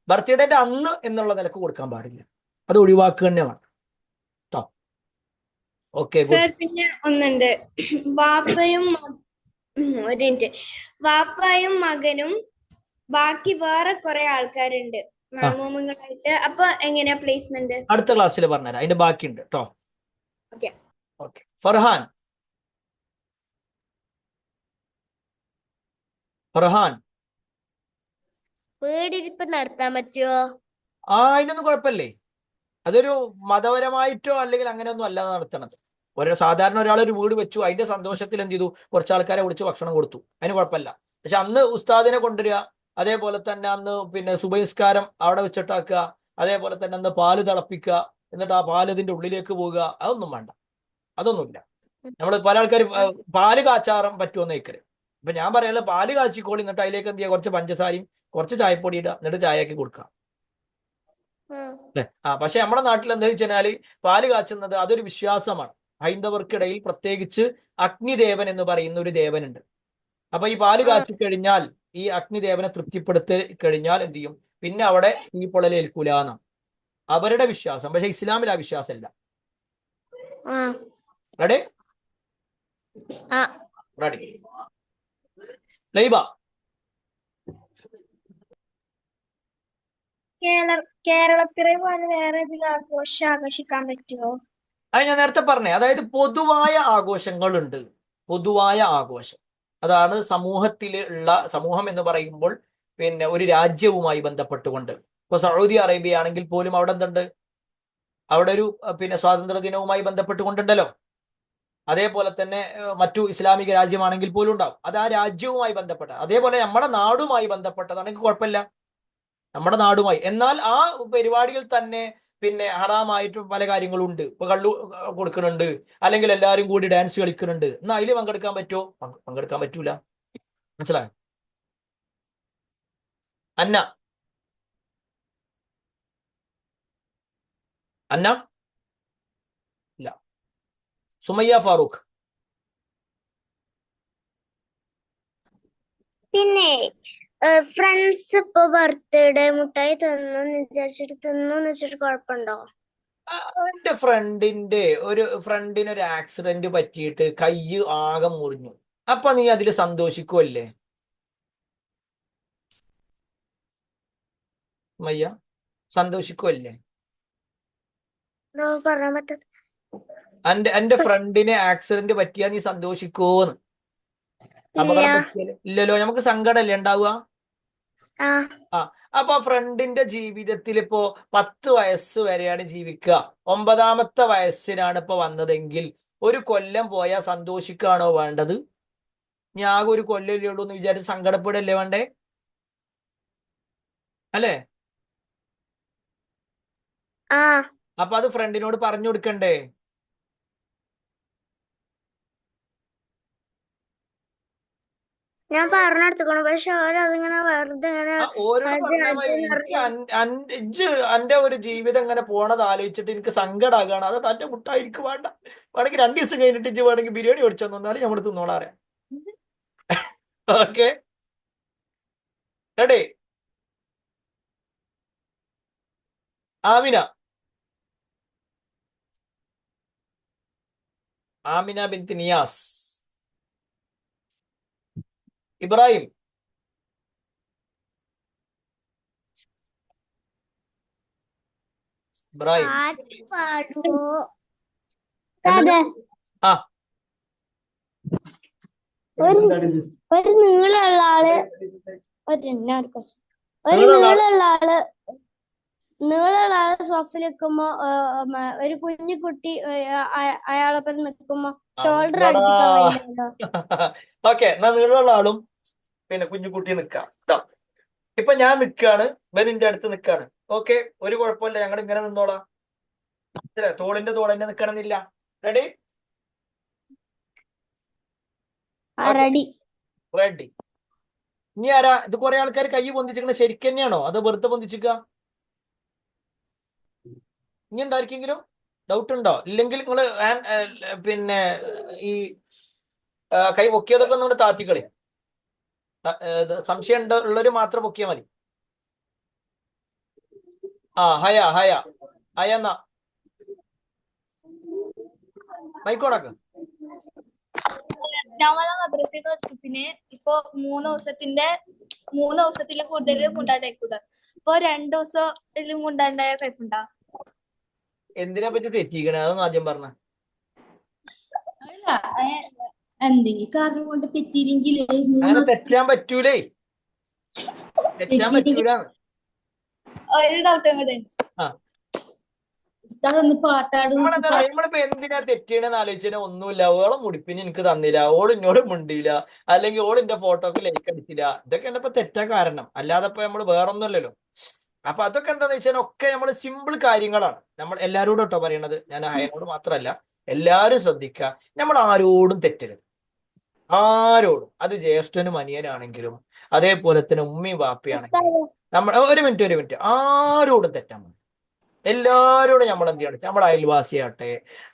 ബർത്ത്ഡേന്റെ അന്ന് എന്നുള്ള നിലക്ക് കൊടുക്കാൻ പാടില്ല, അത് ഒഴിവാക്കുക തന്നെ വേണം കേട്ടോ. Okay, sir, good. പിന്നെ ഒന്നുണ്ട്. വാപ്പയും ഒരു മിനിറ്റ്. വാപ്പായും മകനും ബാക്കി വേറെ കുറെ ആൾക്കാരുണ്ട് മാമൂമുകളായിട്ട്. അപ്പൊ എങ്ങനെയാ പ്ലേസ്മെന്റ്? അടുത്ത ക്ലാസ്സിൽ പറഞ്ഞുതരാം, അതിന്റെ ബാക്കിയുണ്ട് കേട്ടോ. ഓക്കെ. ഓക്കെ, ഫർഹാൻ, വീടിരിപ്പ് നടത്താൻ പറ്റുമോ? അതിനൊന്നും കുഴപ്പമില്ലേ. അതൊരു മതപരമായിട്ടോ അല്ലെങ്കിൽ അങ്ങനെയൊന്നും അല്ലാതെ നടത്തണത്. സാധാരണ ഒരാളൊരു വീട് വെച്ചു, അതിന്റെ സന്തോഷത്തിൽ എന്ത് ചെയ്തു, കുറച്ച് ആൾക്കാരെ വിളിച്ച് ഭക്ഷണം കൊടുത്തു, അതിന് കുഴപ്പമില്ല. പക്ഷെ അന്ന് ഉസ്താദിനെ കൊണ്ടുവരിക, അതേപോലെ തന്നെ അന്ന് പിന്നെ സുബഹിസ്കാരം അവിടെ വെച്ചിട്ടാക്കുക, അതേപോലെ തന്നെ അന്ന് പാല് തിളപ്പിക്കുക, എന്നിട്ട് ആ പാല് ഇതിന്റെ ഉള്ളിലേക്ക് പോവുക, അതൊന്നും വേണ്ട, അതൊന്നുമില്ല. നമ്മൾ പല ആൾക്കാർ പാല് കാച്ചാറും പറ്റുമെന്ന് ചോദിക്കല്. ഇപ്പൊ ഞാൻ പറയാനുള്ള പാല് കാച്ചിക്കോളി, എന്നിട്ട് അതിലേക്ക് എന്ത് ചെയ്യുക, കുറച്ച് പഞ്ചസാരയും കുറച്ച് ചായപ്പൊടി ഇടുക, എന്നിട്ട് ചായയാക്കി കൊടുക്കുക അല്ലെ. പക്ഷെ നമ്മുടെ നാട്ടിൽ എന്താ വെച്ചാല് പാല് കാച്ചുന്നത് അതൊരു വിശ്വാസമാണ്. ഹൈന്ദവർക്കിടയിൽ പ്രത്യേകിച്ച് അഗ്നിദേവൻ എന്ന് പറയുന്ന ഒരു ദേവനുണ്ട്. അപ്പൊ ഈ പാല് കാച്ചി കഴിഞ്ഞാൽ, ഈ അഗ്നിദേവനെ തൃപ്തിപ്പെടുത്തി കഴിഞ്ഞാൽ എന്ത് ചെയ്യും, പിന്നെ അവിടെ ഈ പൊള്ളലേൽക്കൂല എന്നാണ് അവരുടെ വിശ്വാസം. പക്ഷെ ഇസ്ലാമിൽ ആ വിശ്വാസമല്ല. റെഡി റെഡി ലൈബ, കേരളപ്പിറവി പോലെ വേറെ ഏതെങ്കിലും ആഘോഷം ആഘോഷിക്കാൻ പറ്റുമോ? അത് ഞാൻ നേരത്തെ പറഞ്ഞേ. അതായത് പൊതുവായ ആഘോഷങ്ങളുണ്ട്, പൊതുവായ ആഘോഷം. അതാണ് സമൂഹത്തിലുള്ള, സമൂഹം എന്ന് പറയുമ്പോൾ പിന്നെ ഒരു രാജ്യവുമായി ബന്ധപ്പെട്ടുകൊണ്ട്. ഇപ്പൊ സൗദി അറേബ്യ ആണെങ്കിൽ പോലും അവിടെ എന്തുണ്ട്, അവിടെ ഒരു പിന്നെ സ്വാതന്ത്ര്യ ദിനവുമായി ബന്ധപ്പെട്ടുകൊണ്ടുണ്ടല്ലോ. അതേപോലെ തന്നെ മറ്റു ഇസ്ലാമിക രാജ്യമാണെങ്കിൽ പോലും ഉണ്ടാവും. അത് ആ രാജ്യവുമായി ബന്ധപ്പെട്ട. അതേപോലെ നമ്മുടെ നാടുമായി ബന്ധപ്പെട്ടതാണെങ്കിൽ കുഴപ്പമില്ല, നമ്മുടെ നാടുമായി. എന്നാൽ ആ പരിപാടിയിൽ തന്നെ പിന്നെ ഹറാമായിട്ട് പല കാര്യങ്ങളും ഉണ്ട്. ഇപ്പൊ കള്ളു കൊടുക്കുന്നുണ്ട്, അല്ലെങ്കിൽ എല്ലാവരും കൂടി ഡാൻസ് കളിക്കുന്നുണ്ട്. എന്നാൽ അതിൽ പങ്കെടുക്കാൻ പറ്റുമോ? പങ്കെടുക്കാൻ പറ്റൂല. മനസ്സിലായോ? അന്ന, അന്ന ഇല്ല. സുമയ്യ ഫാറൂഖ്, പിന്നെ ഫ്രണ്ട്സ് ഇപ്പൊ ബർത്ത്ഡേ മുട്ടായി തിന്നു വെച്ചിട്ട് കുഴപ്പമുണ്ടോ? എന്റെ ഫ്രണ്ടിന് ഒരു ആക്സിഡന്റ് പറ്റിയിട്ട് കൈ ആകെ മുറിഞ്ഞു. അപ്പൊ നീ അതിൽ സന്തോഷിക്കുമല്ലേ മയ്യ? സന്തോഷിക്കുമല്ലേ? പറയാൻ പറ്റ എന്റെ ഫ്രണ്ടിന് ആക്സിഡന്റ് പറ്റിയാ നീ സന്തോഷിക്കോന്ന്? അപകടം പറ്റിയാല് ഇല്ലല്ലോ, നമുക്ക് സങ്കടമല്ലേ ഉണ്ടാവുക. ആ, അപ്പൊ ഫ്രണ്ടിന്റെ ജീവിതത്തിൽ ഇപ്പോ 10 വയസ്സ് വരെയാണ് ജീവിക്കുക, 9ാമത്തെ വയസ്സിനാണ് ഇപ്പൊ വന്നതെങ്കിൽ 1 കൊല്ലം പോയാൽ സന്തോഷിക്കുകയാണോ വേണ്ടത്? ഞാൻ ആകെ 1 കൊല്ലല്ലേ ഉള്ളൂ എന്ന് വിചാരിച്ച് സങ്കടപ്പെടല്ലേ വേണ്ടേ? അല്ലേ? അപ്പൊ അത് ഫ്രണ്ടിനോട് പറഞ്ഞു കൊടുക്കണ്ടേ? ഞാൻ പറഞ്ഞെടുത്തോളൂ, പക്ഷെ അവരതിങ്ങനെ വെറുതെ ഓരോട് പറഞ്ഞാൽ എന്റെ ഒരു ജീവിതം ഇങ്ങനെ പോണത് ആലോചിച്ചിട്ട് എനിക്ക് സങ്കടമാകാണ്. അത് എന്റെ മുട്ടായി എനിക്ക് വേണ്ട. വേണമെങ്കിൽ 2 ദിവസം കഴിഞ്ഞിട്ട് ഇജ്ജ് വേണമെങ്കിൽ ബിരിയാണി ഓടിച്ചു തന്നാലും നമ്മൾ തിന്നോളാം അറിയാം. Okay, ready? ആമിന ബിൻത്ത് നിയാസ്, ഇബ്രാഹിം, ഇബ്രാഹിം പാട്ട് പാടുവോ? എന്തെങ്കിലും ആ ഒരു നീളമുള്ള ആള് ഒരു നീളമുള്ള ആള് നീളമുള്ള ആള് സോഫയിൽ നിൽക്കുമ്പോ ഒരു കുഞ്ഞു കുട്ടി അയാളൊപ്പം നിൽക്കുമ്പോ ഷോൾഡർ അമ്പടാ. അടുപ്പിക്കാൻ കഴിയില്ലല്ലോ. ഓക്കെ, എന്നാ നീളമുള്ള ആളും പിന്നെ കുഞ്ഞു കുട്ടി നിക്കാം ട്ടോ. ഇപ്പൊ ഞാൻ നിക്കാണ്, ഇവൻ എന്റെ അടുത്ത് നിക്കാണ്. ഓക്കെ, ഒരു കുഴപ്പമില്ല, ഞങ്ങൾ ഇങ്ങനെ നിന്നോളാം. തോളിന്റെ തോളന്നെ നിക്കണമെന്നില്ല. റെഡി? റെഡി. റെഡി. ഇനി ആരാ ഇത്? കുറെ ആൾക്കാർ കൈ പൊന്തിച്ചിരിക്കണ ശരിക്കും തന്നെയാണോ അതോ വെറുതെ പൊന്തിച്ചിക്ക? ഇനി ഉണ്ടായിരിക്കെങ്കിലും ഡൗട്ട് ഉണ്ടോ? ഇല്ലെങ്കിൽ നിങ്ങള് പിന്നെ ഈ കൈ പൊക്കിയതൊക്കെ ഒന്നുകൂടെ താത്തിക്കളി. സംശയം ഉള്ളവര് മാത്രം പൊക്കിയാൽ മതി. ഹയ ഹയ ഹയ എന്നാ മൈക്കോണക്ക്. നമ്മളെ മദ്രസയിൽ പഠിപ്പിച്ചിന് ഇപ്പൊ 3 ദിവസത്തില് കൂടുതൽ മുണ്ടാണ്ടായിക്കൂടാ. ഇപ്പൊ 2 ദിവസത്തിലും മുണ്ടാണ്ടായ കുഴപ്പമുണ്ടാ? എന്തിനെ പറ്റി തെറ്റിക്കണേ അതൊന്നും ആദ്യം പറഞ്ഞ. എന്തെങ്കിലും കാരണം കൊണ്ട് തെറ്റിയില്ലെങ്കിൽ അങ്ങനെ തെറ്റാൻ പറ്റൂലേ, തെറ്റാൻ പറ്റൂലാന്ന്. ഒരു ഡൗട്ട് കൂടെ. ആ പാട്ടാടും. നമ്മളിപ്പോ എന്തിനാ തെറ്റീണെന്ന് ആലോചിച്ചാൽ ഒന്നുമില്ല. ഓളെ മുടിപ്പിന് എനിക്ക് തന്നില്ല, ഓൾ എന്നോട് മുണ്ടിയില്ല, അല്ലെങ്കിൽ ഓൾ എന്റെ ഫോട്ടോക്ക് ലൈക്ക് അടിച്ചില്ല. ഇതൊക്കെയാണ് ഇപ്പൊ തെറ്റാൻ കാരണം, അല്ലാതെ ഇപ്പൊ നമ്മൾ വേറൊന്നുമല്ലല്ലോ. അപ്പൊ അതൊക്കെ എന്താന്ന് വെച്ചാൽ ഒക്കെ നമ്മൾ സിമ്പിൾ കാര്യങ്ങളാണ്. നമ്മൾ എല്ലാരോടും കേട്ടോ പറയണത്, ഞാൻ ഹയനോട് മാത്രമല്ല, എല്ലാരും ശ്രദ്ധിക്കുക. നമ്മൾ ആരോടും തെറ്റരുത്, ആരോടും. അത് ജ്യേഷ്ഠനും അനിയനാണെങ്കിലും അതേപോലെ തന്നെ ഉമ്മയും വാപ്പയാണെങ്കിലും നമ്മൾ ഒരു മിനിറ്റ് ആരോടും തെറ്റാൻ മതി. എല്ലാരോടും നമ്മൾ എന്ത് ചെയ്യണം? നമ്മുടെ അയൽവാസിയാവട്ടെ,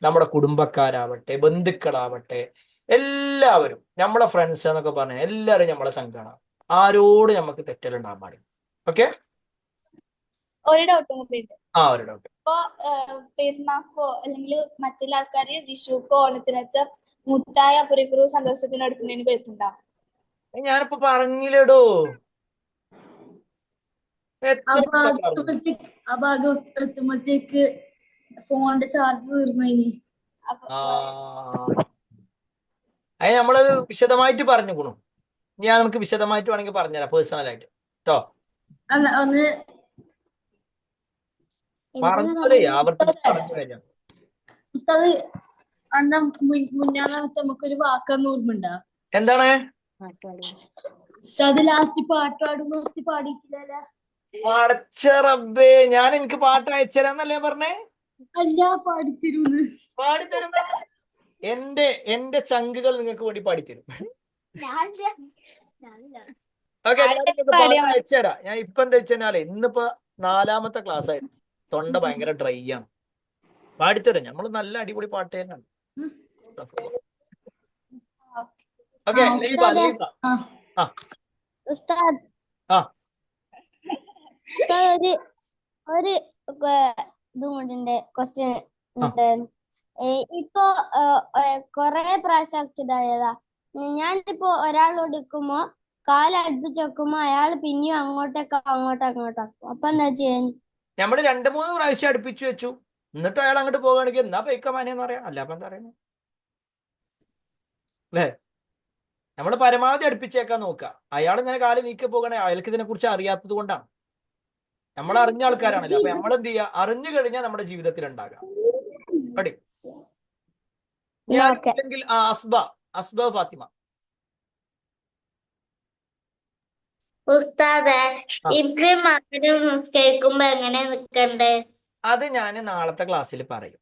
നമ്മുടെ കുടുംബക്കാരാവട്ടെ, ബന്ധുക്കളാവട്ടെ, എല്ലാവരും നമ്മളെ ഫ്രണ്ട്സ് എന്നൊക്കെ പറഞ്ഞാൽ എല്ലാവരും നമ്മളെ സംഘമാണ്. ആരോടും നമുക്ക് തെറ്റലുണ്ടാകാൻ പാടില്ല. ഓക്കെ, ഒരു ഡൗട്ടും കൂടെ ഉണ്ട്. ഒരു ഡൗട്ട്. ഇപ്പൊ പെരുന്നാക്കോ അല്ലെങ്കിൽ മറ്റുള്ള ആൾക്കാര് വിഷുക്കോ ഓണത്തിന് വെച്ച മുട്ടായ അപ്പുറം സന്തോഷത്തിന് എടുക്കുന്നതിന് കുഴപ്പമുണ്ടാവും? ഞാനിപ്പോ പറഞ്ഞില്ലടോ, ആ ഭാഗം എത്തുമ്പോഴത്തേക്ക് ഫോണിന്റെ ചാർജ് തീർന്നു കഴിഞ്ഞ്. അത് നമ്മളത് വിശദമായിട്ട് പറഞ്ഞുകൊണു. ഞാൻ നമുക്ക് വിശദമായിട്ട് വേണമെങ്കിൽ പറഞ്ഞുതരാം പേഴ്സണലായിട്ട് കേട്ടോ. ഒന്ന് പറഞ്ഞതേ ആവർത്തിച്ച് പറഞ്ഞു കഴിഞ്ഞാൽ ഉസ്താദ് അന്ന മുന്നാമത്തെ നമുക്കൊരു വാക്കാന്ന് ഓർമ്മയുണ്ടാ? എന്താണ് ഉസ്താദ് ലാസ്റ്റ് പാട്ട് പാടുന്ന നിർത്തി പാടിയിട്ടില്ല. അടച്ച റബ്ബേ, ഞാൻ എനിക്ക് പാട്ട് അയച്ചുതരാന്നല്ലേ പറഞ്ഞേ? അല്ല, പാടിത്തരൂന്ന്. പാടിത്തരും. എന്റെ ചങ്കുകൾ നിങ്ങൾക്ക് വേണ്ടി പാടിത്തരും. ഓക്കെ, പാട്ട് അയച്ചുതരാം. ഞാൻ ഇപ്പൊ എന്താ വെച്ചാലേ, ഇന്നിപ്പോ 4ാമത്തെ ക്ലാസ് ആയിരുന്നു, തൊണ്ട ഭയങ്കര ഡ്രൈ ആണ്. പാടിത്തരും, നമ്മൾ നല്ല അടിപൊളി പാട്ട് തന്നെയാണ്. ഓക്കെ, ഉസ്താദ് ഒരു ഇതും കൊണ്ടുണ്ട് ക്വസ്റ്റ്യൻ ഉണ്ട്. ഇപ്പൊ കൊറേ പ്രാവശ്യം ഇതായതാ. ഞാനിപ്പോ ഒരാളോട് നിൽക്കുമ്പോ കാലടുപ്പിച്ച് വെക്കുമ്പോ അയാൾ പിന്നെയും അങ്ങോട്ടാക്കും. അപ്പൊ എന്താ ചെയ്യാൻ? നമ്മള് 2-3 പ്രാവശ്യം അടുപ്പിച്ചു വെച്ചു, എന്നിട്ട് അയാൾ അങ്ങോട്ട് പോകുകയാണെങ്കിൽ എന്നാ പൊയ്ക്കമാനെന്ന് പറയാം. അല്ല അപ്പൊ എന്താ പറയുന്നത് അല്ലേ? നമ്മൾ പരമാവധി അടുപ്പിച്ചേക്കാൻ നോക്കുക. അയാൾ ഇങ്ങനെ കാല് നീക്കി പോകണേ, അയാൾക്ക് ഇതിനെ കുറിച്ച് അറിയാത്തത് കൊണ്ടാണ്. നമ്മൾ അറിഞ്ഞ ആൾക്കാരാണല്ലോ. അപ്പൊ നമ്മൾ എന്ത് ചെയ്യുക? അറിഞ്ഞു കഴിഞ്ഞാൽ നമ്മുടെ ജീവിതത്തിൽ ഉണ്ടാകാം. റെഡി? അല്ലെങ്കിൽ അസ്ബ ഫാത്തിമ. നിസ്കരിക്കുമ്പോ എങ്ങനെ നിക്കണ്ടേ? അത് ഞാൻ നാളത്തെ ക്ലാസ്സിൽ പറയും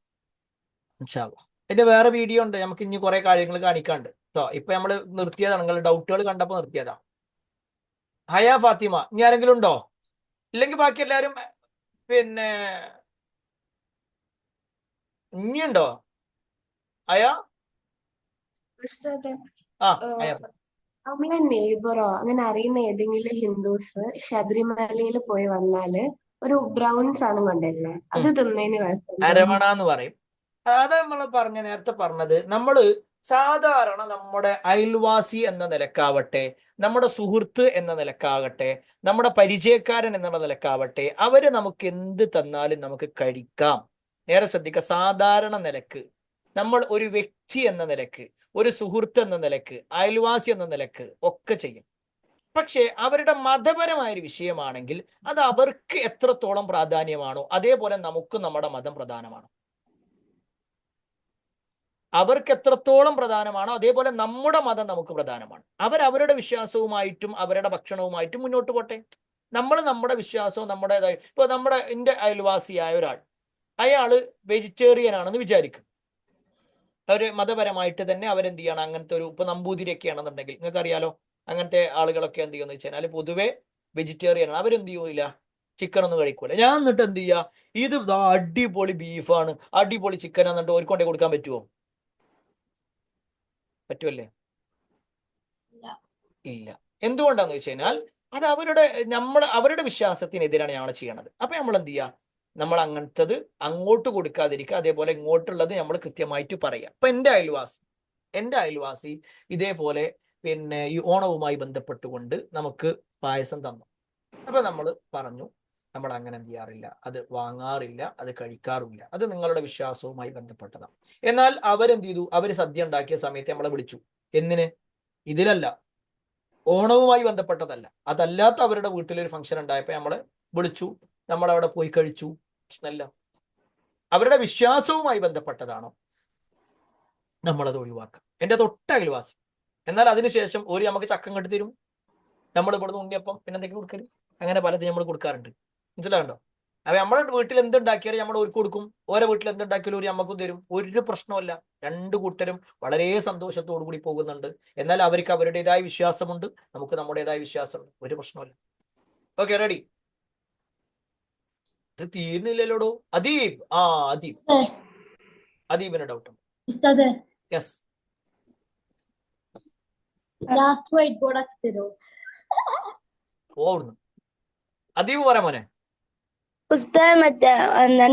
ഇൻഷാ അല്ലാഹ്. അതിന്റെ വേറെ വീഡിയോ ഉണ്ട്, നമുക്ക് ഇനി കുറെ കാര്യങ്ങൾ കാണിക്കാണ്ട് കേട്ടോ. ഇപ്പൊ നമ്മൾ നിർത്തിയതാണ്, നിങ്ങൾ ഡൗട്ടുകൾ കണ്ടപ്പോ നിർത്തിയതാ. ഹയ ഫാത്തിമ, ഇനി ആരെങ്കിലും ഉണ്ടോ? ഇല്ലെങ്കിൽ ബാക്കി എല്ലാരും പിന്നെ ഇനിയുണ്ടോ? ഹയ ഹയ നമ്മളെ നെയ്ബറോ അങ്ങനെ അറിയുന്ന ഏതെങ്കിലും ഹിന്ദുസ് ശബരിമലയിൽ പോയി വന്നാല് ഒരു ബ്രൗൺ സാധനം കൊണ്ടല്ലേ, അത് തിന്നതിന് കുഴപ്പമില്ല? അരവണ എന്ന് പറയും. അത് നമ്മൾ നേരത്തെ പറഞ്ഞത്, നമ്മള് സാധാരണ നമ്മുടെ അയൽവാസി എന്ന നിലക്കാവട്ടെ, നമ്മുടെ സുഹൃത്ത് എന്ന നിലക്കാകട്ടെ, നമ്മുടെ പരിചയക്കാരൻ എന്നുള്ള നിലക്കാവട്ടെ, അവര് നമുക്ക് എന്ത് തന്നാലും നമുക്ക് കഴിക്കാം. നേരെ ശ്രദ്ധിക്കുക, സാധാരണ നിലക്ക് നമ്മൾ ഒരു വ്യക്തി എന്ന നിലക്ക്, ഒരു സുഹൃത്ത് എന്ന നിലക്ക്, അയൽവാസി എന്ന നിലക്ക് ഒക്കെ ചെയ്യും. പക്ഷേ അവരുടെ മതപരമായൊരു വിഷയമാണെങ്കിൽ അത് അവർക്ക് എത്രത്തോളം പ്രാധാന്യമാണോ അതേപോലെ നമുക്ക് നമ്മുടെ മതം പ്രധാനമാണ്. അവർക്ക് എത്രത്തോളം പ്രധാനമാണോ അതേപോലെ നമ്മുടെ മതം നമുക്ക് പ്രധാനമാണ്. അവരവരുടെ വിശ്വാസവുമായിട്ടും അവരുടെ ഭക്ഷണവുമായിട്ടും മുന്നോട്ട് പോട്ടെ. നമ്മൾ നമ്മുടെ വിശ്വാസവും നമ്മുടേതായി, ഇപ്പൊ എൻ്റെ അയൽവാസിയായ ഒരാൾ, അയാള് വെജിറ്റേറിയൻ ആണെന്ന് വിചാരിക്കും. അവര് മതപരമായിട്ട് തന്നെ അവരെന്ത് ചെയ്യണം, അങ്ങനത്തെ ഒരു, ഇപ്പൊ നമ്പൂതിരിയൊക്കെ ആണെന്നുണ്ടെങ്കിൽ നിങ്ങൾക്ക് അറിയാലോ, അങ്ങനത്തെ ആളുകളൊക്കെ എന്ത് ചെയ്യുമെന്ന് വെച്ച് കഴിഞ്ഞാൽ പൊതുവെ വെജിറ്റേറിയൻ ആണ്. അവരെന്ത് ചെയ്യൂല, ചിക്കൻ ഒന്നും കഴിക്കൂല. ഞാൻ എന്നിട്ട് എന്ത് ചെയ്യുക, ഇത് അടിപൊളി ബീഫാണ്, അടിപൊളി ചിക്കൻ എന്നിട്ട് ഒരു കൊണ്ടേ കൊടുക്കാൻ പറ്റുമോ? പറ്റുമല്ലേ? ഇല്ല. എന്തുകൊണ്ടാന്ന് വെച്ച് കഴിഞ്ഞാൽ അത് അവരുടെ വിശ്വാസത്തിനെതിരാണ് ഞങ്ങൾ ചെയ്യണത്. അപ്പൊ നമ്മൾ എന്ത് ചെയ്യുക, നമ്മൾ അങ്ങനത്തത് അങ്ങോട്ട് കൊടുക്കാതിരിക്കുക, അതേപോലെ ഇങ്ങോട്ടുള്ളത് നമ്മൾ കൃത്യമായിട്ട് പറയുക. ഇപ്പൊ എൻ്റെ അയൽവാസി ഇതേപോലെ പിന്നെ ഈ ഓണവുമായി ബന്ധപ്പെട്ടുകൊണ്ട് നമുക്ക് പായസം തന്നു. അപ്പൊ നമ്മൾ പറഞ്ഞു, നമ്മൾ അങ്ങനെ എന്ത് ചെയ്യാറില്ല, അത് വാങ്ങാറില്ല, അത് കഴിക്കാറില്ല, അത് നിങ്ങളുടെ വിശ്വാസവുമായി ബന്ധപ്പെട്ടതാണ്. എന്നാൽ അവരെന്ത് ചെയ്തു, അവർ സദ്യ ഉണ്ടാക്കിയ സമയത്ത് നമ്മളെ വിളിച്ചു. എന്തിന്? ഇതിലല്ല, ഓണവുമായി ബന്ധപ്പെട്ടതല്ല, അതല്ലാത്ത അവരുടെ വീട്ടിലൊരു ഫംഗ്ഷൻ ഉണ്ടായപ്പോൾ നമ്മളെ വിളിച്ചു, നമ്മളവിടെ പോയി കഴിച്ചു. പ്രശ്നമല്ല. അവരുടെ വിശ്വാസവുമായി ബന്ധപ്പെട്ടതാണോ നമ്മളത് ഒഴിവാക്കാം. എൻ്റെ തൊട്ട അയൽവാസി, എന്നാൽ അതിനുശേഷം ഒരു നമുക്ക് ചക്കം കെട്ടി തരും, നമ്മൾ ഇവിടുന്ന് ഉണ്ണിയപ്പം പിന്നെ എന്തെങ്കിലും കൊടുക്കലും, അങ്ങനെ പലതും നമ്മൾ കൊടുക്കാറുണ്ട്. മനസ്സിലാകണ്ടോ? അപ്പൊ നമ്മുടെ വീട്ടിൽ എന്തുണ്ടാക്കിയാലും നമ്മൾ ഒരു കൊടുക്കും, ഓരോ വീട്ടിൽ എന്തുണ്ടാക്കിയാലും ഒരു നമുക്കും തരും. ഒരു പ്രശ്നമല്ല. രണ്ടു കൂട്ടരും വളരെ സന്തോഷത്തോടു കൂടി പോകുന്നുണ്ട്. എന്നാൽ അവർക്ക് അവരുടേതായ വിശ്വാസമുണ്ട്, നമുക്ക് നമ്മുടേതായ വിശ്വാസമുണ്ട്. ഒരു പ്രശ്നമല്ല. Okay, ready? ഇത് തീർന്നില്ലല്ലോടോ. അദീബിന് doubt. Yes, last white board ആക്കി തരുമോ? ഓടുന്നു. അദീബ് പറയാ മോനെ. പുസ്തകം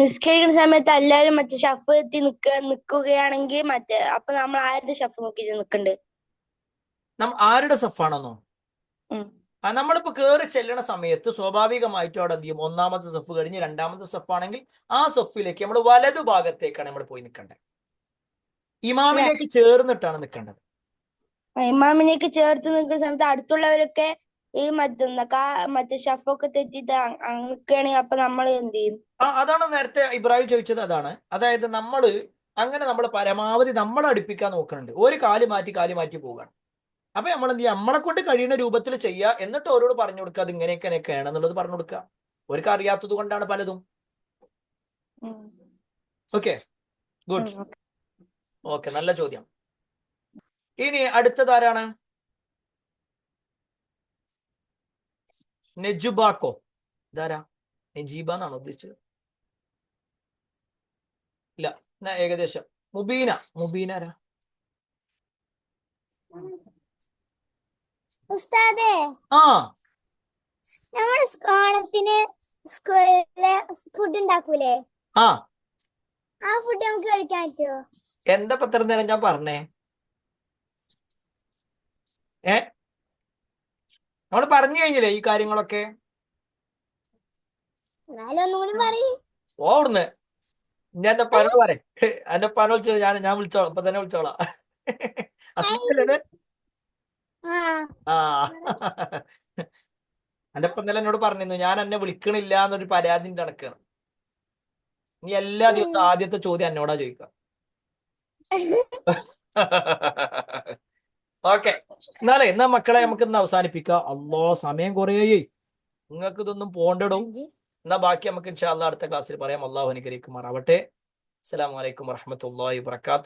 നിസ്കരിക്കുന്ന സമയത്ത് എല്ലാവരും ഷഫ് എത്തി നിക്കുകയാണെങ്കിൽ അപ്പൊ നമ്മൾ ആരുടെ ഷഫ് നോക്കിട്ട് നിക്കണ്ട്? ആരുടെ സഫാണെന്നോ? നമ്മളിപ്പോ കയറി ചെല്ലണ സമയത്ത് സ്വാഭാവികമായിട്ടും അവിടെ എന്ത് ചെയ്യും, ഒന്നാമത്തെ സഫ് കഴിഞ്ഞ് രണ്ടാമത്തെ സഫാണെങ്കിൽ ആ സഫിലേക്ക് നമ്മൾ വലതു ഭാഗത്തേക്കാണ് നമ്മൾ പോയി നിൽക്കേണ്ടത്. ഇമാമിലേക്ക് ചേർന്നിട്ടാണ് നിൽക്കേണ്ടത്. ഇമാമിനേക്ക് ചേർത്ത് നിൽക്കുന്ന സമയത്ത് അടുത്തുള്ളവരൊക്കെ ഈ ഷഫൊക്കെ തെറ്റിട്ട് നിൽക്കുകയാണെങ്കിൽ അപ്പൊ നമ്മൾ എന്ത് ചെയ്യും? അതാണ് നേരത്തെ ഇബ്രാഹിം ചോദിച്ചത്. അതാണ്, അതായത് നമ്മൾ പരമാവധി നമ്മളെ അടുപ്പിക്കാൻ നോക്കുന്നുണ്ട്. ഒരു കാല് മാറ്റി പോവുകയാണ്. അപ്പൊ നമ്മൾ എന്ത് ചെയ്യുക, നമ്മളെ കൊണ്ട് കഴിയുന്ന രൂപത്തിൽ ചെയ്യുക, എന്നിട്ട് അവരോട് പറഞ്ഞു കൊടുക്കുക അത് ഇങ്ങനെയൊക്കെയാണ് എന്നുള്ളത് പറഞ്ഞു കൊടുക്കുക. അവർക്ക് അറിയാത്തത് കൊണ്ടാണ് പലതും. Okay, good. ഓക്കെ, നല്ല ചോദ്യം. ഇനി അടുത്തതാരാണ്? നെജുബാക്കോ? ഇതാരാ? നജീബ എന്നാണോ ഉദ്ദേശിച്ചത്? ഇല്ല, ഏകദേശം. മുബീന ആരാ? ഉസ്താദേ, ആ, നമ്മുടെ ഓണത്തിന് സ്കൂളിലെ ഫുഡ് ഉണ്ടാക്കൂലേ, ആ ഫുഡ് നമുക്ക് കഴിക്കാൻ പറ്റുമോ? എന്താ ഇത്ര നേരം ഞാൻ പറഞ്ഞേ? നമ്മൾ പറഞ്ഞു കഴിഞ്ഞില്ലേ ഈ കാര്യങ്ങളൊക്കെ? എന്നാലും ഒന്നും കൂടി പറയൂ. ഓടുന്ന് എന്റെ പനോട് പറ, എന്റെ പന വിളിച്ചോ, ഞാൻ വിളിച്ചോളാം, ഇപ്പൊ തന്നെ വിളിച്ചോളാം. അസ്മിയല്ലേ? എന്റെ ഇപ്പൊ ഇന്നലെ എന്നോട് പറഞ്ഞിരുന്നു, ഞാൻ എന്നെ വിളിക്കണില്ല എന്നൊരു പരാതി നടക്കുകയാണ്. നീ എല്ലാ ദിവസവും ആദ്യത്തെ ചോദ്യം എന്നോടാ ചോദിക്കുക. ഓക്കെ, എന്നാ മക്കളെ നമുക്ക് ഇന്ന് അവസാനിപ്പിക്കാം. സമയം കുറേയായി, നിങ്ങൾക്ക് ഇതൊന്നും പോണ്ടിടും. എന്നാ ബാക്കി നമുക്ക് ഇൻഷാ അല്ലാഹ് അടുത്ത ക്ലാസ്സിൽ പറയാം. അല്ലാഹു അനുഗ്രഹിക്കുമാറാവട്ടെ. അസ്സലാമു അലൈക്കും വറഹ്മത്തുള്ളാഹി വബറകാതുഹു.